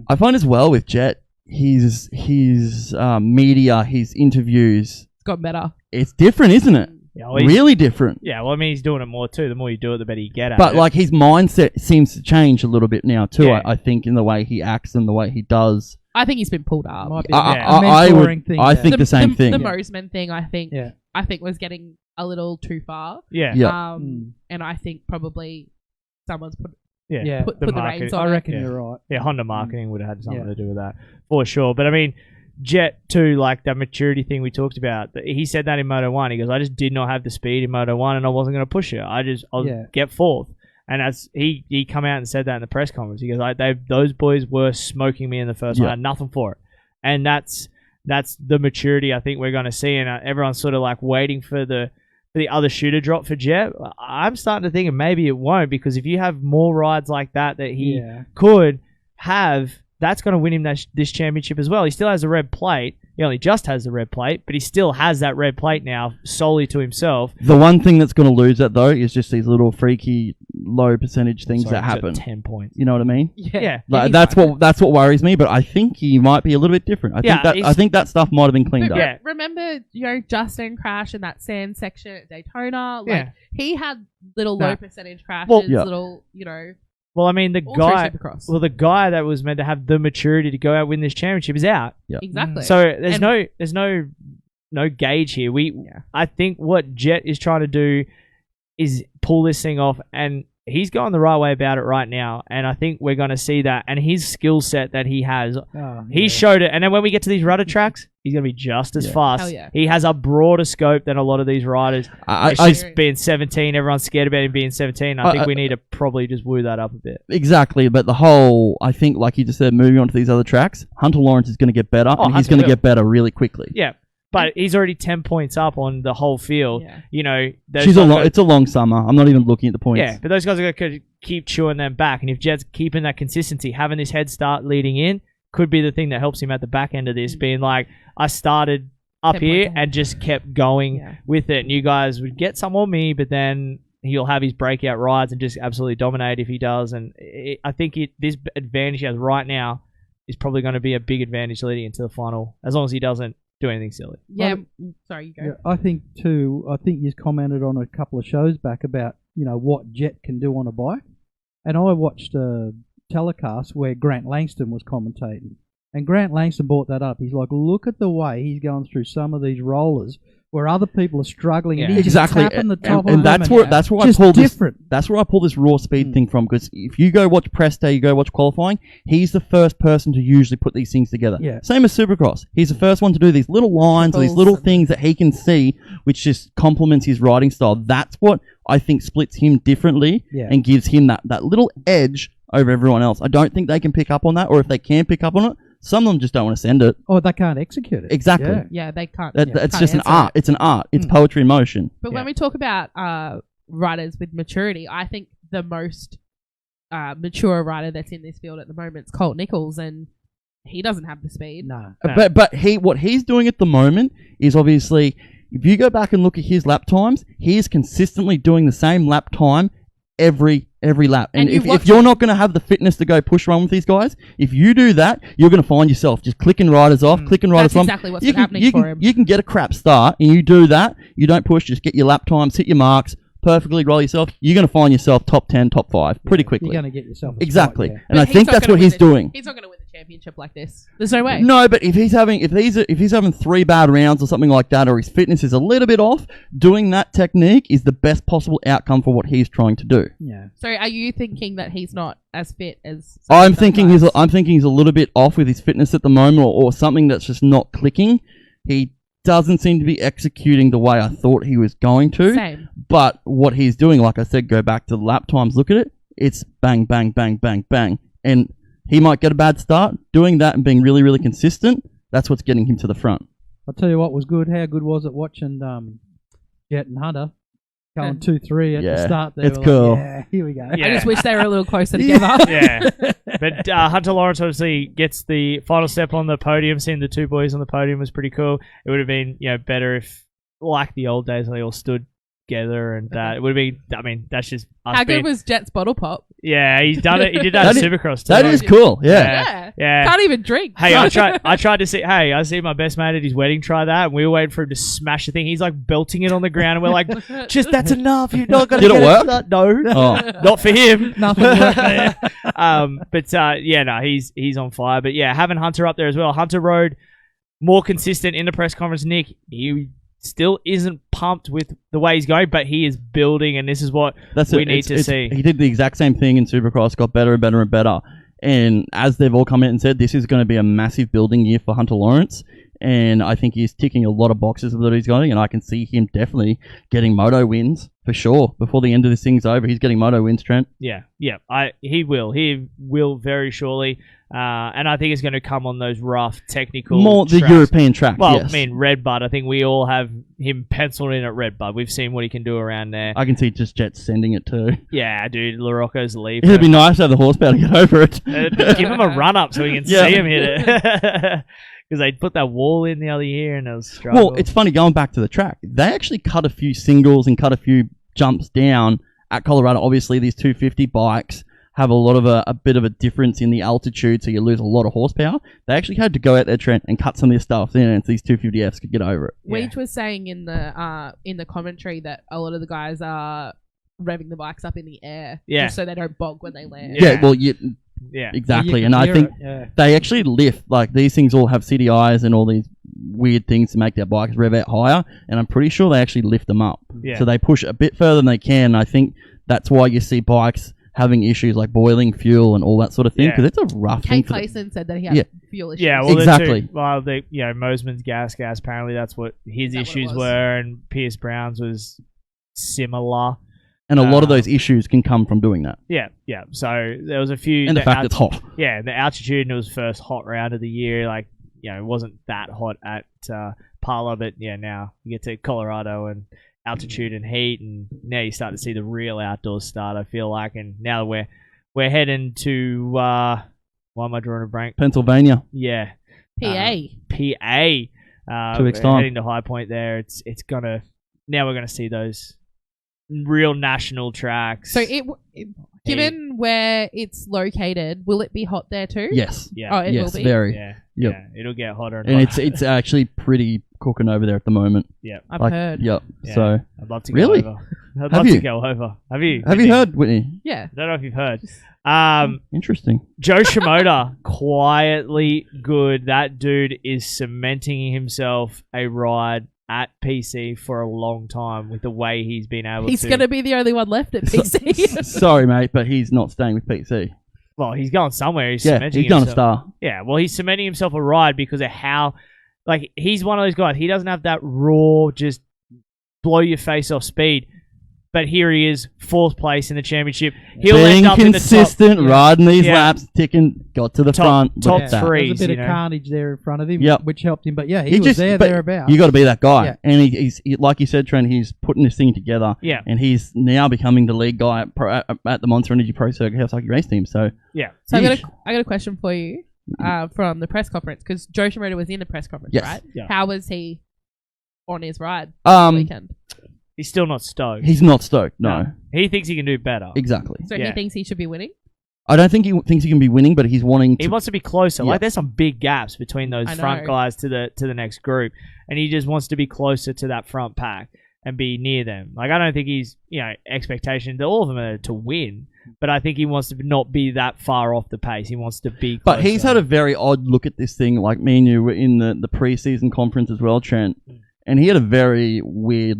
I find as well with Jet, his media, his interviews. It's got better. It's different, isn't it? Yeah, really different. Yeah, well, I mean, he's doing it more too. The more you do it, the better you get at it. But like his mindset seems to change a little bit now too. Yeah. I think in the way he acts and the way he does. I think he's been pulled up. I think the same thing. The Mosman thing, I think was getting a little too far. Yeah. And I think probably someone's put the reins on. I reckon you're right. Yeah, Honda marketing would have had something to do with that for sure. But I mean, Jet too, like that maturity thing we talked about. He said that in Moto 1. He goes, I just did not have the speed in Moto 1, and I wasn't going to push it. I'll get fourth. And as he come out and said that in the press conference, he goes, those boys were smoking me in the first one. I had nothing for it. And that's the maturity I think we're going to see. And everyone's sort of like waiting for the other shoe to drop for Jet. I'm starting to think maybe it won't, because if you have more rides like that he could have, that's going to win him this championship as well. He still has a red plate. He only just has the red plate, but he still has that red plate now solely to himself. The one thing that's going to lose that, though, is just these little freaky low percentage things Sorry, that he's at happen. 10 points. You know what I mean? Yeah. Like, that's what worries me. But I think he might be a little bit different. I think that stuff might have been cleaned up. Yeah. Remember, Justin crashed in that sand section at Daytona. Like he had little low percentage crashes. Little, Well, I mean, the all through guy. Supercross. Well, the guy that was meant to have the maturity to go out and win this championship is out. Yeah. Exactly. So there's no gauge here. I think what Jet is trying to do is pull this thing off, and he's going the right way about it right now. And I think we're going to see that. And his skill set that he has, he showed it. And then when we get to these rudder tracks, he's going to be just as fast. Hell yeah. He has a broader scope than a lot of these riders. It's just being 17. Everyone's scared about him being 17. I think we need to probably just woo that up a bit. Exactly, but I think, like you just said, moving on to these other tracks, Hunter Lawrence is going to get better, and he's going to get better really quickly. Yeah. But he's already 10 points up on the whole field. Yeah. It's a long summer. I'm not even looking at the points. Yeah, but those guys are going to keep chewing them back. And if Jed's keeping that consistency, having this head start leading in, could be the thing that helps him at the back end of this, being like, I started up here and just kept going with it. And you guys would get some on me, but then he'll have his breakout rides and just absolutely dominate if he does. And I think this advantage he has right now is probably going to be a big advantage leading into the final, as long as he doesn't do anything silly. Yeah. Sorry, you go. Yeah, I think you've commented on a couple of shows back about, what Jet can do on a bike. And I watched a telecast where Grant Langston was commentating. And Grant Langston brought that up. He's like, look at the way he's going through some of these rollers where other people are struggling. And he's just tapping the top and of that's them. where I pull this. That's where I pull this raw speed thing from. Because if you go watch press day, you go watch qualifying. He's the first person to usually put these things together. Yeah. Same as Supercross. He's the first one to do these little lines or these little things that he can see, which just complements his riding style. That's what I think splits him differently and gives him that little edge over everyone else. I don't think they can pick up on that, or if they can pick up on it, some of them just don't want to send it. Oh, they can't execute it. Exactly. Yeah, they can't. It's just an art. It's an art. It's poetry in motion. But when we talk about riders with maturity, I think the most mature rider that's in this field at the moment is Colt Nichols, and he doesn't have the speed. No. But what he's doing at the moment is obviously, if you go back and look at his lap times, he is consistently doing the same lap time every lap. And if you're not going to have the fitness to go push run with these guys, if you do that, you're going to find yourself just clicking riders off, clicking riders off. That's exactly what's been happening for him. You can get a crap start, and you do that. You don't push, just get your lap times, hit your marks, perfectly roll yourself. You're going to find yourself top 10, top 5 pretty quickly. You're going to get yourself exactly. Spot, and I think that's what he's doing. He's not going to win the championship like this. There's no way. No, but if he's having 3 bad rounds or something like that, or his fitness is a little bit off, doing that technique is the best possible outcome for what he's trying to do. Yeah. So are you thinking that he's not as fit as I'm thinking he's a little bit off with his fitness at the moment, or something that's just not clicking. He doesn't seem to be executing the way I thought he was going to. Same. But what he's doing, like I said, go back to the lap times, look at it. It's bang, bang, bang, bang, bang. And he might get a bad start. Doing that and being really, really consistent, that's what's getting him to the front. I'll tell you what was good. How good was it watching Jet and Hunter going 2-3 at the start there? It's cool. Like, yeah, here we go. I just wish they were a little closer together. Yeah. But Hunter Lawrence obviously gets the final step on the podium. Seeing the 2 boys on the podium was pretty cool. It would have been better if, like the old days, when they all stood together, and it would have been. I mean, that's just us. How good was Jet's bottle pop? Yeah, he's done it. He did that at Supercross too. That is cool. Yeah. Can't even drink. Hey, I tried to see. Hey, I see my best mate at his wedding try that, and we were waiting for him to smash the thing. He's like belting it on the ground, and we're like, "Just that's enough. You're not gonna Did get it work? No, not for him. Nothing worked there. He's on fire. But yeah, having Hunter up there as well. Hunter rode more consistent in the press conference. Nick, he still isn't pumped with the way he's going, but he is building, and this is what we need to see. He did the exact same thing in Supercross, got better and better and better. And as they've all come in and said, this is going to be a massive building year for Hunter Lawrence. And I think he's ticking a lot of boxes that he's going, and I can see him definitely getting moto wins for sure. Before the end of this thing's over, he's getting moto wins, Trent. Yeah. He will very surely. And I think it's going to come on those rough technical more tracks. The European tracks. Well, yes. I mean, Redbud. I think we all have him penciled in at Redbud. We've seen what he can do around there. I can see just Jet sending it too. Yeah, dude, LaRocco's the lead. It'd be nice to have the horsepower to get over it. Give him a run up so we can see him hit it. Because they put that wall in the other year and it was struggle. Well, it's funny, going back to the track, they actually cut a few singles and cut a few jumps down at Colorado, obviously these 250 bikes have a lot of a bit of a difference in the altitude, so you lose a lot of horsepower. They actually had to go out there, Trent, and cut some of this stuff in, and so these 250Fs could get over it. Weege was saying in the commentary that a lot of the guys are revving the bikes up in the air, just so they don't bog when they land. Yeah, well, exactly, and I think they actually lift. Like, these things all have CDIs and all these weird things to make their bikes rev out higher, and I'm pretty sure they actually lift them up. Yeah. So they push a bit further than they can. I think that's why you see bikes having issues like boiling fuel and all that sort of thing, because it's a rough thing. Kate Clayson said that he had fuel issues. Yeah, well, exactly. Mosman's gas, apparently that's what his issues were, and Pierce Brown's was similar. And a lot of those issues can come from doing that. Yeah. So there was a few... And the fact it's hot. Yeah, the altitude, and it was first hot round of the year. Like, it wasn't that hot at Parla, but now you get to Colorado and altitude and heat, and now you start to see the real outdoors start, I feel like. And now we're heading to... why am I drawing a blank? Pennsylvania. Yeah. PA. 2 weeks time. Heading to High Point there. It's gonna... Now we're going to see those real national tracks. So given where it's located, will it be hot there too? Yes. Yeah. Oh, it will be. Very. Yeah. Yep. Yeah. It'll get hotter and and hotter. it's actually pretty cooking over there at the moment. Yeah. I've heard. Yep. Yeah. So I'd love to go really? over. I'd love to go over. Have you? Have you heard, Whitney? Yeah. I don't know if you've heard. Interesting. Joe Shimoda, quietly good. That dude is cementing himself a ride at PC for a long time with the way he's been able to. He's going to be the only one left at PC. Sorry, mate, but he's not staying with PC. Well, he's going somewhere. He's Yeah, cementing he's done a himself. star. Yeah, well, he's cementing himself a ride because of how, like, he's one of those guys. He doesn't have that raw, just blow your face off speed. But here he is, 4th place in the championship. He'll Being end up consistent, in the top, riding these laps, ticking, got to the front. top with that. three. There's a bit of carnage there in front of him, Yep. which helped him. But yeah, he was thereabouts. You got to be that guy. Yeah. And he's like you said, Trent, he's putting this thing together. Yeah. And he's now becoming the lead guy at the Monster Energy Pro Circuit Kawasaki race team. So yeah. So I got a question for you from the press conference, because Joe Shimoda was in the press conference, Yes. right? Yeah. How was he on his ride this weekend? He's still not stoked. He's not stoked, no. He thinks he can do better. Exactly. So he thinks he should be winning? I don't think he thinks he can be winning, but he's wanting to... He wants to be closer. Yeah. Like, there's some big gaps between those I front know. guys to the next group, and he just wants to be closer to that front pack and be near them. Like, I don't think he's, expectation that all of them are to win, but I think he wants to not be that far off the pace. He wants to be closer. But he's had a very odd look at this thing. Like, me and you were in the pre-season conference as well, Trent, and he had a very weird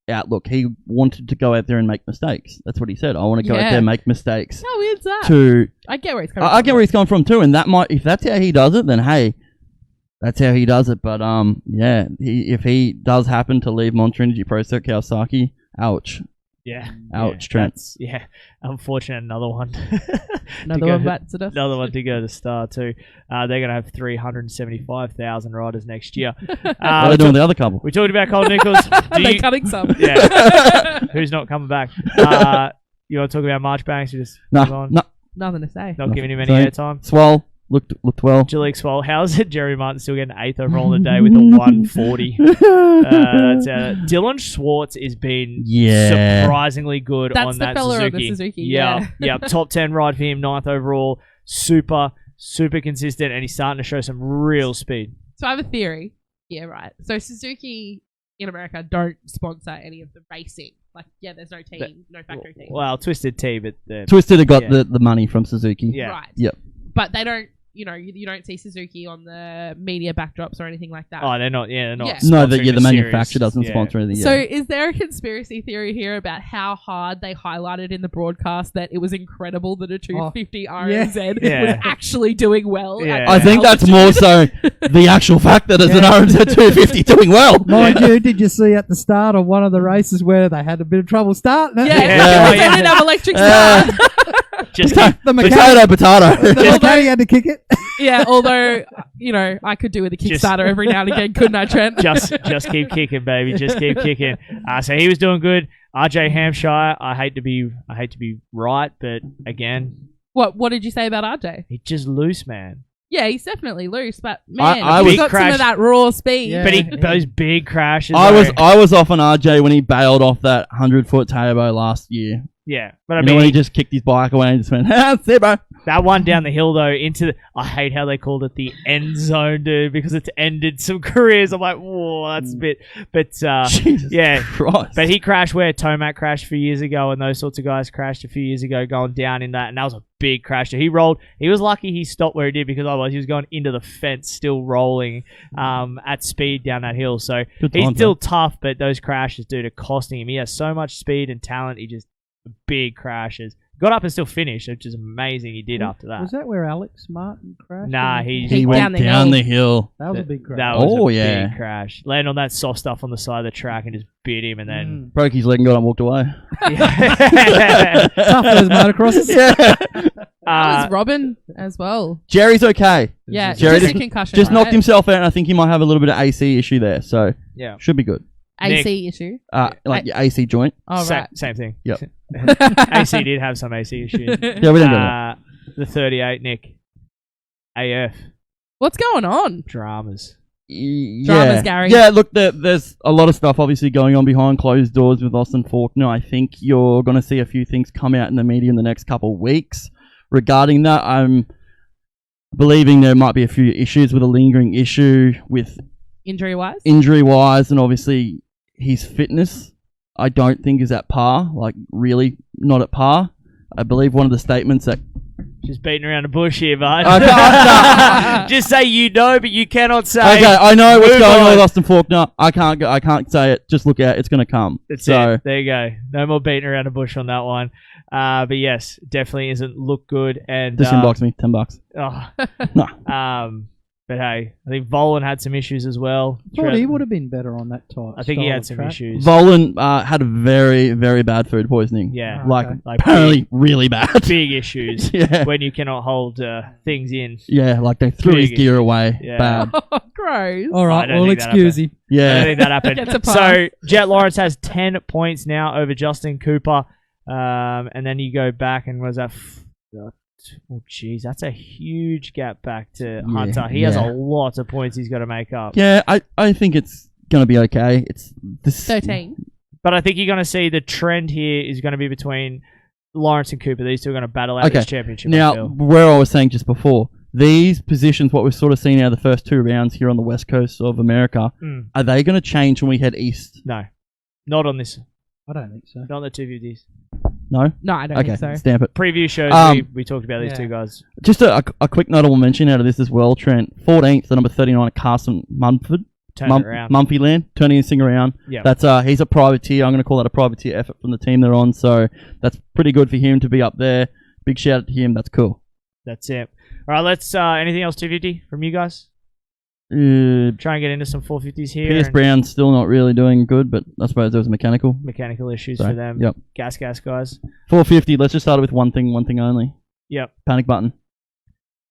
outlook. He wanted to go out there and make mistakes. That's what he said. I want to go out there and make mistakes. How weird's that? I get where he's coming from. I get where he's coming from too, and if that's how he does it, then hey, that's how he does it. But if he does happen to leave Monster Energy Pro Circuit Kawasaki, ouch. Yeah. Ouch, Trent. Unfortunate. Another one. Another one back to dust. Another one to go to Star too. They're going to have 375,000 riders next year. What are they doing with the other couple? We talked about Cole Nichols. They're cutting some. Yeah. Who's not coming back? You want to talk about Marchbanks? Just move on? No. Nothing to say. Not giving him any airtime. Swell. Looked well. Jalek Swell. How's it? Jerry Martin still getting 8th overall in the day with a 140. Dylan Schwartz has been surprisingly good That's on the that fella Suzuki. on the Suzuki, Yeah. Top 10 ride for him, 9th overall. Super consistent, and he's starting to show some real speed. So I have a theory. Yeah, right. So Suzuki in America don't sponsor any of the racing. Like, there's no team, no factory team. Well, Twisted T, but... Twisted have got the money from Suzuki. Yeah. Right. Yep. But they don't, you don't see Suzuki on the media backdrops or anything like that. Oh, they're not. Yeah, they're not. No, the the manufacturer doesn't sponsor anything. So is there a conspiracy theory here about how hard they highlighted in the broadcast that it was incredible that a 250 RNZ was actually doing well? Yeah. I think that's more so the actual fact that it's an RNZ 250 doing well. Mind you, did you see at the start of one of the races where they had a bit of trouble starting it? They didn't have electric start. Just the mechanic, potato. The mechanic had to kick it. Yeah, although, I could do with a Kickstarter every now and again, couldn't I, Trent? Just keep kicking, baby. Just keep kicking. So he was doing good. RJ Hampshire, I hate to be right, but again, what did you say about RJ? He's just loose, man. Yeah, he's definitely loose, but man, I he's got some of that raw speed. Yeah. But those big crashes. I was off on RJ when he bailed off that 100-foot Tabo last year. Yeah, but I You mean, know when he just kicked his bike away and just went, see, bro. that one down the hill though I hate how they called it the end zone, dude, because it's ended some careers. I'm like, whoa, that's a bit. But Jesus yeah, Christ. but he crashed where Tomac crashed a few years ago, and those sorts of guys crashed a few years ago, going down in that, and that was a big crash. He rolled. He was lucky he stopped where he did, because otherwise he was going into the fence, still rolling at speed down that hill. So he's still tough, but those crashes, dude, are costing him. He has so much speed and talent. He just big crashes. Got up and still finished, which is amazing. He did after that. Was that where Alex Martin crashed? Nah, he went down the hill. That was a big crash. That was a big crash. Landed on that soft stuff on the side of the track and just bit him, and then broke his leg and got up and walked away. Tough those motocrosses. That was Robin as well. Jerry's okay. Yeah, Jerry just a concussion, just knocked right? himself out, and I think he might have a little bit of AC issue there. So yeah, should be good. AC issue. Like your AC joint. Oh, right. Same thing. Yep. AC did have some AC issues. Yeah, we don't know that. The 38, Nick. AF. What's going on? Dramas. Dramas, Gary. Yeah, look, there's a lot of stuff obviously going on behind closed doors with Austin Faulkner. I think you're going to see a few things come out in the media in the next couple of weeks regarding that. I'm believing there might be a few issues with a lingering issue with Injury-wise? Injury-wise, and obviously his fitness, I don't think is at par. Like, really not at par. I believe one of the statements that... Just beating around the bush here, bud. Okay, just say you know, but you cannot say. Okay, I know what's Move going on on. with Austin Faulkner. I can't say it. Just look out. It's going to come. That's it. There you go. No more beating around the bush on that one. But yes, definitely doesn't look good. And Just inbox me, $10. Oh, No. But hey, I think Volan had some issues as well. I thought he would have been better on that type. I think he style had of some track. issues. Volan had a very, very bad food poisoning. Yeah. Like Like apparently really bad. Big issues. Yeah. When you cannot hold things in. Yeah, like they threw his Big gear issues. away. Yeah. Bad. Gross. All I right, don't we'll think that excuse happened. him. Yeah. I don't think that happened. Gets a pass. So Jet Lawrence has 10 points now over Justin Cooper. And then you go back and was that... Oh, jeez, that's a huge gap back to Hunter. He has a lot of points he's got to make up. Yeah, I think it's going to be okay. It's this 13. But I think you're going to see the trend here is going to be between Lawrence and Cooper. These two are going to battle out this championship. I Now, feel. where I was saying just before, these positions, what we've sort of seen out of the first two rounds here on the west coast of America, are they going to change when we head east? No, not on this. I don't think so. Not on the 250s. No? No, I don't Okay, think so. stamp it. Preview shows, we talked about these two guys. Just a quick notable mention out of this as well, Trent. 14th, the number 39 at Carson Mumford. Turn it around. Mumphy Land, turning this thing around. Yep. That's he's a privateer. I'm going to call that a privateer effort from the team they're on. So that's pretty good for him to be up there. Big shout out to him. That's cool. That's it. All right, let's. Anything else 250 from you guys? Try and get into some 450s here. Pierce and Brown's still not really doing good, but I suppose there was mechanical issues So, for them. Yep. Gas guys. 450. Let's just start with one thing only. Yep. Panic button.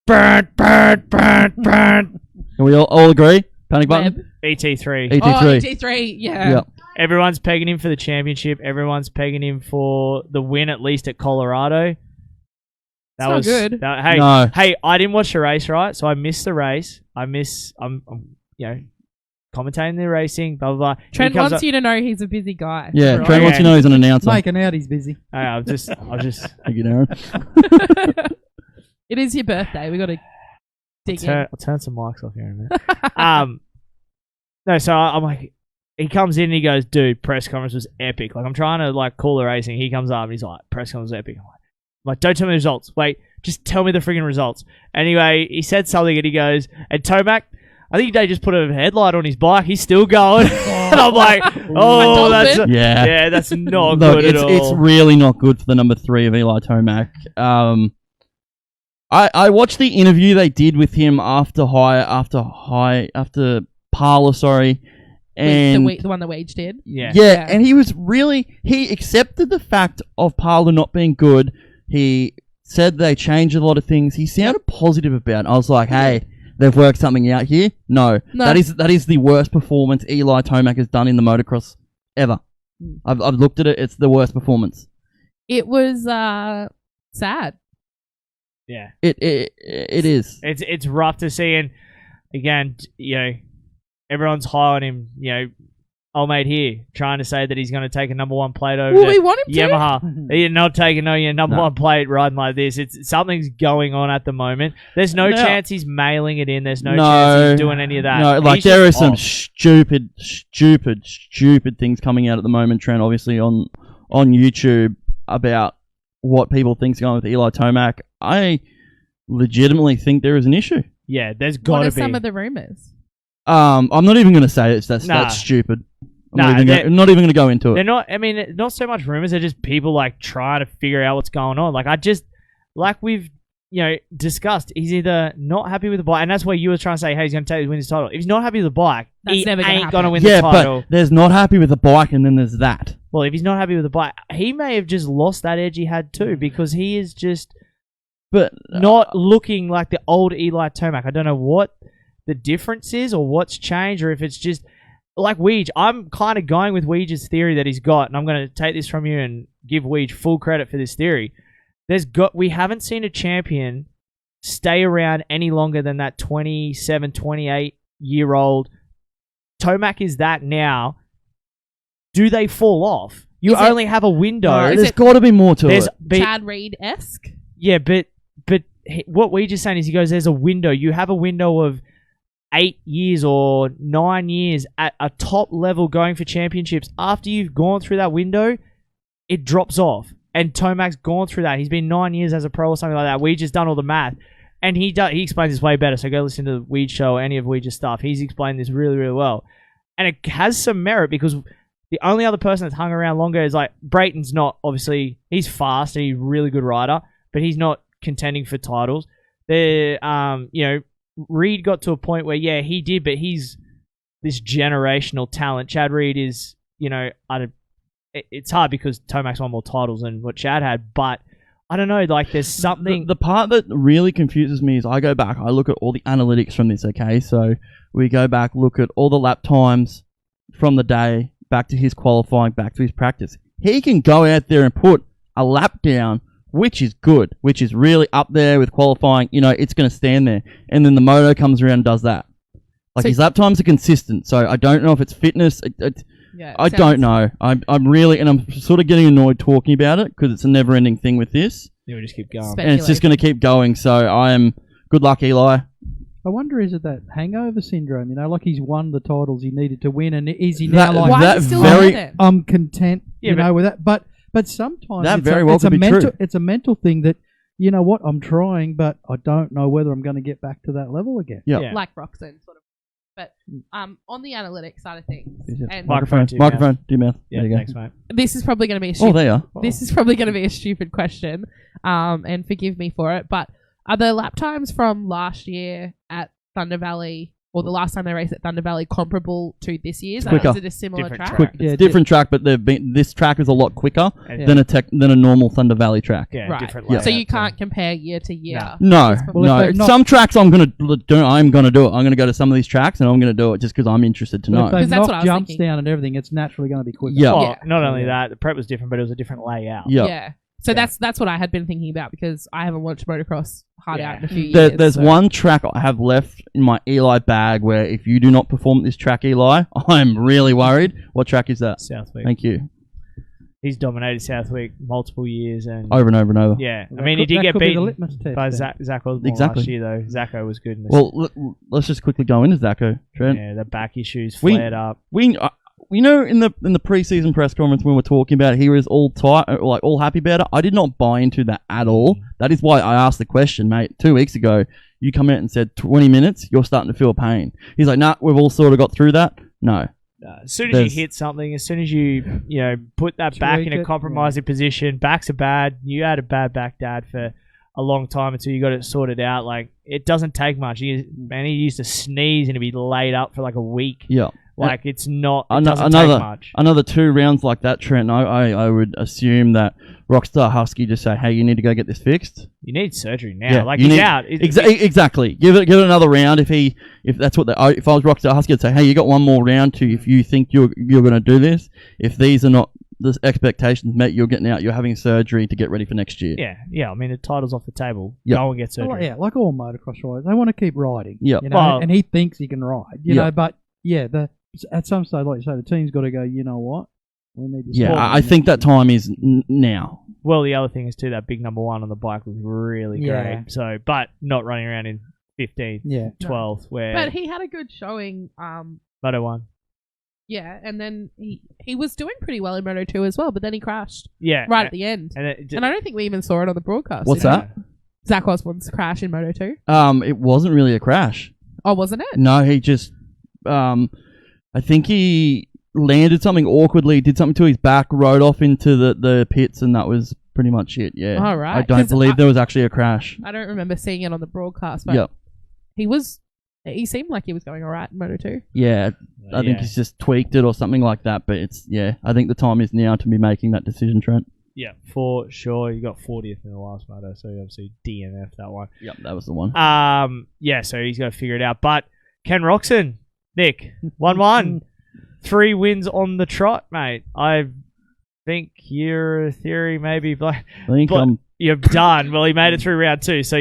Burn. Can we all agree? Panic button. ET3. ET3. Oh, ET3, yeah. Yep. Everyone's pegging him for the championship. Everyone's pegging him for the win, at least at Colorado. That It's was not good. hey, No. hey! I didn't watch the race, right? So I missed the race. I'm commentating the racing. Blah blah blah. Trent He comes wants up- you to know he's a busy guy. Yeah, Right? Trent wants you to know he's an announcer. Making out he's busy. Hey, I'll just. Thank you, Darren. It is your birthday. We got to dig in. I'll turn some mics off here in a minute. No, so I'm like, he comes in and he goes, dude, press conference was epic. Like, I'm trying to, like, call the racing. He comes up and he's like, press conference was epic. I'm like, don't tell me the results. Wait, just tell me the freaking results. Anyway, he said something and he goes, and Tomac, I think they just put a headlight on his bike. He's still going. And I'm like, oh, that's that's not good at all. It's really not good for the number 3 of Eli Tomac. I watched the interview they did with him after Parler, sorry. And the one that Wage did. Yeah, and he was he accepted the fact of Parler not being good. He said they changed a lot of things. He sounded positive about it. I was like, hey, they've worked something out here. No. That is the worst performance Eli Tomac has done in the motocross ever. I've looked at it. It's the worst performance. It was sad. Yeah. It is. It's rough to see, and again, everyone's high on him, old mate here trying to say that he's going to take a number one plate over Well, we want him to. Yamaha. You're not taking your number one plate riding like this. Something's going on at the moment. There's no chance he's mailing it in. There's no chance he's doing any of that. No, like He's there are just some off. stupid things coming out at the moment, Trent, obviously on YouTube about what people think's going with Eli Tomac. I legitimately think there is an issue. Yeah, there's got What to are be. some of the rumors? I'm not even going to say it. That's stupid. I'm not even going to go into it. They're not. I mean, not so much rumors. They're just people like trying to figure out what's going on. Like we've discussed. He's either not happy with the bike, and that's why you were trying to say, hey, he's going to win his title. If he's not happy with the bike, he never gonna ain't happen. going to win the title. But there's not happy with the bike, and then there's that. Well, if he's not happy with the bike, he may have just lost that edge he had too, because he is just not looking like the old Eli Tomac. I don't know what the difference is or what's changed, or if it's just like Weege. I'm kind of going with Weege's theory that he's got, and I'm going to take this from you and give Weege full credit for this theory. We haven't seen a champion stay around any longer than that 27, 28-year-old. Tomac is that now. Do they fall off? You only have a window. There's got to be more to it. Chad Reed-esque? Yeah, but what we just saying is he goes, there's a window. You have a window of 8 years or 9 years at a top level going for championships. After you've gone through that window, it drops off. And Tomac's gone through that. He's been 9 years as a pro or something like that. We just done all the math. And he explains this way better. So go listen to the Weege show or any of Weege's stuff. He's explained this really, really well. And it has some merit because the only other person that's hung around longer is like Brayton's not, obviously, he's fast and he's a really good rider, but he's not contending for titles. Reed got to a point where, yeah, he did, but he's this generational talent. Chad Reed is, it's hard because Tomac's won more titles than what Chad had, but I don't know, like there's something... The part that really confuses me is I go back, I look at all the analytics from this, okay? So we go back, look at all the lap times from the day, back to his qualifying, back to his practice. He can go out there and put a lap down, which is good, which is really up there with qualifying. It's going to stand there. And then the moto comes around and does that. Like, his lap times are consistent, so I don't know if it's fitness. I don't know. I'm really, and I'm sort of getting annoyed talking about it because it's a never-ending thing with this. Yeah, we just keep going. And it's just going to keep going, so I am... Good luck, Eli. I wonder, is it that hangover syndrome? Like he's won the titles he needed to win, and is he now like... Why is he still at it? I'm content, with that. But sometimes that very well could be true. It's a mental thing that, you know what, I'm trying, but I don't know whether I'm going to get back to that level again. Yeah. Like Roxanne, sort of. But on the analytics side of things, and microphone, do your mouth. Yeah, there you go. thanks, mate. this is probably going to be a stupid, there you are. This is probably going to be a stupid question, and forgive me for it. But are the lap times from last year at Thunder Valley, or the last time they raced at Thunder Valley, comparable to this year's? Quicker. Is it a similar track? It's different track, but this track is a lot quicker than a normal Thunder Valley track. Yeah, right. different So you can't compare year to year. No. Some tracks I'm gonna do it. I'm gonna go to some of these tracks and I'm gonna do it just because I'm interested to know. If they've knocked jumps down and everything, it's naturally going to be quicker. Yeah. Well, not only that, the prep was different, but it was a different layout. Yeah. So that's what I had been thinking about because I haven't watched motocross hard out in a few years. There's one track I have left in my Eli bag where if you do not perform at this track, Eli, I'm really worried. What track is that? Southwick. Thank you. He's dominated Southwick multiple years and over and over and over. Yeah, I mean he did get beaten by Zach Osborne exactly. last year though. Zacho was good in this. Well, let's just quickly go into Zacho, Trent. Yeah, the back issues flared up. We know in the preseason press conference when we're talking about it, he was all tight, like all happy about it. I did not buy into that at all. That is why I asked the question, mate. 2 weeks ago, you come out and said 20 minutes, you're starting to feel pain. He's like, nah, we've all sort of got through that. No. As soon as you hit something, as soon as you put that back in a compromising position, backs are bad. You had a bad back, Dad, for a long time until you got it sorted out. Like it doesn't take much. He used to sneeze and he'd be laid up for like a week. Yeah. Like it's not. It doesn't take much. Another 2 rounds like that, Trent. I would assume that Rockstar Husky just say, "Hey, you need to go get this fixed. You need surgery now. Yeah, like he's out. Exactly. Give it another round. If that's what if I was Rockstar Husky, I'd say, "Hey, you got one more round to if you think you're going to do this. If these are not the expectations met, you're getting out. You're having surgery to get ready for next year." Yeah. I mean, the title's off the table. Yep. Go and get surgery. Well, yeah, like all motocross riders, they want to keep riding. Yeah. And he thinks he can ride. You know, but yeah, at some stage, like you say, the team's got to go, you know what? We need to Yeah, I think that time is now. Well, the other thing is too, that big number one on the bike was really Yeah. great. So, but not running around in 15th, 12th, where But he had a good showing. Moto 1. Yeah, and then he was doing pretty well in Moto 2 as well, but then he crashed. Yeah, right at the end. And I don't think we even saw it on the broadcast. What's did we? that? Zach Osborne's crash in Moto 2. It wasn't really a crash. Oh, wasn't it? No, he just, I think he landed something awkwardly, did something to his back, rode off into the pits, and that was pretty much it. Yeah. All right. I don't believe there was actually a crash. I don't remember seeing it on the broadcast, but he seemed like he was going all right in Moto 2. Yeah, I think he's just tweaked it or something like that. But I think the time is now to be making that decision, Trent. Yeah, for sure. You got 40th in the last moto, so you obviously DNF that one. Yep, that was the one. Yeah, so he's got to figure it out. But Ken Roxon, Nick, 1-1. 3 wins on the trot, mate. I think your theory maybe, but you're done. Well, he made it through round 2, so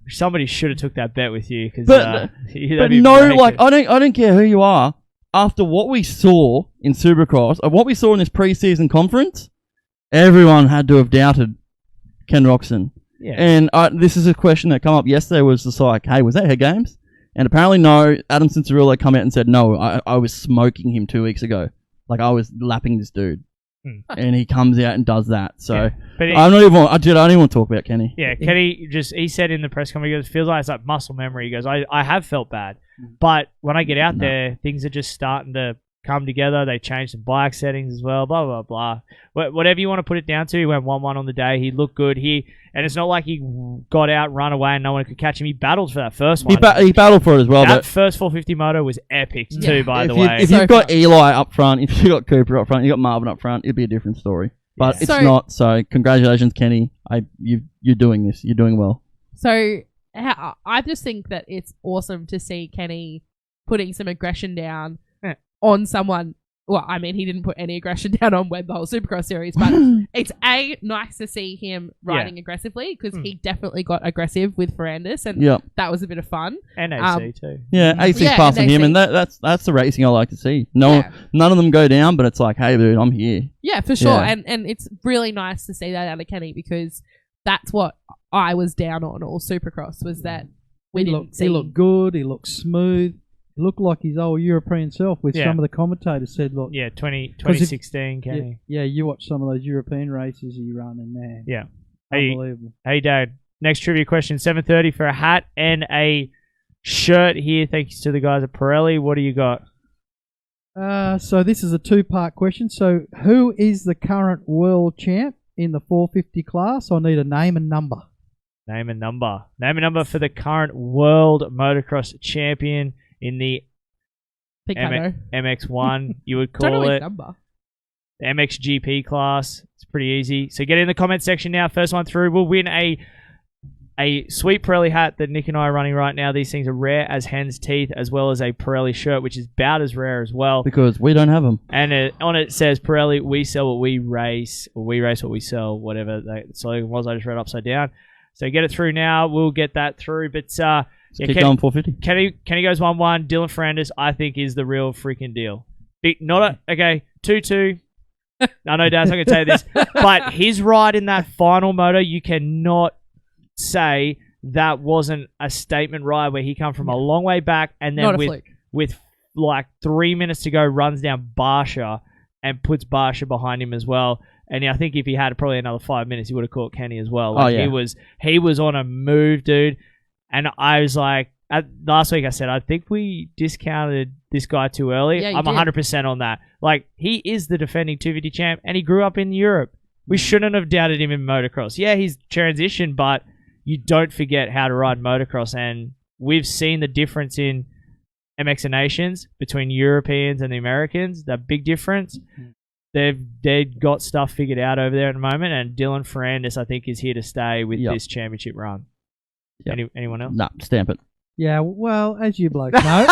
somebody should have took that bet with you. But no, like I don't care who you are. After what we saw in Supercross, or what we saw in this preseason conference, everyone had to have doubted Ken Roxon. Yeah. And this is a question that came up yesterday. Was just like, hey, was that head games? And apparently no. Adam Cincerillo come out and said, no, I was smoking him 2 weeks ago. Like I was lapping this dude. And he comes out and does that. So But I'm not even. I don't even want to talk about Kenny. Yeah, Kenny he said in the press conference, he goes, feels like it's like muscle memory. He goes, I have felt bad, but when I get out there, things are just starting to come together. They changed some bike settings as well. Blah blah blah. Whatever you want to put it down to, he went 1-1 on the day. He looked good. And it's not like he got out, run away, and no one could catch him. He battled for that first one. He battled for it as well. That but first 450 moto was epic too, by the way. If you've got Eli up front, if you've got Cooper up front, you've got Marvin up front, it'd be a different story. But it's not. So congratulations, Kenny. You're doing this. You're doing well. So I just think that it's awesome to see Kenny putting some aggression down on someone. Well, I mean, he didn't put any aggression down on Webb the whole Supercross series, but it's nice to see him riding aggressively because he definitely got aggressive with Ferrandis, and that was a bit of fun. And AC too. Yeah, AC's passing him, and that's the racing I like to see. None of them go down, but it's like, hey, dude, I'm here. Yeah, for sure, and it's really nice to see that out of Kenny because that's what I was down on all Supercross was that we didn't see. He looked good. He looked smooth. Looked like his old European self, which some of the commentators said, look... Yeah, 2016, Kenny. Yeah, you watch some of those European races he run, and man, unbelievable. Hey, Dad. Next trivia question, 7:30 for a hat and a shirt here. Thanks to the guys at Pirelli. What do you got? So this is a 2-part question. So who is the current world champ in the 450 class? I need a name and number. Name and number. Name and number for the current world motocross champion in the MX1, you would call it. Number. The MXGP class. It's pretty easy. So get in the comment section now. First one through will win a sweet Pirelli hat that Nick and I are running right now. These things are rare as hen's teeth, as well as a Pirelli shirt, which is about as rare as well. Because we don't have them. And on it says, Pirelli, we sell what we race, or we race what we sell, whatever the slogan was. I just read upside down. So get it through now. We'll get that through. But keep going 450. Kenny goes 1-1. Dylan Ferrandis, I think, is the real freaking deal. 2-2. I know Dad's not going to tell you this, but his ride in that final moto, you cannot say that wasn't a statement ride where he come from a long way back and then with like 3 minutes to go runs down Barsha and puts Barsha behind him as well. And I think if he had probably another 5 minutes, he would have caught Kenny as well. He was on a move, dude. And I was like, last week I said, I think we discounted this guy too early. Yeah, I'm 100% on that. Like, he is the defending 250 champ, and he grew up in Europe. We shouldn't have doubted him in motocross. Yeah, he's transitioned, but you don't forget how to ride motocross. And we've seen the difference in MX Nations between Europeans and the Americans. That big difference. They've got stuff figured out over there at the moment, and Dylan Ferrandis, I think, is here to stay with this championship run. Yep. Anyone else? No, stamp it. Yeah, well, as you blokes know,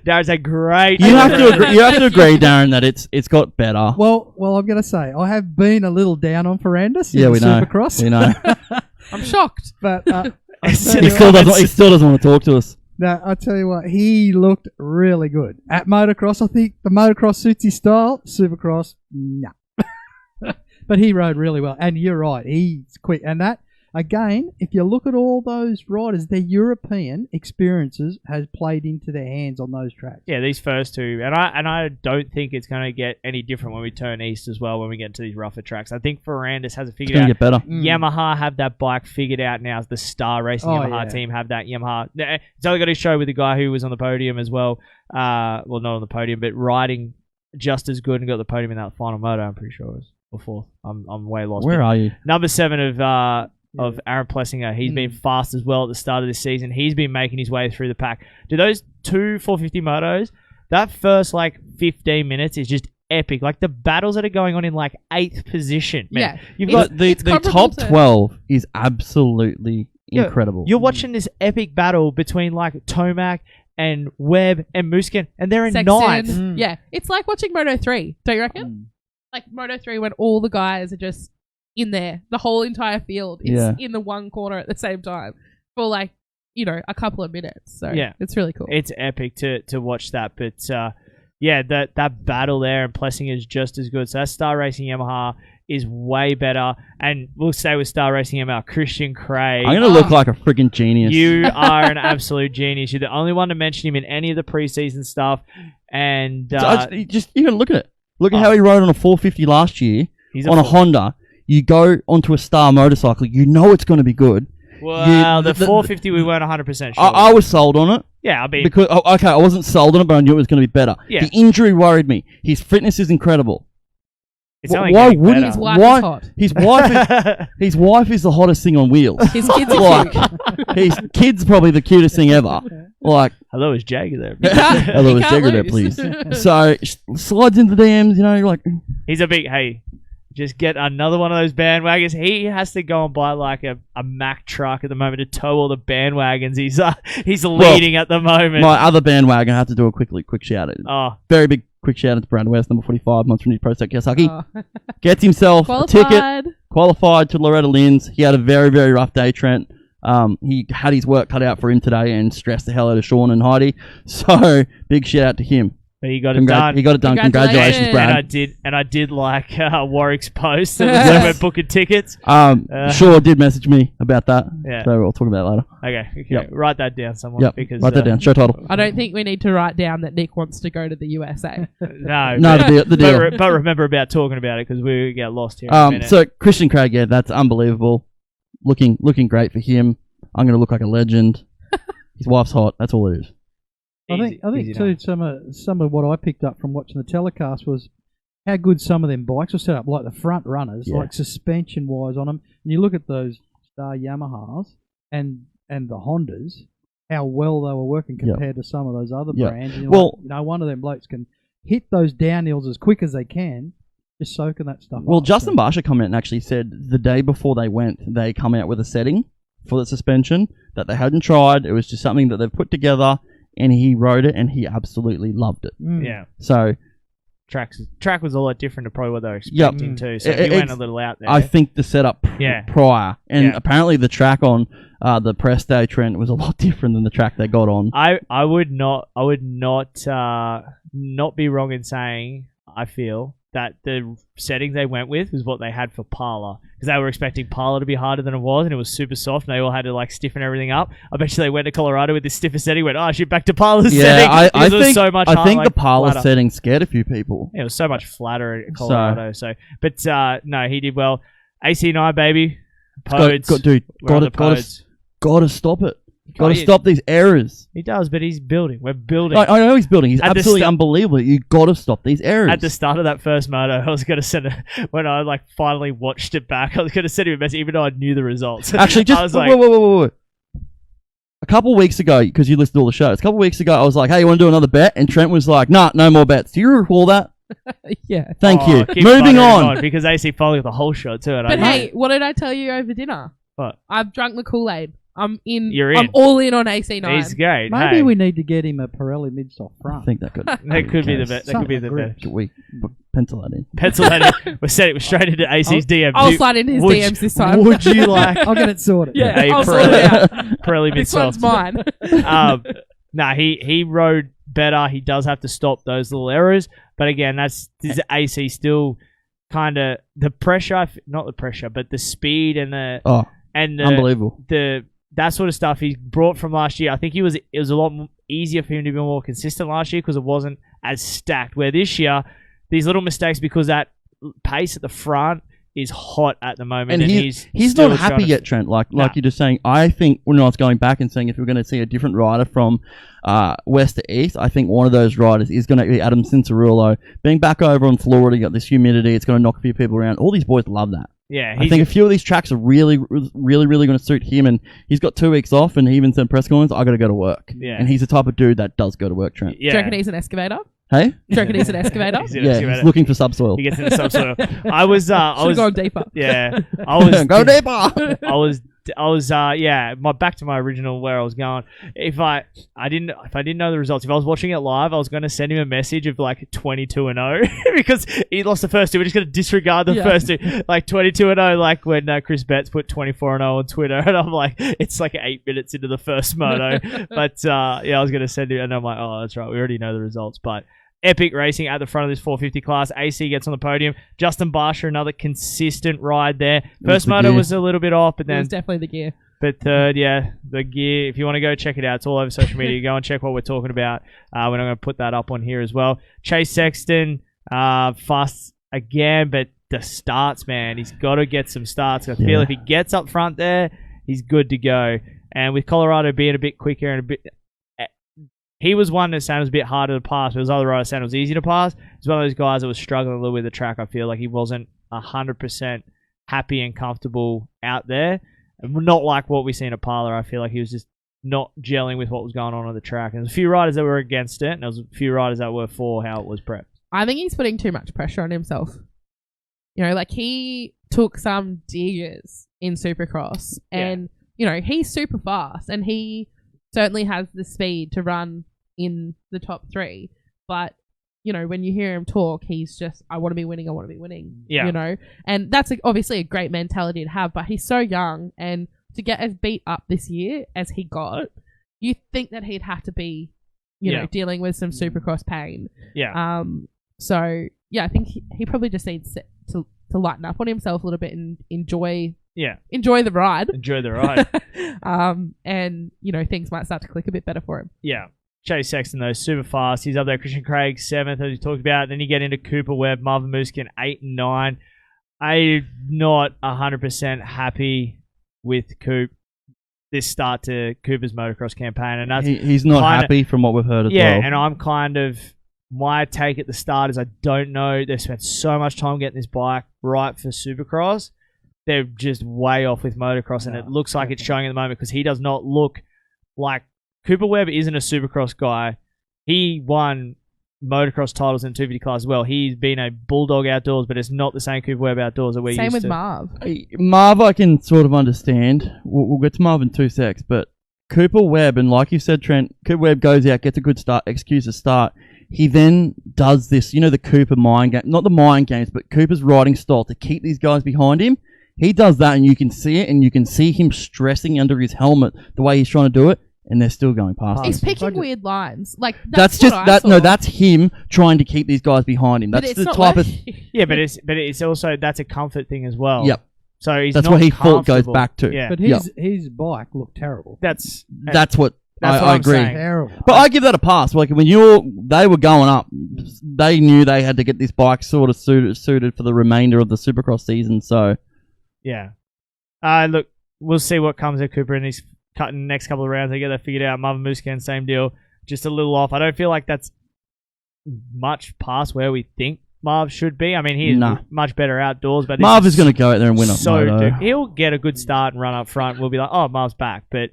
Darren's a great. You have to agree, Darren, that it's got better. Well, I'm going to say I have been a little down on Ferrandis. Yeah, we know. Supercross. We know. I'm shocked, but he still doesn't want to talk to us. No, I tell you what, he looked really good at motocross. I think the motocross suits his style. Supercross, no. But he rode really well, and you're right, he's quick. And that again, if you look at all those riders, their European experiences has played into their hands on those tracks. Yeah, these first two, and I don't think it's going to get any different when we turn east as well. When we get into these rougher tracks, I think Ferrandis has it figured out. It's going to get better. Yamaha have that bike figured out now. The Star Racing Yamaha team have that. Yamaha. It's only got to show with the guy who was on the podium as well. Well, not on the podium, but riding just as good and got the podium in that final moto. I'm pretty sure it was before. I'm way lost. Where are you? Number 7 of Aaron Plessinger. He's been fast as well at the start of this season. He's been making his way through the pack. Do those 2 450 motos, that first 15 minutes is just epic. Like the battles that are going on in 8th position. Man. Yeah. You've got the top 12 is absolutely incredible. You're watching this epic battle between Tomac and Webb and Muskin, and they're in Sexton. 9th. Yeah. It's like watching Moto 3, don't you reckon? Like Moto 3 when all the guys are just in there. The whole entire field is in the one corner at the same time for a couple of minutes. So it's really cool. It's epic to watch that. But that battle there, and Plessing is just as good. So that Star Racing Yamaha is way better. And we'll stay with Star Racing Yamaha. Christian Craig. I'm going to look like a freaking genius. You are an absolute genius. You're the only one to mention him in any of the preseason stuff. And you got to look at it. Look at how he rode on a 450 last year on a Honda. You go onto a Star motorcycle, you know it's going to be good. Well, the 450 we weren't 100% sure. I was sold on it. Yeah, I mean... Because, I wasn't sold on it, but I knew it was going to be better. Yeah. The injury worried me. His fitness is incredible. It's only why getting wouldn't better. His wife is hot. His wife is the hottest thing on wheels. His kids are cute. His kid's probably the cutest thing ever. Hello, is Jagger there? Hello, is Jagger there, please? So, slides into the DMs, He's a big... Hey, just get another one of those bandwagons. He has to go and buy a Mack truck at the moment to tow all the bandwagons. He's leading at the moment. My other bandwagon, I have to do a quick shout out. Oh. Very big quick shout out to Brandon West, number 45, Monster Pro Sec Kawasaki. Gets himself a ticket, qualified to Loretta Lynn's. He had a very, very rough day, Trent. He had his work cut out for him today and stressed the hell out of Sean and Heidi. So, big shout out to him. But he got it done. He got it done. Congratulations, Brad. And I did like Warwick's post. We're booking tickets. Shaw did message me about that. Yeah. So we'll talk about that later. Okay. Yep. Write that down, someone. Yep. Because, write that down. Show title. I don't think we need to write down that Nick wants to go to the USA. No, the deal. But remember about talking about it because we get lost here in a minute. So Christian Craig, that's unbelievable. Looking great for him. I'm going to look like a legend. His wife's hot. That's all it is. I think too, some of what I picked up from watching the telecast was how good some of them bikes were set up, like the front runners, like suspension wise on them. And you look at those Star Yamahas and the Hondas, how well they were working compared to some of those other brands. And one of them blokes can hit those downhills as quick as they can, just soaking that stuff up. Well, Justin Barsha come out and actually said the day before they went, they come out with a setting for the suspension that they hadn't tried. It was just something that they've put together. And he rode it, and he absolutely loved it. Yeah. So, track was a lot different to probably what they were expecting too. So he went a little out there. I think the setup prior, and apparently the track on the press day, Trent, was a lot different than the track they got on. I would not be wrong in saying I feel that the settings they went with was what they had for Parla, because they were expecting Parla to be harder than it was, and it was super soft, and they all had to stiffen everything up. I bet you they went to Colorado with this stiffer setting, went, shit, back to Parla's setting. I think the Parla setting scared a few people. Yeah, it was so much flatter at Colorado. But no, he did well. AC9, baby. Podes. Got to stop it. Got to stop these errors. He does, but he's building. We're building. I know he's building. He's absolutely unbelievable. You got to stop these errors. At the start of that first moto, I was going to send when I finally watched it back, I was going to send him a message, even though I knew the results. Actually, just wait. A couple of weeks ago, because you listened to all the shows, I was like, hey, you want to do another bet? And Trent was like, nah, no more bets. Do you recall that? Yeah. Thank you. Moving on. Because AC followed the whole shot too. But hey, what did I tell you over dinner? What? I've drunk the Kool-Aid. I'm in. You're in. I'm all in on AC9. He's great. Maybe we need to get him a Pirelli mid-soft front. I think that could. That could be the best. That could be the best. Should we pencil that in? Pencil that in. We'll set it straight into AC's DM. I'll slide into his DMs this time. Would you like? I'll get it sorted. Yeah, I'll sort it out. Pirelli This mid-soft. one's mine. Nah, he rode better. He does have to stop those little errors. But again, this AC still kind of the pressure, not the pressure, but the speed and the unbelievable. That sort of stuff he brought from last year. I think it was a lot easier for him to be more consistent last year because it wasn't as stacked. Where this year, these little mistakes because that pace at the front is hot at the moment, and he's not happy yet, Trent. Like you're just saying. I think when I was going back and saying if we're going to see a different rider from west to east, I think one of those riders is going to be Adam Cincerillo. Being back over in Florida, you got this humidity. It's going to knock a few people around. All these boys love that. Yeah, I think a few of these tracks are really, really, really going to suit him, and he's got 2 weeks off, and he even said press conference, I got to go to work. Yeah, and he's the type of dude that does go to work, Trent. Yeah. Do you reckon he's an excavator? Hey? Do you reckon he's an excavator? He's looking for subsoil. He gets into subsoil. I was gone deeper. Yeah, I was go deeper. I was back to my original where I was going. If I didn't know the results, if I was watching it live, I was going to send him a message of like 22-0 because he lost the first two. We're just going to disregard the first two, like 22-0, like when Chris Betts put 24-0 on Twitter, and I'm like, it's like 8 minutes into the first moto. But I was going to send it, and I'm like, oh, that's right, we already know the results, but. Epic racing at the front of this 450 class. AC gets on the podium. Justin Barsha, another consistent ride there. First moto was a little bit off, but then... It was definitely the gear. But third, the gear. If you want to go check it out, it's all over social media. Go and check what we're talking about. We're not going to put that up on here as well. Chase Sexton, fast again, but the starts, man. He's got to get some starts. I feel if he gets up front there, he's good to go. And with Colorado being a bit quicker and a bit... He was one that sounded a bit harder to pass. But it was other riders that was easy to pass. He's one of those guys that was struggling a little with the track. I feel like he wasn't 100% happy and comfortable out there. Not like what we seen at Parler. I feel like he was just not gelling with what was going on the track. And there's a few riders that were against it, and there was a few riders that were for how it was prepped. I think he's putting too much pressure on himself. You know, like he took some diggers in Supercross, and you know he's super fast, and he certainly has the speed to run in the top 3. But, you know, when you hear him talk, he's just, I want to be winning, I want to be winning. Yeah. You know? And that's obviously a great mentality to have, but he's so young, and to get as beat up this year as he got, you think that he'd have to be, you know, dealing with some Supercross pain. Yeah. So, yeah, I think he probably just needs to lighten up on himself a little bit and enjoy the ride. Enjoy the ride. And, you know, things might start to click a bit better for him. Yeah. Chase Sexton, though, super fast. He's up there. Christian Craig, 7th, as we talked about. Then you get into Cooper Webb, Marvin Muskin, 8 and 9. I'm not 100% happy with Coop this start to Cooper's motocross campaign. And that's he's not happy from what we've heard as well. Yeah, and I'm kind of... My take at the start is I don't know. They've spent so much time getting this bike right for Supercross. They're just way off with motocross, and it looks like it's showing at the moment because he does not look like... Cooper Webb isn't a Supercross guy. He won motocross titles in 250 class as well. He's been a bulldog outdoors, but it's not the same Cooper Webb outdoors that we're used to. Same with Marv. Marv I can sort of understand. We'll get to Marv in 2 secs, but Cooper Webb, and like you said, Trent, Cooper Webb goes out, gets a good start, executes a start. He then does this, you know, the Cooper mind game, not the mind games, but Cooper's riding style to keep these guys behind him. He does that, and you can see it, and you can see him stressing under his helmet the way he's trying to do it. And they're still going past. He's picking weird lines. Like that's just that. No, that's him trying to keep these guys behind him. That's the type of. Yeah, but it's also that's a comfort thing as well. Yep. So he's that's not what he thought goes back to. Yeah. But his bike looked terrible. That's what I agree. Terrible. But I give that a pass. Like when they were going up, they knew they had to get this bike sort of suited for the remainder of the Supercross season. So yeah. Look, we'll see what comes of Cooper in these. Cutting the next couple of rounds, they get that figured out. Marvin Muscan, same deal, just a little off. I don't feel like that's much past where we think Marv should be. I mean, he's much better outdoors, but Marv is going to go out there and win up. He'll get a good start and run up front. We'll be like, oh, Marv's back, but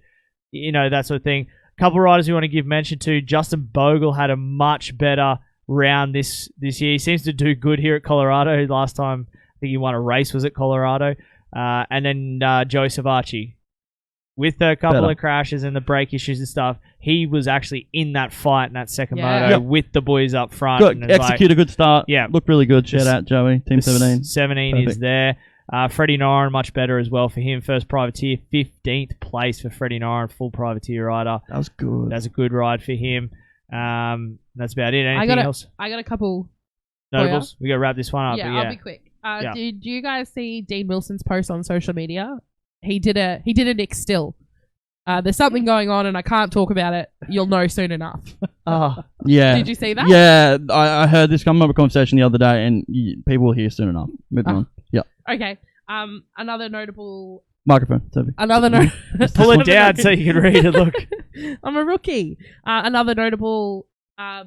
you know that sort of thing. A couple of riders we want to give mention to. Justin Bogle had a much better round this year. He seems to do good here at Colorado. Last time I think he won a race was at Colorado, and then Joey Savacci. With a couple of crashes and the brake issues and stuff, he was actually in that fight in that second moto with the boys up front. Execute a good start. Yeah. Looked really good. Shout out, Joey. Team 17. 17 is there. Freddie Noren, much better as well for him. First privateer, 15th place for Freddie Noren, full privateer rider. That was good. That's a good ride for him. That's about it. Anything else? I got a couple Notables? We got to wrap this one up. Yeah, but I'll be quick. Did you guys see Dean Wilson's post on social media? He did a Nick still. There's something going on and I can't talk about it. You'll know soon enough. Yeah. Did you see that? Yeah, I heard this come up a conversation the other day, and people will hear soon enough. Moving on. Yeah. Okay. Another notable. Microphone, Toby. Another Pull it down so you can read it. Look. I'm a rookie. Another notable. Yeah.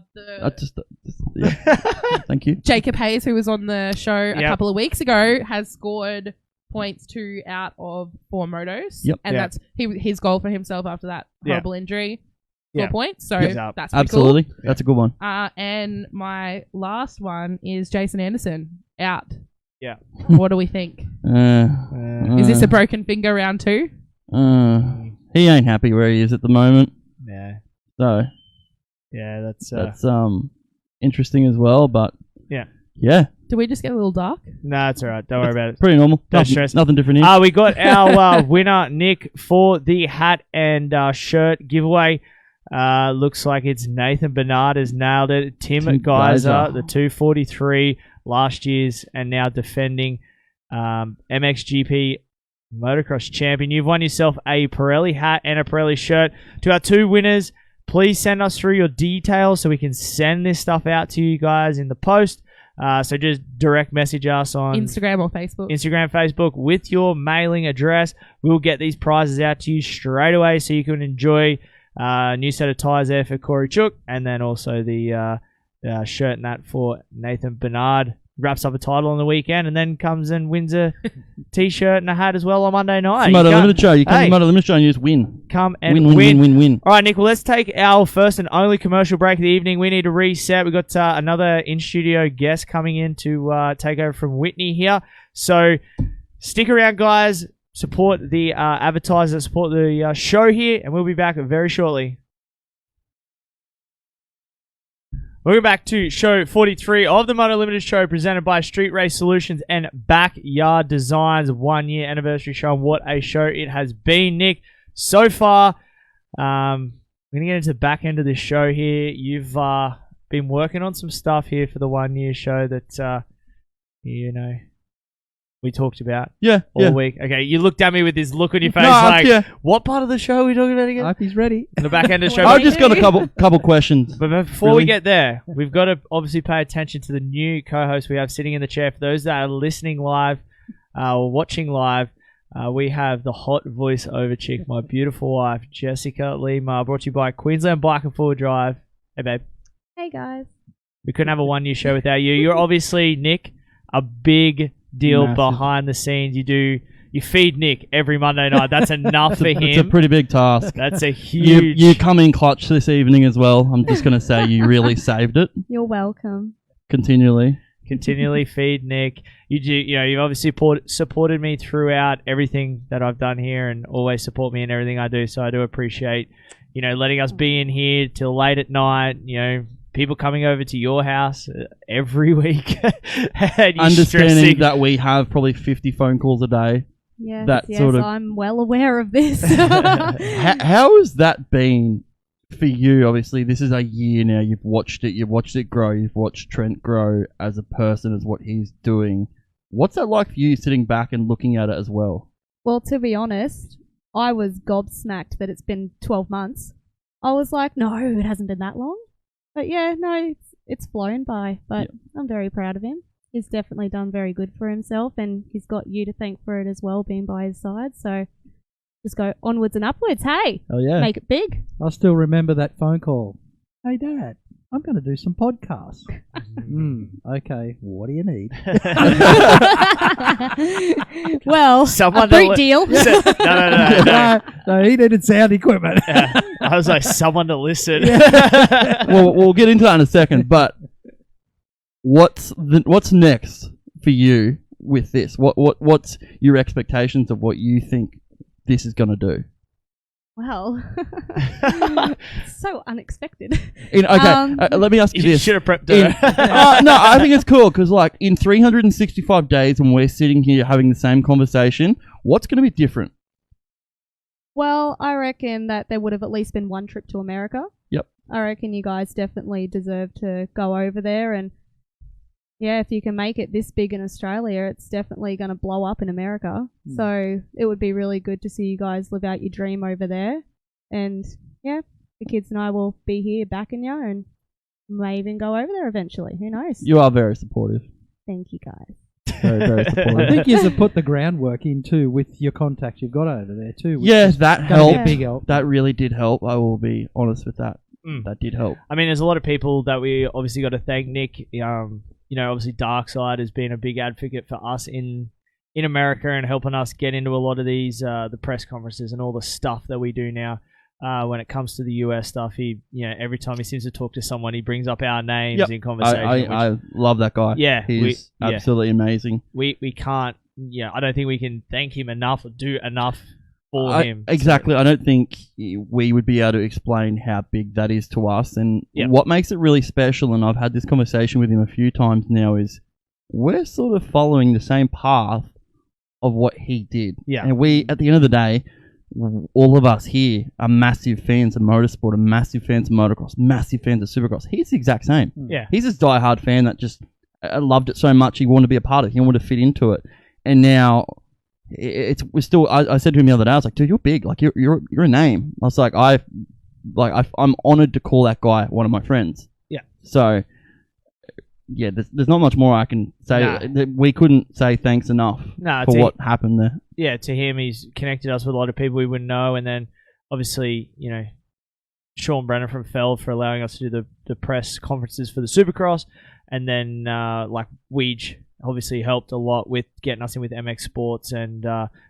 Thank you. Jacob Hayes, who was on the show a couple of weeks ago, has scored points 2 out of 4 motos. Yep. And that's his goal for himself after that horrible injury. 4 points. So that's pretty absolutely cool. That's a good one. And my last one is Jason Anderson out. Yeah. What do we think? Is this a broken finger round 2? He ain't happy where he is at the moment. Yeah. So. Yeah, that's interesting as well, but yeah. Do we just get a little dark? No, it's all right. Don't worry about it. Pretty normal. Don't stress. Nothing different here. We got our winner, Nick, for the hat and shirt giveaway. Looks like it's Nathan Bernard has nailed it. Tim Geyser, the 243 last year's and now defending MXGP Motocross champion. You've won yourself a Pirelli hat and a Pirelli shirt. To our 2 winners, please send us through your details so we can send this stuff out to you guys in the post. So just direct message us on Instagram or Facebook. Instagram, Facebook with your mailing address. We'll get these prizes out to you straight away so you can enjoy a new set of tyres there for Corey Chook, and then also the shirt and that for Nathan Bernard. Wraps up a title on the weekend and then comes and wins a t-shirt and a hat as well on Monday night. It's Moto Limited Show. You come to Moto Limited Show and you just win. Come and win. All right, Nick, well, let's take our first and only commercial break of the evening. We need to reset. We've got another in-studio guest coming in to take over from Whitney here. So stick around, guys. Support the advertisers, support the show here, and we'll be back very shortly. Welcome back to show 43 of the Moto Limited Show, presented by Street Race Solutions and Backyard Designs. 1 year anniversary show, and what a show it has been, Nick. So far, we're going to get into the back end of this show here. You've been working on some stuff here for the 1 year show that, we talked about all week. Okay, you looked at me with this look on your face what part of the show are we talking about again? I hope he's ready. The back end of the show. I've just got a couple questions. But before we get there, we've got to obviously pay attention to the new co-host we have sitting in the chair. For those that are listening live or watching live, we have the hot voiceover chick, my beautiful wife, Jessica Lima, brought to you by Queensland Bike and Forward Drive. Hey, babe. Hey, guys. We couldn't have a 1 year show without you. You're obviously, Nick, a big deal behind the scenes. You feed Nick every Monday night. That's enough for him. It's a pretty big task. That's a huge... You come in clutch this evening as well. I'm just going to say you really saved it. You're welcome. Continually feed Nick. You've obviously supported me throughout everything that I've done here and always support me in everything I do. So I do appreciate, letting us be in here till late at night, people coming over to your house every week. Understanding that we have probably 50 phone calls a day. Yes, I'm well aware of this. How has that been for you? Obviously, this is a year now. You've watched it grow. You've watched Trent grow as a person, as what he's doing. What's that like for you, sitting back and looking at it as well? Well, to be honest, I was gobsmacked that it's been 12 months. I was like, no, it hasn't been that long. But yeah, no, it's flown by. But I'm very proud of him. He's definitely done very good for himself, and he's got you to thank for it as well, being by his side. So just go onwards and upwards. Hey, make it big. I still remember that phone call. Hey, Dad, I'm going to do some podcasts. Okay, what do you need? Well, a fruit deal. No, he needed sound equipment. I was like, someone to listen. Well, we'll get into that in a second, but what's next for you with this? What's your expectations of what you think this is going to do? Well, so unexpected. Let me ask you this. Should have prepped her. No, I think it's cool because, like, in 365 days when we're sitting here having the same conversation, what's going to be different? Well, I reckon that there would have at least been one trip to America. Yep. I reckon you guys definitely deserve to go over there, and yeah, if you can make it this big in Australia, it's definitely going to blow up in America. So it would be really good to see you guys live out your dream over there. And yeah, the kids and I will be here backing you and may even go over there eventually. Who knows? You are very supportive. Thank you, guys. Very, very supportive. I think you have put the groundwork in too with your contacts you've got over there too. Yeah, that gonna be a helped. big help. That really did help. I will be honest with that. That did help. I mean, there's a lot of people that we obviously got to thank. Nick, obviously Darkside has been a big advocate for us in America and helping us get into a lot of these the press conferences and all the stuff that we do now. When it comes to the US stuff, he every time he seems to talk to someone, he brings up our names in conversation. I love that guy. Yeah, he's absolutely amazing. We can't. I don't think we can thank him enough or do enough for him. Exactly. I don't think we would be able to explain how big that is to us. And what makes it really special, and I've had this conversation with him a few times now, is we're sort of following the same path of what he did. Yeah. And we, at the end of the day, all of us here are massive fans of motorsport, and massive fans of motocross, massive fans of supercross. He's the exact same. Yeah. He's this diehard fan that just loved it so much he wanted to be a part of it. He wanted to fit into it. And now we're still. I said to him the other day, I was like, "Dude, you're big. Like you're a name." I was like, I'm honored to call that guy one of my friends. Yeah. So, yeah, there's not much more I can say. Nah. We couldn't say thanks enough for what happened there. Yeah, to him, he's connected us with a lot of people we wouldn't know, and then obviously, Sean Brennan from Feld for allowing us to do the press conferences for the Supercross, and then Weege obviously helped a lot with getting us in with MX Sports, and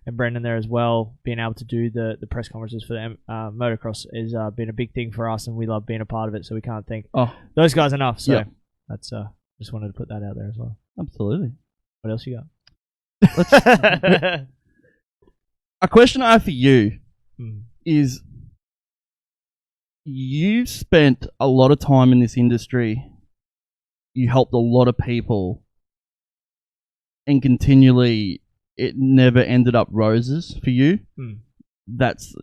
Brendan there as well, being able to do the press conferences for the Motocross has been a big thing for us, and we love being a part of it, so we can't thank those guys enough. So that's just wanted to put that out there as well. Absolutely. What else you got? A question I have for you is, you've spent a lot of time in this industry, you helped a lot of people, and continually it never ended up roses for you. That's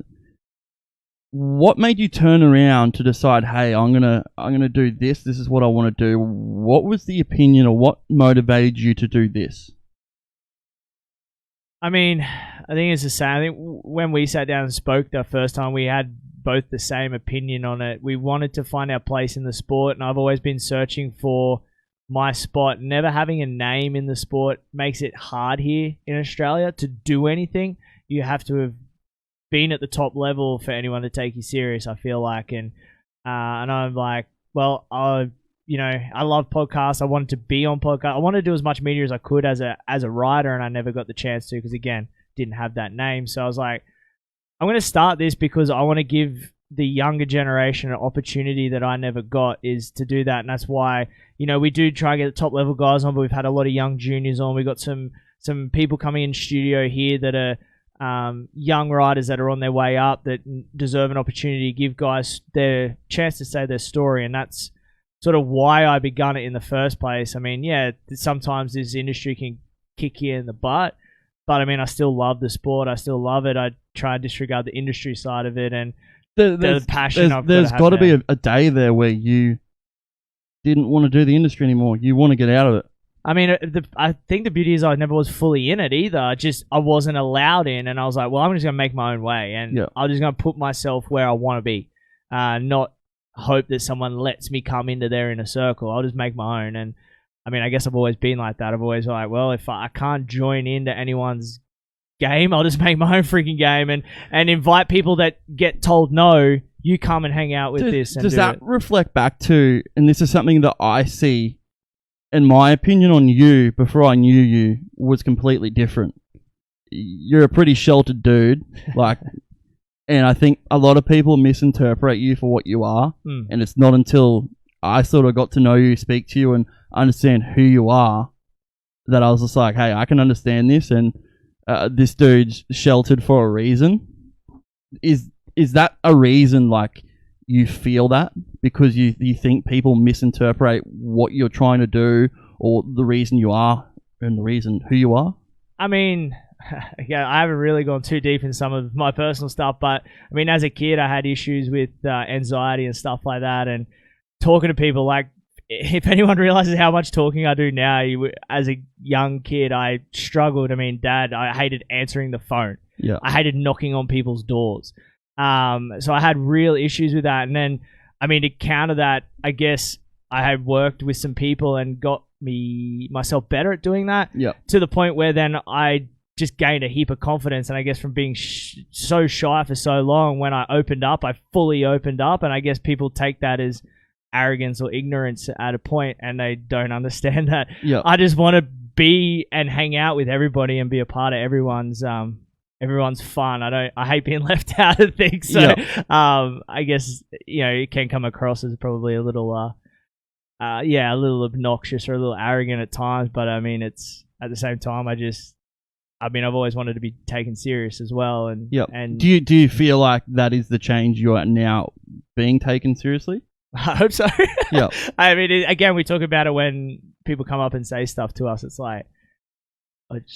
what made you turn around to decide, hey, I'm gonna do this. This is what I want to do. What was the opinion, or what motivated you to do this? I mean, I think it's the same. I think when we sat down and spoke the first time, we had both the same opinion on it. We wanted to find our place in the sport, and I've always been searching for my spot. Never having a name in the sport makes it hard here in Australia to do anything. You have to have been at the top level for anyone to take you serious, I feel like. And I'm like, well, I love podcasts. I wanted to be on podcast. I wanted to do as much media as I could as a writer, and I never got the chance to because, again, didn't have that name. So I was like, I'm going to start this because I want to give the younger generation an opportunity that I never got, is to do that. And that's why, we do try and get the top level guys on, but we've had a lot of young juniors on. We've got some people coming in studio here that are young riders that are on their way up that deserve an opportunity to give guys their chance to say their story. And that's sort of why I begun it in the first place. I mean, yeah, sometimes this industry can kick you in the butt, but I mean, I still love the sport. I still love it. I try and disregard the industry side of it, and the passion there's got to be a day there where you didn't want to do the industry anymore. You want to get out of it. I mean, I think the beauty is I never was fully in it either. I wasn't allowed in, and I was like, well, I'm just going to make my own way, and I'm just going to put myself where I want to be, not hope that someone lets me come into their inner circle. I'll just make my own. And I mean, I guess I've always been like that. I've always been like, well, if I can't join into anyone's game, I'll just make my own freaking game and invite people that get told no, you come and hang out with this. And does that reflect back to, and this is something that I see, in my opinion on you before I knew you was completely different. You're a pretty sheltered dude, and I think a lot of people misinterpret you for what you are, and it's not until I sort of got to know you, speak to you, and understand who you are, that I was just like, hey, I can understand this, and this dude's sheltered for a reason. is that a reason, like, you feel that because you think people misinterpret what you're trying to do or the reason you are and the reason who you are? I mean, yeah, I haven't really gone too deep in some of my personal stuff, but I mean, as a kid, I had issues with anxiety and stuff like that, and talking to people. Like, if anyone realizes how much talking I do now, as a young kid, I struggled. I mean, I hated answering the phone. Yeah, I hated knocking on people's doors. So I had real issues with that, and then, I mean, to counter that, I guess I had worked with some people and got myself better at doing that. Yeah, to the point where then I just gained a heap of confidence, and I guess from being so shy for so long, when I opened up, I fully opened up, and I guess people take that as arrogance or ignorance at a point, and they don't understand that. Yeah, I just want to be and hang out with everybody and be a part of everyone's fun. I hate being left out of things. So I guess, it can come across as probably a little a little obnoxious or a little arrogant at times, but I mean, it's at the same time, I've always wanted to be taken serious as well. And do you feel like that is the change you are now being taken seriously? I hope so. Yeah. I mean, again, we talk about it when people come up and say stuff to us. It's like,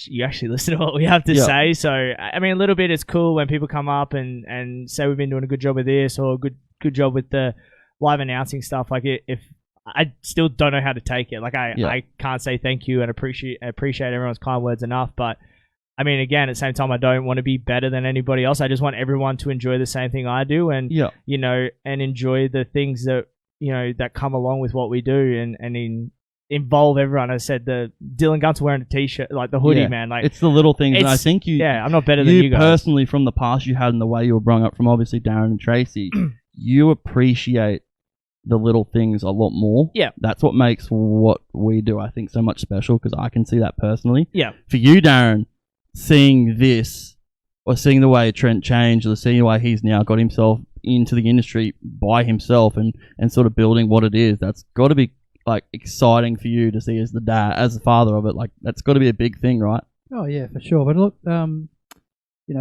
you actually listen to what we have to say. So, I mean, a little bit it's cool when people come up and say we've been doing a good job with this or a good job with the live announcing stuff. Like, if I still don't know how to take it. Like, I can't say thank you and appreciate everyone's kind words enough. But I mean, again, at the same time, I don't want to be better than anybody else. I just want everyone to enjoy the same thing I do, and and enjoy the things that that come along with what we do, and involve everyone. I said the Dylan Gunter wearing a t-shirt, like the hoodie, man. Like, it's the little things, and I think I'm not better than you guys. Personally, from the past you had and the way you were brought up from obviously Darren and Tracy, you appreciate the little things a lot more. Yeah, that's what makes what we do, I think, so much special, because I can see that personally. Yeah, for you, Darren, seeing this or seeing the way Trent changed or seeing the way he's now got himself into the industry by himself and sort of building what it is, that's got to be like exciting for you to see as the dad, as the father of it. Like, that's got to be a big thing, right? Oh yeah, for sure. But look,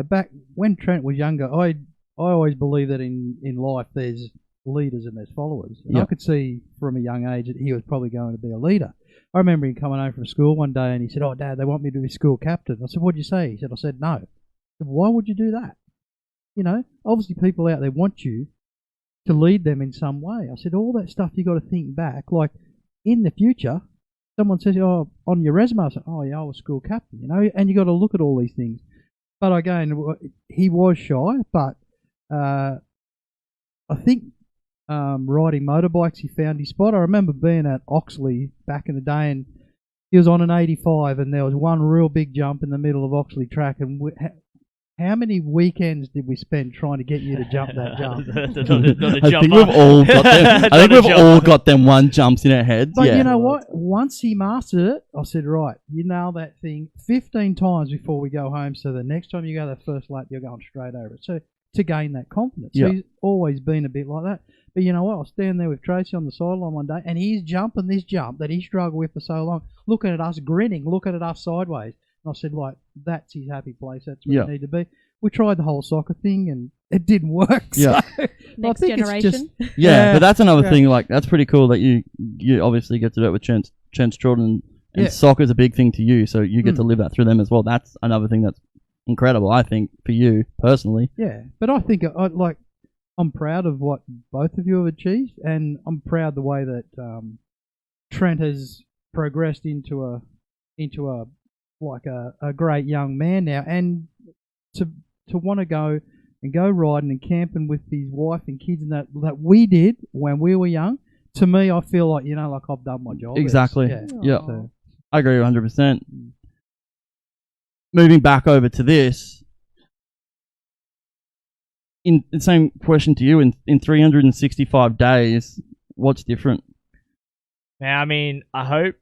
back when Trent was younger, I always believe that in life there's leaders and there's followers. And I could see from a young age that he was probably going to be a leader. I remember him coming home from school one day and he said, "Oh, Dad, they want me to be school captain." I said, "What'd you say?" He said, "I said no." I said, "Why would you do that?" Obviously people out there want you to lead them in some way. I said, all that stuff you got to think back. Like, in the future, someone says, "Oh, on your resume," I said, "Oh yeah, I was school captain," and you got to look at all these things. But again, he was shy, but I think riding motorbikes, he found his spot. I remember being at Oxley back in the day, and he was on an 85, and there was one real big jump in the middle of Oxley track, and how many weekends did we spend trying to get you to jump that jump? I think we've all got them. I think we've all got them one jumps in our heads. But you know what? Once he mastered it, I said, right, you nail that thing 15 times before we go home, so the next time you go that first lap, you're going straight over it. So to gain that confidence. So he's always been a bit like that. But you know what? I was standing there with Tracy on the sideline one day, and he's jumping this jump that he struggled with for so long, looking at us, grinning, looking at us sideways. And I said, like, that's his happy place. That's where you need to be. We tried the whole soccer thing, and it didn't work. Yeah. So Next generation. But that's another thing. Like, that's pretty cool that you obviously get to do it with Chance Jordan, and soccer's a big thing to you, so you get to live that through them as well. That's another thing that's incredible, I think, for you personally. Yeah, but I think I'm proud of what both of you have achieved, and I'm proud the way that Trent has progressed into a great young man now, and to want to go riding and camping with his wife and kids, and that we did when we were young. To me, I feel like like I've done my job. Exactly. Yeah. So. I agree 100%. Moving back over to this, in the same question to you, in 365 days, what's different? Now, I mean, I hope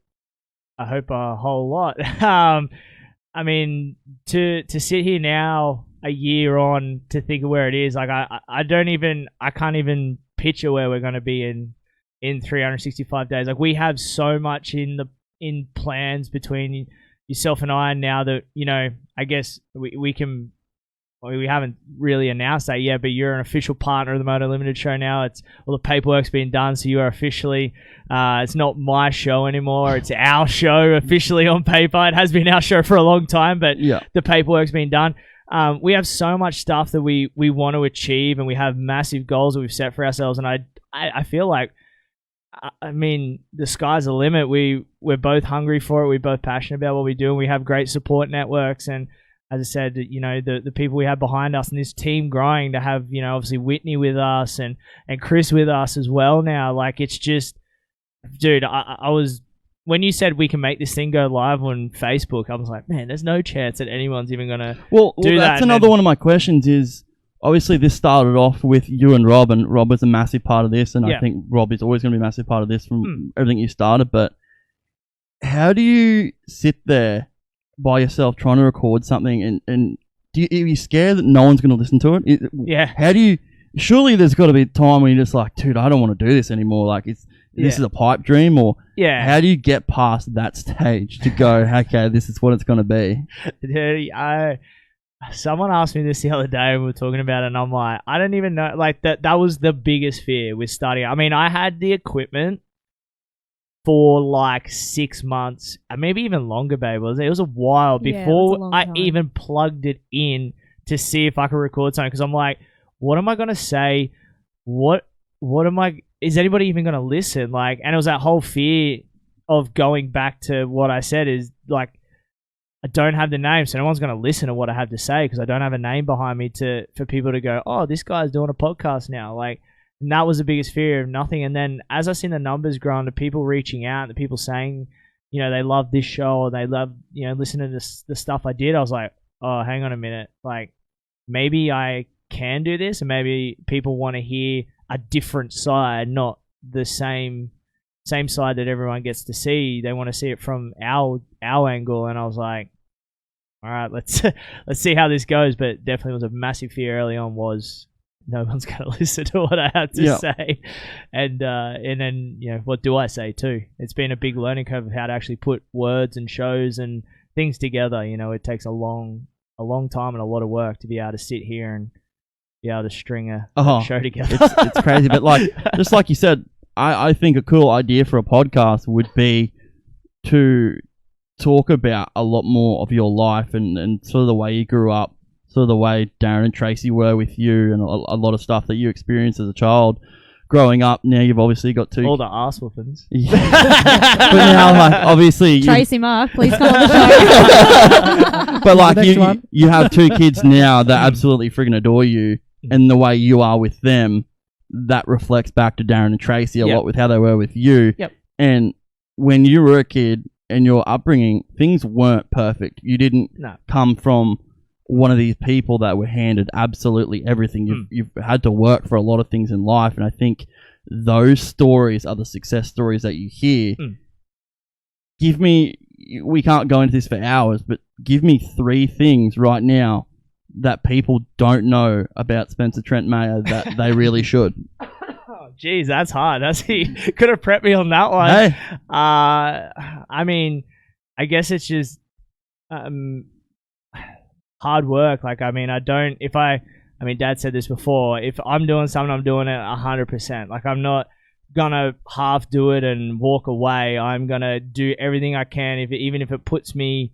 a whole lot. I mean, to sit here now, a year on, to think of where it is, like I can't even picture where we're going to be in 365 days. Like, we have so much in plans between yourself and I now that, I guess we can well, we haven't really announced that yet, but you're an official partner of the Moto Limited show now. It's all the paperwork's been done, so you are officially. It's not my show anymore. It's our show officially on paper. It has been our show for a long time, but the paperwork's been done. We have so much stuff that we want to achieve, and we have massive goals that we've set for ourselves. And I feel like, I mean, the sky's the limit. We're both hungry for it. We're both passionate about what we do, and we have great support networks. And as I said, you know, the people we have behind us and this team growing to have, you know, obviously Whitney with us and Chris with us as well now. Like, it's just, dude, I was, when you said we can make this thing go live on Facebook, I was like, man, there's no chance that anyone's even going to do that. That's another one of my questions is, obviously this started off with you and Rob was a massive part of this, and I think Rob is always going to be a massive part of this from everything you started, but how do you sit there by yourself trying to record something and are you scared that no one's going to listen to it? How do you, surely there's got to be a time when you're just like, dude, I don't want to do this anymore, like this is a pipe dream, or how do you get past that stage to go, okay, this is what it's going to be? Dude, someone asked me this the other day and we were talking about it, and I'm like, I don't even know, like that was the biggest fear with starting. I mean, I had the equipment for like 6 months, maybe even longer, babe. It was a while before I even plugged it in to see if I could record something, because I'm like, what am I going to say? What am I, is anybody even going to listen? Like, and it was that whole fear of going back to what I said is like, I don't have the name, so no one's going to listen to what I have to say because I don't have a name behind me for people to go, oh, this guy's doing a podcast now. Like, and that was the biggest fear of nothing. And then as I seen the numbers grow and the people reaching out, the people saying, you know, they love this show or they love, you know, listening to the stuff I did, I was like, oh, hang on a minute. Like, maybe I can do this, and maybe people want to hear a different side, not the same side that everyone gets to see. They want to see it from our angle. And I was like, all right, let's see how this goes. But definitely was a massive fear early on, was no one's going to listen to what I have to say. And then, you know, what do I say too? It's been a big learning curve of how to actually put words and shows and things together. You know, it takes a long time and a lot of work to be able to sit here and be able to string a show together. It's crazy. But like, just like you said, I think a cool idea for a podcast would be to talk about a lot more of your life and sort of the way you grew up, sort of the way Darren and Tracy were with you, and a lot of stuff that you experienced as a child growing up. Now you've obviously got two... all the arse whoopings. But now, like, obviously... Tracy Mark, please come on the show. But like, you have two kids now that absolutely friggin' adore you, and the way you are with them, that reflects back to Darren and Tracy a lot with how they were with you. And when you were a kid and your upbringing, things weren't perfect. You didn't come from one of these people that were handed absolutely everything. You've had to work for a lot of things in life, and I think those stories are the success stories that you hear. Give me, we can't go into this for hours, but give me 3 things right now that people don't know about Spencer Trent Mayer that they really should. Oh, geez, that's hard. You could have prepped me on that one. Hey. I mean, I guess it's just hard work. Like, I mean, Dad said this before, if I'm doing something, I'm doing it 100%. Like, I'm not gonna half do it and walk away. I'm gonna do everything I can, even if it puts me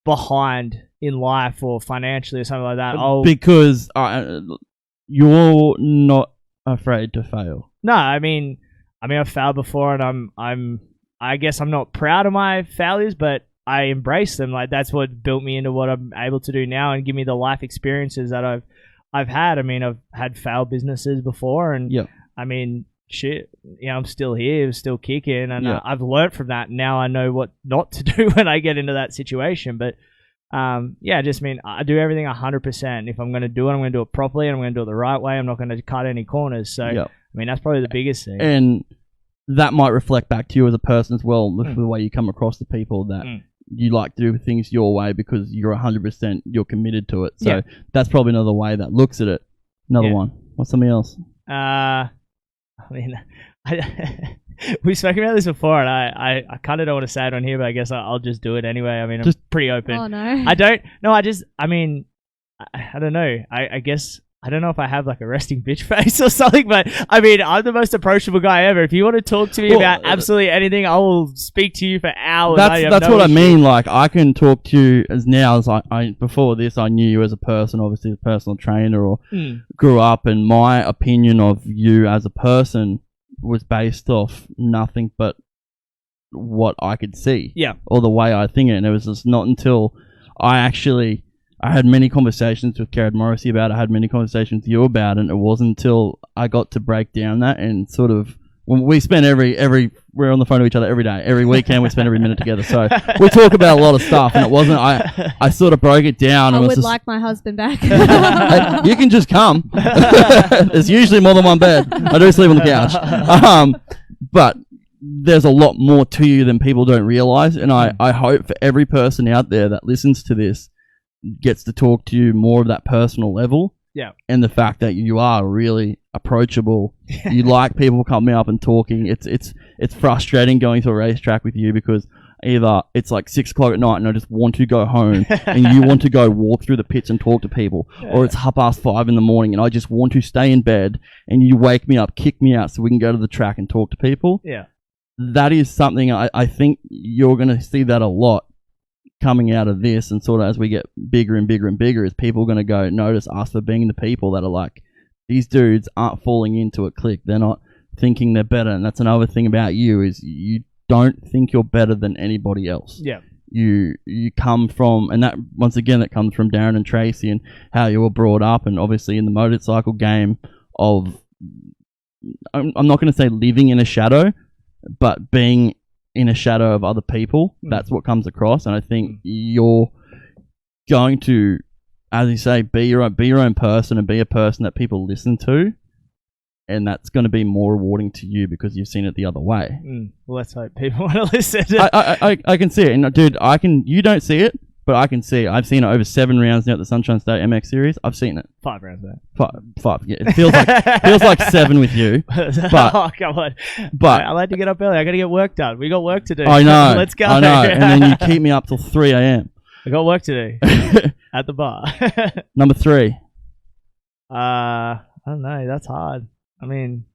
behind in life or financially or something like that. Because you're not afraid to fail. No, I mean I've failed before, and I guess I'm not proud of my failures, but I embrace them. Like, that's what built me into what I'm able to do now and give me the life experiences that I've had. I mean, I've had failed businesses before, and I mean, shit, you know, I'm still here, still kicking, and I've learned from that. Now I know what not to do when I get into that situation. But I just mean I do everything 100%. If I'm going to do it, I'm going to do it properly, and I'm going to do it the right way. I'm not going to cut any corners. So, I mean, that's probably the biggest thing. And that might reflect back to you as a person as well, the way you come across to people, that you like to do things your way because you're 100%, you're committed to it. So that's probably another way that looks at it. Another one. What's something else? I mean, we've spoken about this before, and I kind of don't want to say it on here, but I guess I'll just do it anyway. I mean, I'm just pretty open. Oh, no. I I don't know. I guess I don't know if I have like a resting bitch face or something, but I mean, I'm the most approachable guy ever. If you want to talk to me about absolutely anything, I will speak to you for hours. That's what I mean. Like, I can talk to you as I before this, I knew you as a person, obviously a personal trainer, or grew up, and my opinion of you as a person was based off nothing but what I could see, or the way I think it. And it was just not until I had many conversations with Garrett Morrissey about it. I had many conversations with you about it. And it wasn't until I got to break down that and sort of, when we spend we're on the phone to each other every day. Every weekend we spend every minute together. So we talk about a lot of stuff, and it wasn't, I sort of broke it down. I and would just, like my husband back. Hey, you can just come. There's usually more than one bed. I do sleep on the couch. But there's a lot more to you than people don't realize. And I hope for every person out there that listens to this gets to talk to you more of that personal level. Yeah. And the fact that you are really approachable. You like people coming up and talking. It's frustrating going to a racetrack with you because either it's like 6 o'clock at night and I just want to go home and you want to go walk through the pits and talk to people, or it's 5:30 in the morning and I just want to stay in bed and you wake me up, kick me out so we can go to the track and talk to people. Yeah. That is something I think you're going to see that a lot coming out of this, and sort of as we get bigger and bigger and bigger, is people going to go notice us for being the people that are like, these dudes aren't falling into a clique. They're not thinking they're better. And that's another thing about you, is you don't think you're better than anybody else. Yeah. You come from, and that once again, that comes from Darren and Tracy and how you were brought up, and obviously in the motorcycle game of, I'm not going to say living in a shadow, but being in a shadow of other people. That's what comes across, and I think you're going to, as you say, be your own person and be a person that people listen to, and that's going to be more rewarding to you because you've seen it the other way. Well, let's hope people want to listen. I can see it, and dude, you don't see it, but I can see it. I've seen it over 7 rounds now at the Sunshine State MX Series. I've seen it. 5 rounds there. Five. Yeah, it feels like 7 with you. But, oh, come on. But I like to get up early. I got to get work done. We got work to do. I know. Let's go. I know. And then you keep me up till 3 a.m. I got work to do at the bar. Number 3. I don't know. That's hard. I mean,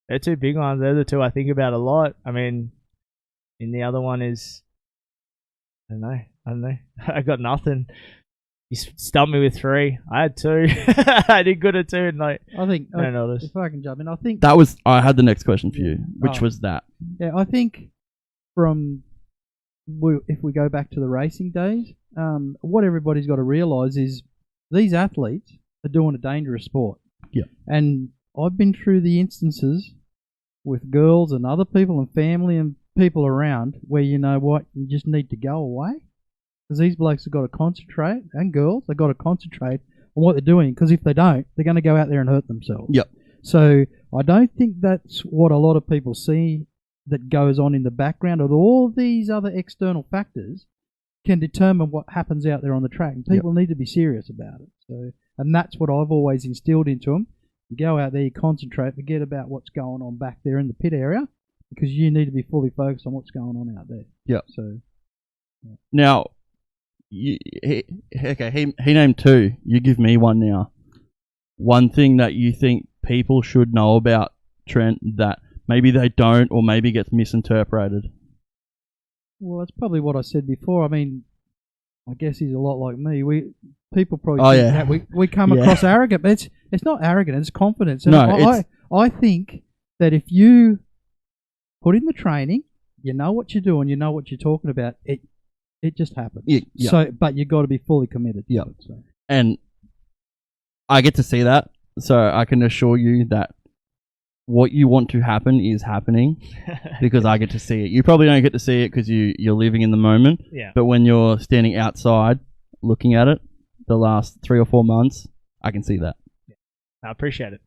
they're 2 big ones. They're the 2 I think about a lot. I mean, and the other one is, I don't know. I got nothing. You stumped me with 3. I had 2. I did good at 2, and I think if I can jump in, I think I had the next question for you, which was that. Yeah, I think if we go back to the racing days, what everybody's got to realise is these athletes are doing a dangerous sport. Yeah. And I've been through the instances with girls and other people and family and people around where, you know what, you just need to go away. Because these blokes have got to concentrate, and girls, they've got to concentrate on what they're doing, because if they don't, they're going to go out there and hurt themselves. Yep. So I don't think that's what a lot of people see that goes on in the background, of all these other external factors can determine what happens out there on the track. And people need to be serious about it. So, and that's what I've always instilled into them. You go out there, you concentrate, forget about what's going on back there in the pit area, because you need to be fully focused on what's going on out there. Yeah. So now, he named 2. You give me one now. One thing that you think people should know about Trent that maybe they don't, or maybe gets misinterpreted. Well, that's probably what I said before. I mean, I guess he's a lot like me. People probably think that we come across arrogant, but it's not arrogant. It's confidence. And I think that if you put in the training, you know what you're doing, you know what you're talking about, it just happens. Yeah. So, but you've got to be fully committed. Yeah. So. And I get to see that, so I can assure you that what you want to happen is happening because I get to see it. You probably don't get to see it because you're living in the moment. Yeah. But when you're standing outside looking at it, the last 3 or 4 months, I can see that. Yeah. I appreciate it.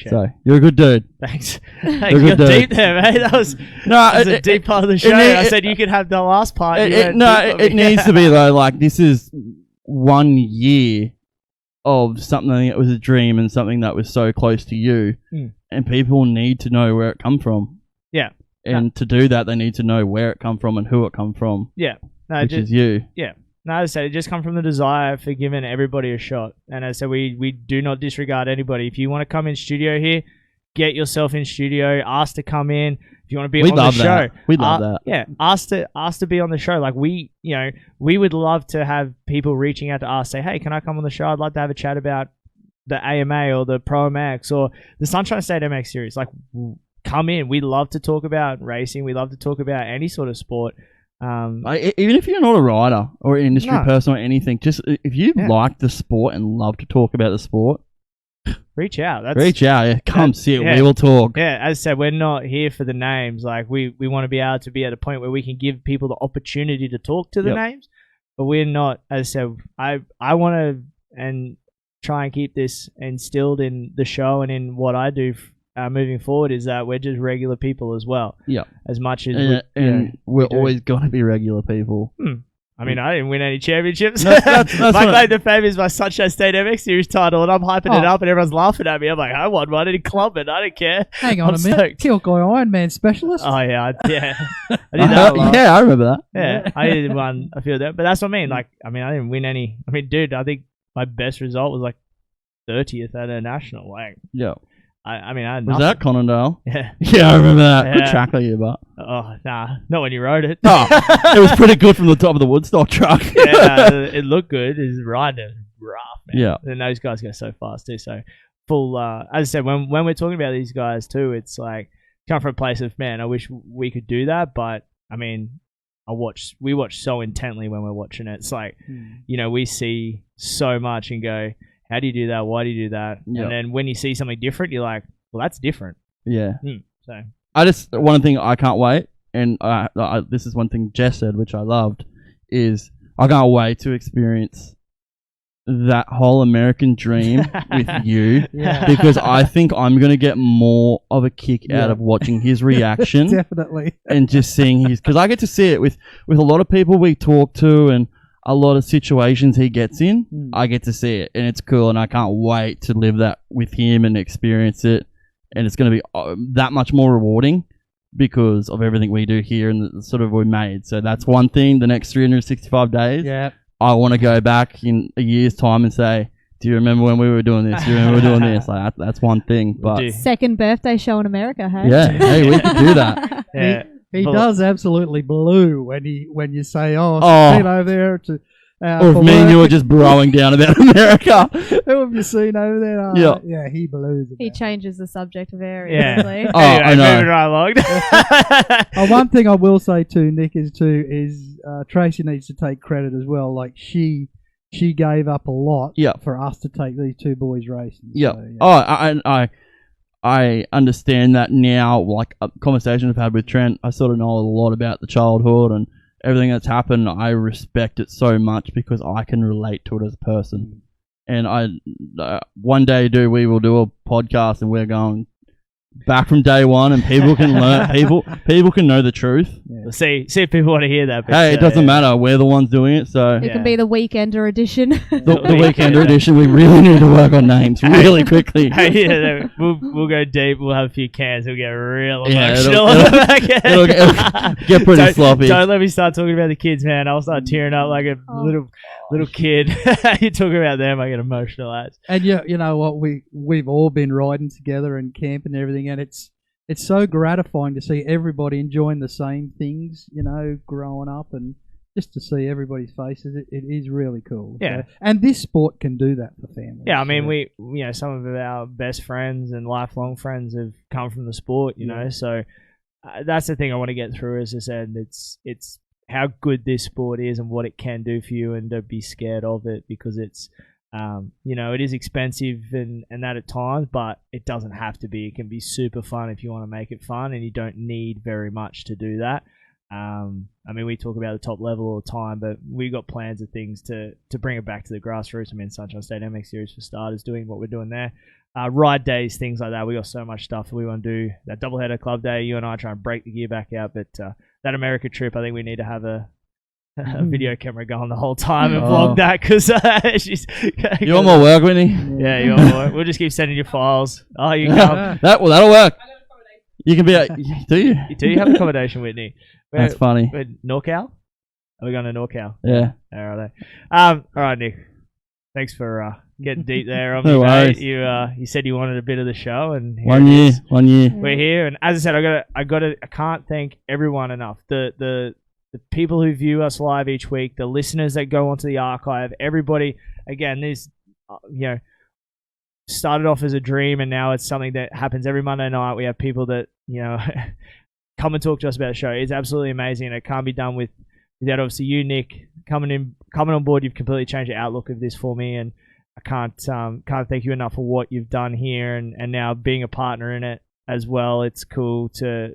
So you're a good dude. Thanks. You're Hey, a you good got dude. deep there, mate. That was a deep part of the show. I said you could have the last part. It needs to be though. Like, this is 1 year of something that was a dream and something that was so close to you, and people need to know where it come from. Yeah. And to do that, they need to know where it come from and who it come from. Yeah. No, which is you. Yeah. No, as I said, it just comes from the desire for giving everybody a shot. And as I said, we do not disregard anybody. If you want to come in studio here, get yourself in studio. Ask to come in. If you want to be on the show, we love that. Yeah, ask to be on the show. Like we would love to have people reaching out to us, say, hey, can I come on the show? I'd like to have a chat about the AMA or the Pro MX or the Sunshine State MX series. Like, come in. We love to talk about racing. We love to talk about any sort of sport. Even if you're not a rider or an industry person or anything, just if you like the sport and love to talk about the sport, reach out. Come sit. We will talk. Yeah, as I said, we're not here for the names. Like we want to be able to be at a point where we can give people the opportunity to talk to the names, but we're not. As I said, I want to and try and keep this instilled in the show and in what I do. Moving forward is that we're just regular people as well. Yeah. As much as we're always going to be regular people. I mean, I didn't win any championships. That's my claim to fame is my Sunshine State MX Series title, and I'm hyping it up, and everyone's laughing at me. I'm like, I won one in Clubman. I don't care. Hang on a minute. Kilcoy Ironman specialist? Oh, yeah. I did that. Yeah, I remember that. Yeah, I did one a few of them. But that's what I mean. Like, I didn't win any. I mean, dude, I think my best result was like 30th at a national. Like, yeah. I had was that Conondale? Yeah. Yeah, I remember that. Good track of you, but. Oh, nah. Not when you rode it. Oh, it was pretty good from the top of the Woodstock truck. Yeah, it looked good. It's riding rough, man. Yeah. And those guys go so fast, too. So, full, as I said, when we're talking about these guys, too, it's like, come from a place of, man, I wish we could do that, but, I mean, we watch so intently when we're watching it. It's like, we see so much and go, how do you do that? Why do you do that? Yep. And then when you see something different, you're like, well, that's different. Yeah. So one thing I can't wait, and this is one thing Jess said, which I loved, is I can't wait to experience that whole American dream with you, because I think I'm going to get more of a kick out of watching his reaction. Definitely. And just seeing because I get to see it with a lot of people we talk to and a lot of situations he gets in, I get to see it, and it's cool, and I can't wait to live that with him and experience it, and it's going to be that much more rewarding because of everything we do here and the sort of we made. So that's one thing. The next 365 days, I want to go back in a year's time and say, do you remember when we were doing this? Do you remember doing this? Like that's one thing. But second birthday show in America, hey? Yeah, hey, we could do that. Yeah. He does absolutely blue when you say, been over there to. Or if me and you were just broing down about America. Who have you seen over there? Yeah, he blues. He changes the subject very Yeah. easily. I know. Moving right along. One thing I will say too, Nick, is Tracy needs to take credit as well. Like she gave up a lot for us to take these two boys racing. Yeah. So, I understand that now. Like a conversation I've had with Trent, I sort of know a lot about the childhood and everything that's happened. I respect it so much because I can relate to it as a person. And one day, we will do a podcast and we're going back from day one, and people can learn. People can know the truth. We'll see if people want to hear that. But hey, it doesn't matter. We're the ones doing it, so It can be the Weekender edition. the Weekender edition. We really need to work on names really quickly. We'll go deep. We'll have a few cans. We'll get real emotional. It'll get pretty sloppy. Don't let me start talking about the kids, man. I'll start tearing up like a little kid. You talk about them, I get emotional. And you know what? We've all been riding together and camping and everything, and it's so gratifying to see everybody enjoying the same things, growing up, and just to see everybody's faces. It is really cool. Yeah. So, and this sport can do that for families. Yeah, I mean, we some of our best friends and lifelong friends have come from the sport, you know, so that's the thing I want to get through. As I said, it's how good this sport is and what it can do for you, and don't be scared of it, because it's it is expensive and that at times, but it doesn't have to be. It can be super fun if you want to make it fun, and you don't need very much to do that. I mean, we talk about the top level all the time, but we got plans of things to bring it back to the grassroots. I mean, Sunshine State MX Series for starters, doing what we're doing there. Ride days, things like that. We got so much stuff we want to do. That doubleheader club day, you and I try and break the gear back out, but that America trip, I think we need to have a video camera going the whole time and vlog that, because you want more work, Whitney? Yeah, you want more work. We'll just keep sending you files. Oh, you come. That'll work. You can be do you? Do you have accommodation, Whitney? That's funny. NorCal? Are we going to NorCal? Yeah. All right, Nick. Thanks for getting deep there on No me, worries. mate. You said you wanted a bit of the show, and here 1 it year. is. 1 year. We're here, and as I said, I can't thank everyone enough. The people who view us live each week, the listeners that go onto the archive, everybody. Again, this, started off as a dream, and now it's something that happens every Monday night. We have people that come and talk to us about the show. It's absolutely amazing, and it can't be done without obviously you, Nick, coming on board. You've completely changed the outlook of this for me, and I can't thank you enough for what you've done here, and now being a partner in it as well. It's cool to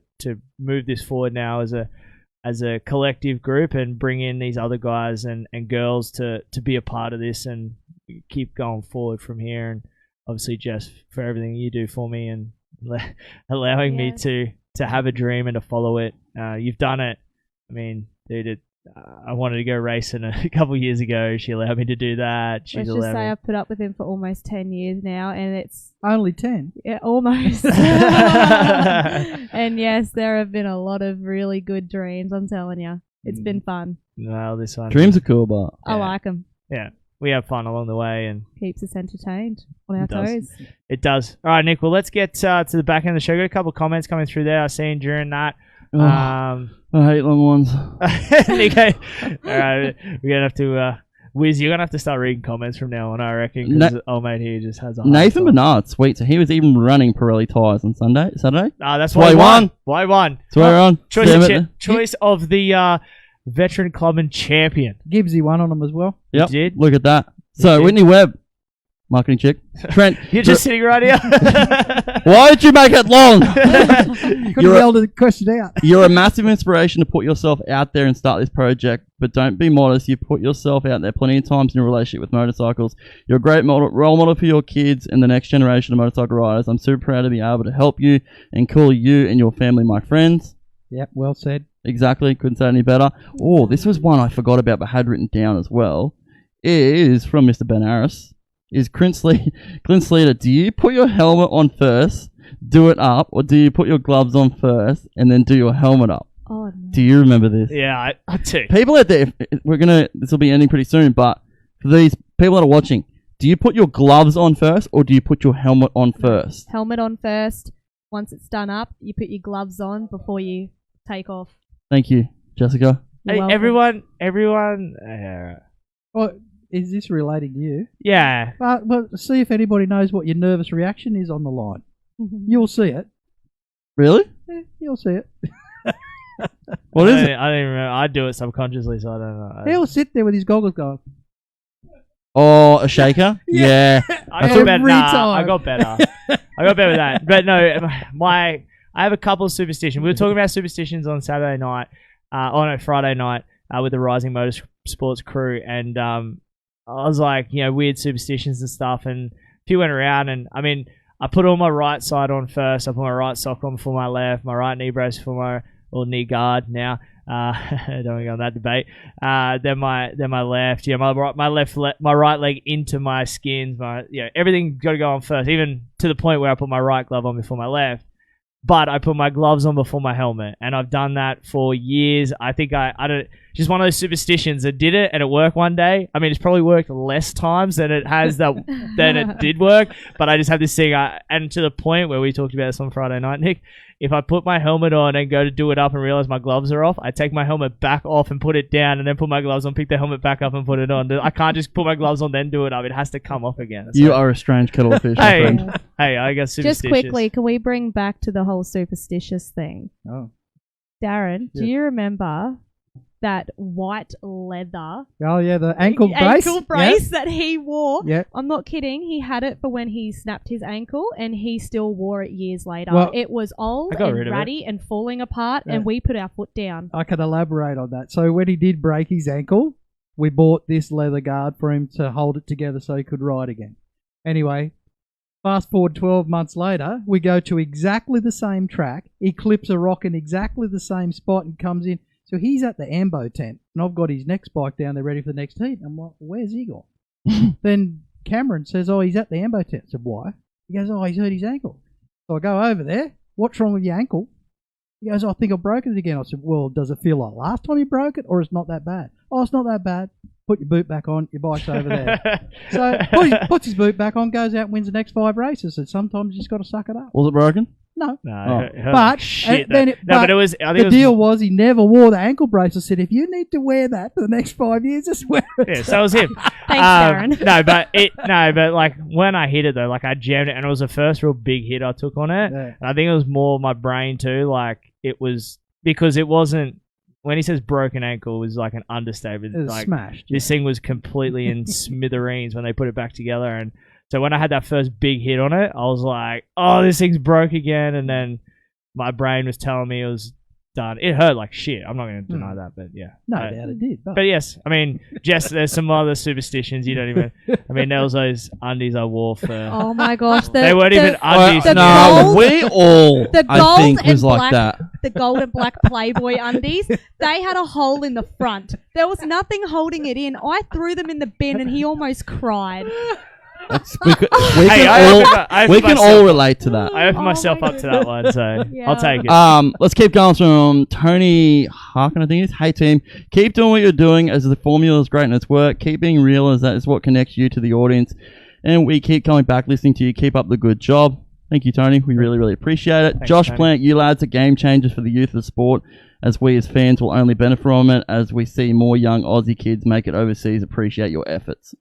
move this forward now as a collective group and bring in these other guys and girls to be a part of this and keep going forward from here. And obviously, Jess, for everything you do for me and allowing me to have a dream and to follow it. You've done it. I mean, dude, I wanted to go racing a couple of years ago. She allowed me to do that. Let's just say I've put up with him for almost 10 years now, and it's... Only 10? Yeah, almost. And yes, there have been a lot of really good dreams, I'm telling you. It's been fun. No, this one. Dreams are cool, but... I like them. Yeah. We have fun along the way, and keeps us entertained on our toes. It does. All right, Nick. Well, let's get to the back end of the show. Got a couple of comments coming through there I've seen during that. I hate long ones. Nick, all right, we're gonna have to. Wiz, you're gonna have to start reading comments from now on, I reckon, because old mate here just has a hard Nathan time. Bernard, sweet. So he was even running Pirelli tyres on Saturday. That's why he won. Why he won? That's why he won. Choice of the veteran clubman champion. Gibbsy won on them as well. Yep. You did? Look at that. So Whitney Webb, marketing chick. Trent, you're just sitting right here. Why did you make it long? Couldn't yell the question out. You're a massive inspiration to put yourself out there and start this project, but don't be modest. You put yourself out there plenty of times in a relationship with motorcycles. You're a great role model for your kids and the next generation of motorcycle riders. I'm super proud to be able to help you and call you and your family my friends. Yep, well said. Exactly, couldn't say any better. Oh, this was one I forgot about but had written down as well. It is from Mr. Ben Harris. Is Clint Sleater, do you put your helmet on first, do it up, or do you put your gloves on first and then do your helmet up? Oh, no. Do you remember this? Yeah, I do. People out there, this will be ending pretty soon, but for these people that are watching, do you put your gloves on first or do you put your helmet on first? Helmet on first. Once it's done up, you put your gloves on before you take off. Thank you, Jessica. Hey, everyone. Well, is this relating to you? Yeah. Well, see if anybody knows what your nervous reaction is on the line. You'll see it. Really? Yeah, you'll see it. What is it? I don't even remember. I do it subconsciously, so I don't know. He'll sit there with his goggles going. Oh, a shaker? Yeah. I got better. I got better. I got better with that. But no, I have a couple of superstitions. We were talking about superstitions on Saturday night, Friday night with the Rising Motorsports crew, and I was like, weird superstitions and stuff, and a few went around, and I mean, I put all my right side on first. I put my right sock on before my left, my right knee brace for my knee guard now. Don't want to go on that debate. Then my left, my right leg into my skins. Everything got to go on first, even to the point where I put my right glove on before my left. But I put my gloves on before my helmet, and I've done that for years. I think I don't. Just one of those superstitions that did it, and it worked one day. I mean, it's probably worked less times than it has than it did work. But I just have this thing, and to the point where we talked about this on Friday night, Nick. If I put my helmet on and go to do it up and realize my gloves are off, I take my helmet back off and put it down, and then put my gloves on, pick the helmet back up and put it on. I can't just put my gloves on then do it up. It has to come off again. You are a strange kettle of fish, my friend. Hey, I got superstitious. Just quickly, can we bring back to the whole superstitious thing? Oh. Darren, do you remember that white leather? Oh, yeah, the ankle brace. That he wore. Yeah. I'm not kidding. He had it for when he snapped his ankle, and he still wore it years later. Well, it was old and ratty and falling apart, and we put our foot down. I can elaborate on that. So when he did break his ankle, we bought this leather guard for him to hold it together so he could ride again. Anyway, fast forward 12 months later, we go to exactly the same track. He clips a rock in exactly the same spot and comes in. So he's at the Ambo tent, and I've got his next bike down there ready for the next heat. I'm like, where's he gone? Then Cameron says, oh, he's at the Ambo tent. I said, why? He goes, oh, he's hurt his ankle. So I go over there. What's wrong with your ankle? He goes, I think I've broken it again. I said, well, does it feel like last time you broke it, or it's not that bad? Oh, it's not that bad. Put your boot back on. Your bike's over there. So puts his boot back on, goes out and wins the next 5 races. And sometimes you just got to suck it up. Was it broken? No. But shit. But it was. I think the deal was he never wore the ankle brace. I said, if you need to wear that for the next 5 years, just wear it. Yeah, so it was him. Thanks, Darren. but like when I hit it though, like I jammed it, and it was the first real big hit I took on it. Yeah. And I think it was more my brain too. Like it was because it wasn't. When he says broken ankle, it was like an understatement. It was like, smashed. This thing was completely in smithereens when they put it back together. And so when I had that first big hit on it, I was like, oh, this thing's broke again. And then my brain was telling me it was done. It hurt like shit. I'm not going to deny that, but yeah. No doubt it did. But yes, I mean, Jess, there's some other superstitions you don't even. I mean, there was those undies I wore for. Oh my gosh, they weren't even undies. No, we all. The I gold think was and like black, that. the gold and black Playboy undies, they had a hole in the front. There was nothing holding it in. I threw them in the bin and he almost cried. We can all relate to that. I opened myself up to that one, so Yeah. I'll take it. Let's keep going from Tony Harkin, I think it is. Hey team, keep doing what you're doing as the formula is great and it's work. Keep being real as that is what connects you to the audience. And we keep coming back listening to you. Keep up the good job. Thank you, Tony. We really, really appreciate it. Thanks, Josh Tony. Plant, you lads are game changers for the youth of the sport, as we as fans will only benefit from it as we see more young Aussie kids make it overseas. Appreciate your efforts.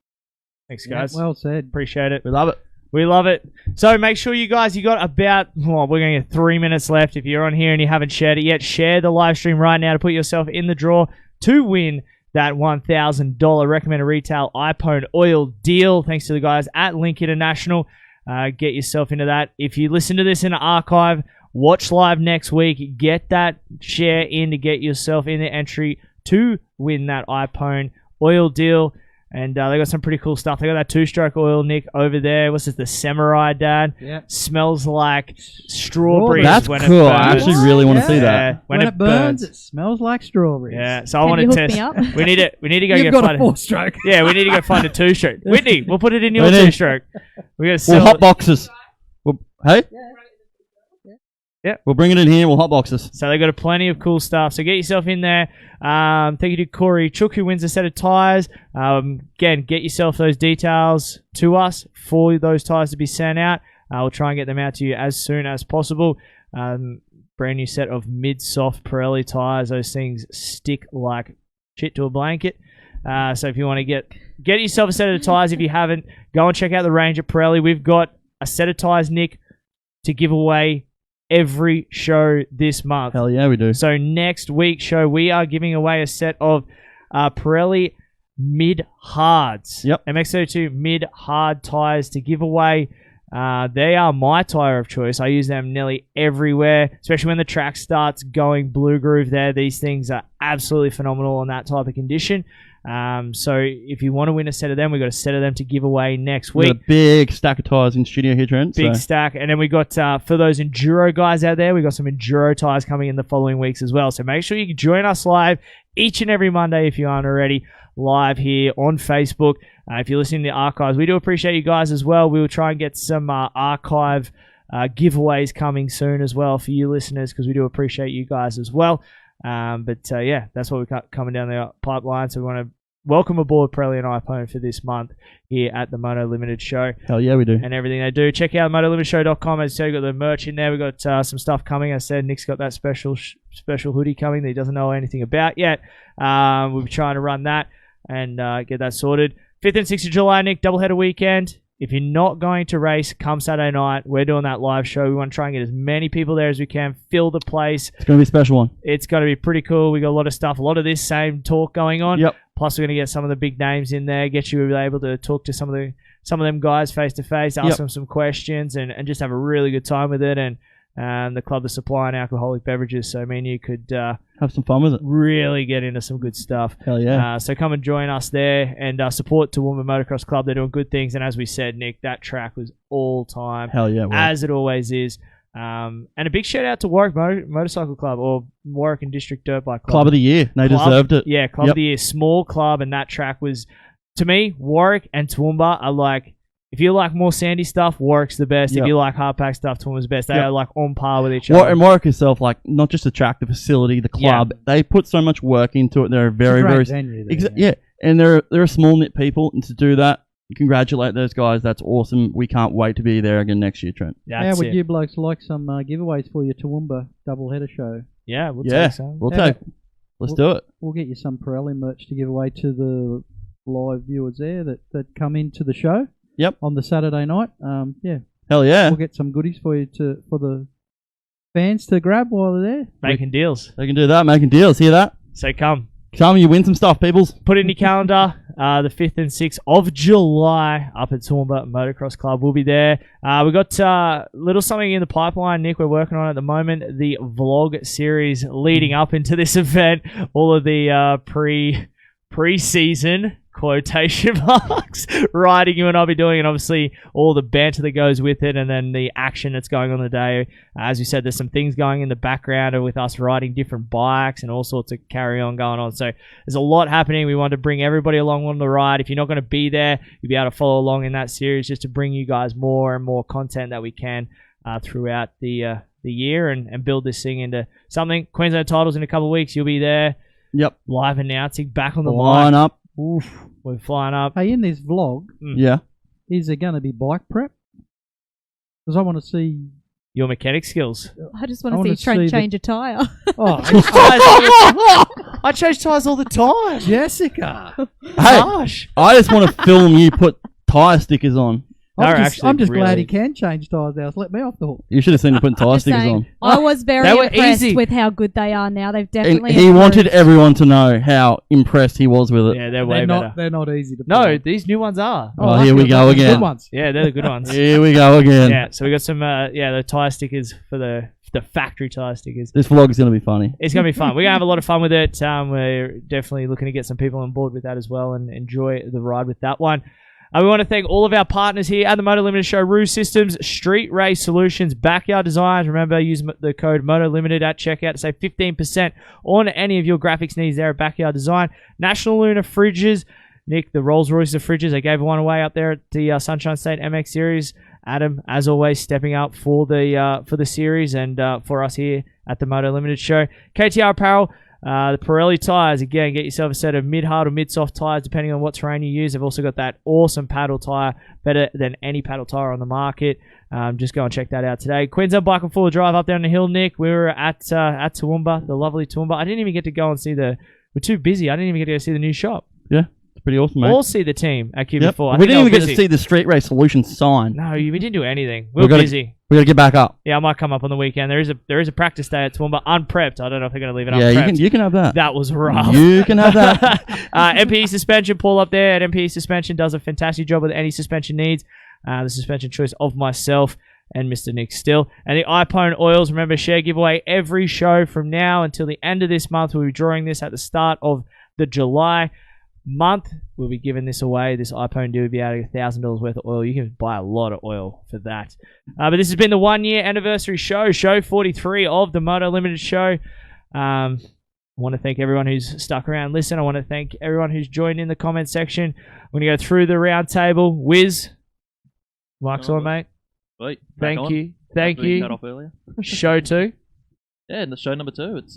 Thanks, guys. Well said. Appreciate it. We love it. We love it. So make sure you guys, you got about, we're going to get 3 minutes left. If you're on here and you haven't shared it yet, share the live stream right now to put yourself in the draw to win that $1,000 recommended retail iPhone oil deal. Thanks to the guys at Link International. Get yourself into that. If you listen to this in an archive, watch live next week. Get that share in to get yourself in the entry to win that iPhone oil deal. And they got some pretty cool stuff. They got that 2-stroke oil, Nick, over there. What's this? The Samurai, Dad. Yeah. Smells like strawberries. That's when cool. It burns. I actually really want to see that. When it burns, it smells like strawberries. Yeah. So I want to test. We need to go You've get got find a 4-stroke. Yeah, we need to go find a 2-stroke. Whitney, we'll put it in your 2-stroke. We got to sell hot boxes. Hey. Yeah. We'll bring it in here. We'll hot boxes. So they got plenty of cool stuff. So get yourself in there. Thank you to Corey Chook, who wins a set of tyres. Again, get yourself those details to us for those tyres to be sent out. We'll try and get them out to you as soon as possible. Brand new set of mid-soft Pirelli tyres. Those things stick like shit to a blanket. So if you want to get yourself a set of tyres, if you haven't, go and check out the range at Pirelli. We've got a set of tyres, Nick, to give away every show this month. Hell yeah, we do. So next week's show, we are giving away a set of Pirelli mid-hards. Yep. MX-32 mid-hard tires to give away. They are my tire of choice. I use them nearly everywhere, especially when the track starts going blue groove there. These things are absolutely phenomenal on that type of condition. So if you want to win a set of them, we've got a set of them to give away next week. We've got a big stack of tyres in studio here, Trent. Big stack. And then we got, for those Enduro guys out there, we got some Enduro tires coming in the following weeks as well. So make sure you can join us live each and every Monday if you aren't already live here on Facebook. If you're listening to the archives, we do appreciate you guys as well. We will try and get some archive giveaways coming soon as well for you listeners because we do appreciate you guys as well. Yeah, that's what we've got coming down the pipeline. So we want to welcome aboard Pirelli and iPhone for this month here at the Moto Limited Show. Hell yeah, we do. And everything they do. Check out motolimited.show.com. As I said, we've got the merch in there. We've got some stuff coming. As I said, Nick's got that special hoodie coming that he doesn't know anything about yet. We'll be trying to run that and get that sorted. 5th and 6th of July, Nick, doubleheader weekend. If you're not going to race, come Saturday night. We're doing that live show. We want to try and get as many people there as we can. Fill the place. It's going to be a special one. It's going to be pretty cool. We got a lot of stuff, a lot of this same talk going on. Yep. Plus, we're going to get some of the big names in there, get you able to talk to some of them guys face to face, ask them some questions, and just have a really good time with it. And the club is supplying alcoholic beverages, so I mean you could have some fun with it. Really get into some good stuff. Hell yeah! So come and join us there and support Toowoomba Motocross Club. They're doing good things, and as we said, Nick, that track was all time. Hell yeah! As it always is. And a big shout out to Warwick Motorcycle Club or Warwick and District Dirt Bike Club. Club of the Year. They deserved it. Yeah, Club of the Year. Small club, and that track was, to me, Warwick and Toowoomba are like If you like more sandy stuff, Warwick's the best. Yep. If you like hard pack stuff, Toowoomba's best. They Yep. are like on par with each other. And Warwick itself, like, not just attract the facility, the club. They put so much work into it. They're very, great very venue there, yeah. And they're a small knit people, and to do that, congratulate those guys. That's awesome. We can't wait to be there again next year, Trent. How would you blokes like some giveaways for your Toowoomba doubleheader show? Yeah, we'll take some. We'll take. Let's do it. We'll get you some Pirelli merch to give away to the live viewers there that come into the show. Yep. On the Saturday night. Hell yeah. We'll get some goodies for you for the fans to grab while they're there. Making deals. They can do that, making deals. Hear that? So come. Come, you win some stuff, peoples. Put it in your calendar. The 5th and 6th of July up at Toowoomba Motocross Club. We'll be there. We got a little something in the pipeline, Nick, we're working on at the moment. The vlog series leading up into this event. All of the pre-season quotation marks riding you and I'll be doing, and obviously all the banter that goes with it, and then the action that's going on the day. As you said, there's some things going in the background with us riding different bikes and all sorts of carry on going on. So there's a lot happening. We want to bring everybody along on the ride. If you're not going to be there, you'll be able to follow along in that series just to bring you guys more and more content that we can throughout the year and build this thing into something. Queensland titles in a couple of weeks. You'll be there. Yep. Live announcing, back on the Line mic. up. Oof, we're flying up. Hey, in this vlog, Yeah. is there going to be bike prep? Because I want to see your mechanic skills. I just want to see Trent change a tyre. I change tyres all the time. Jessica. Hey, I just want to film you put tyre stickers on. I'm just glad he can change tyres now. So let me off the hook. You should have seen him putting tyre stickers on. I was very They were impressed easy. with how good they are now. They've And definitely he improved. wanted everyone to know how impressed he was with it. Yeah, they're way better. They're not easy to No, play. these new ones are. Oh, here we go again. Good ones. Yeah, they're the good ones. Here we go again. Yeah, so we got some the tyre stickers for the factory tyre stickers. This vlog is going to be funny. It's going to be fun. We're going to have a lot of fun with it. We're definitely looking to get some people on board with that as well and enjoy the ride with that one. We want to thank all of our partners here at the Moto Limited Show: Ruse Systems, Street Race Solutions, Backyard Designs. Remember, use the code Moto Limited at checkout to save 15% on any of your graphics needs there at Backyard Design. National Luna Fridges. Nick, the Rolls Royce of fridges. They gave one away up there at the Sunshine State MX Series. Adam, as always, stepping up for the series and for us here at the Moto Limited Show. KTR Apparel. The Pirelli tyres, again, get yourself a set of mid-hard or mid-soft tyres depending on what terrain you use. They've also got that awesome paddle tyre, better than any paddle tyre on the market. Just go and check that out today. Queensland Bike and Full Drive up there on the hill, Nick. We were at Toowoomba, the lovely Toowoomba. I didn't even get to go and see we're too busy. I didn't even get to go see the new shop. Yeah, it's pretty awesome, mate. All see the team at QB4. Yep. I We think didn't I even was get to busy. see the Street Race Solutions sign. No, we didn't do anything. We were busy. We got to get back up. Yeah, I might come up on the weekend. There is a practice day at Toowoomba, unprepped. I don't know if they're going to leave it Yeah, unprepped. you can have that. That was rough. You can have that. MPE Suspension, Paul up there at MPE Suspension does a fantastic job with any suspension needs. The suspension choice of myself and Mr. Nick Still. And the iPhone oils, remember, share giveaway every show from now until the end of this month. We'll be drawing this at the start of the July month. We'll be giving this away. This iPhone deal will be out of $1,000 worth of oil. You can buy a lot of oil for that. But this has been the 1 year anniversary show 43 of the Moto Limited Show. I want to thank everyone who's stuck around. Listen, I want to thank everyone who's joined in the comment section. I'm going to go through the round table. Wiz, mic's on, mate. Wait, Thank you. Thank you. Cut off earlier. Show 2. Yeah, and the show number 2. It's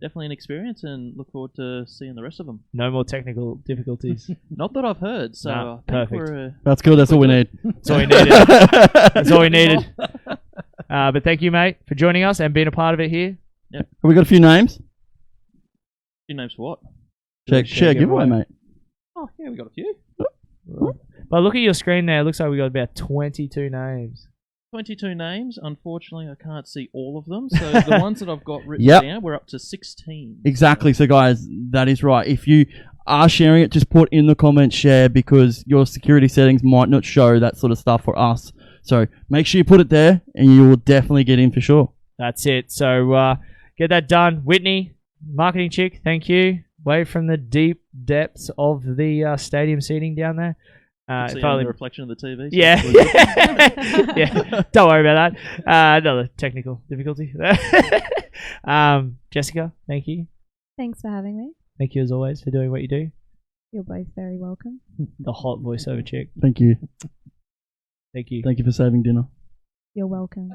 definitely an experience, and look forward to seeing the rest of them. No more technical difficulties. Not that I've heard. So Nah, I think perfect. we're, That's good. That's all we need. That's all we needed. That's all we needed. But thank you, mate, for joining us and being a part of it here. Yep. Have we got a few names? Few names for what? Share giveaway, mate. Oh yeah, we got a few. But look at your screen there. It looks like we got about 22 names. 22 names. Unfortunately, I can't see all of them. So the ones that I've got written Yep. down, we're up to 16. Exactly. So, guys, that is right. If you are sharing it, just put in the comments share, because your security settings might not show that sort of stuff for us. So make sure you put it there, and you will definitely get in for sure. That's it. So get that done. Whitney, marketing chick, thank you. Way from the deep depths of the stadium seating down there. See the reflection of the TV. So Yeah. Yeah. Don't worry about that. Another technical difficulty. Jessica, thank you. Thanks for having me. Thank you as always for doing what you do. You're both very welcome. The hot voiceover chick. Thank you. Thank you. Thank you for saving dinner. You're welcome.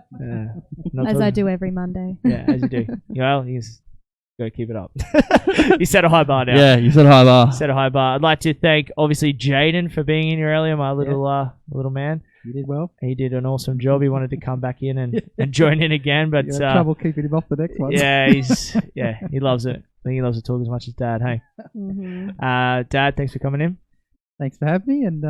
Not As I talking- do every Monday. Yeah, as you do. Well, you just go keep it up. You set a high bar now. Yeah, you set a high bar. Set a high bar. I'd like to thank, obviously, Jaden for being in here earlier, my little man. You did well. He did an awesome job. He wanted to come back in and join in again, but You had trouble keeping him off the next one. yeah, he loves it. I think he loves to talk as much as Dad. Hey, Dad, thanks for coming in. Thanks for having me, and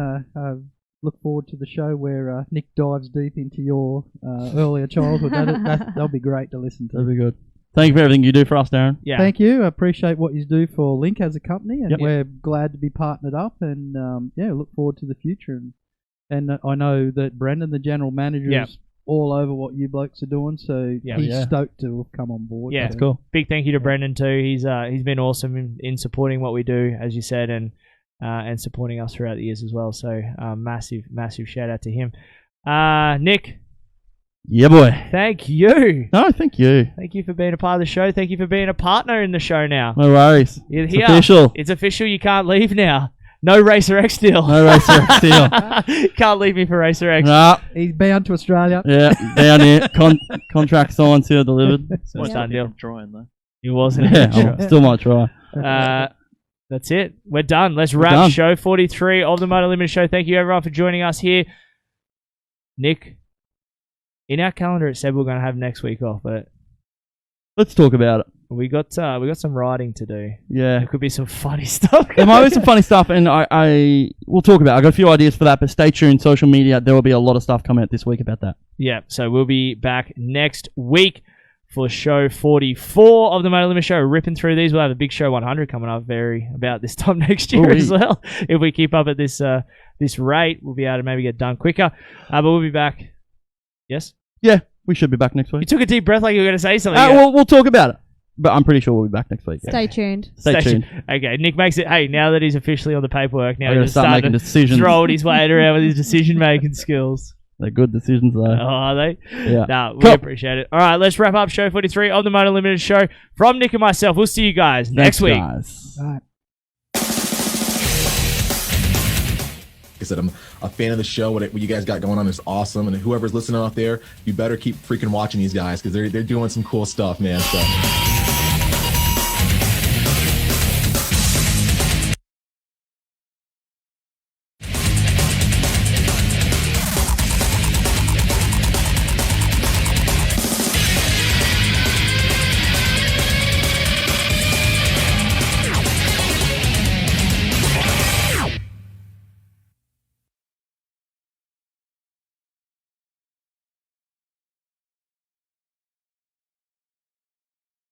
look forward to the show where Nick dives deep into your earlier childhood. That'll be great to listen to. That'll be good. Thank you for everything you do for us, Darren. Yeah. Thank you. I appreciate what you do for Link as a company, and Yep. we're glad to be partnered up. And look forward to the future. And I know that Brendan, the general manager, Yep. is all over what you blokes are doing. So Yep. he's Yeah. stoked to have come on board. Yeah, That's cool. Big thank you to Brendan too. He's been awesome in supporting what we do, as you said, and supporting us throughout the years as well. So massive shout out to him. Nick, Yeah, boy. thank you. No, thank you. Thank you for being a part of the show. Thank you for being a partner in the show now. No worries. You're It's here. official. It's official. You can't leave now. No Racer X deal. No Racer X deal. Can't leave me for Racer X. Nah. He's bound to Australia. Yeah, down here. Contract signed, seal delivered. So it's done deal. Trying though. He wasn't. Yeah, I still might try. That's it. We're done. Let's We're wrap done. show 43 of the Motor Limited Show. Thank you everyone for joining us here. Nick, in our calendar it said we're going to have next week off, but Let's talk about it. we got some writing to do. Yeah. There could be some funny stuff. There might be some funny stuff, and we'll talk about it. I got a few ideas for that, but stay tuned. Social media, there will be a lot of stuff coming out this week about that. Yeah, so we'll be back next week for show 44 of the Motor Limit Show. Ripping through these. We'll have a big show 100 coming up about this time next year as well. If we keep up at this rate, we'll be able to maybe get done quicker. But we'll be back. Yes? Yeah, we should be back next week. You took a deep breath like you were going to say something. We'll talk about it, but I'm pretty sure we'll be back next week. Stay tuned. Stay tuned. Okay, Nick makes it. Hey, now that he's officially on the paperwork, now I gotta he's start making decisions. Rolled his way around with his decision-making skills. They're good decisions, though. Oh, are they? Yeah. No, we Cool. appreciate it. All right, let's wrap up show 43 of the Motor Limited Show. From Nick and myself, we'll see you guys next week. Guys. Right. Like I said, I'm a fan of the show. What you guys got going on is awesome. And whoever's listening out there, you better keep freaking watching these guys because they're doing some cool stuff, man. So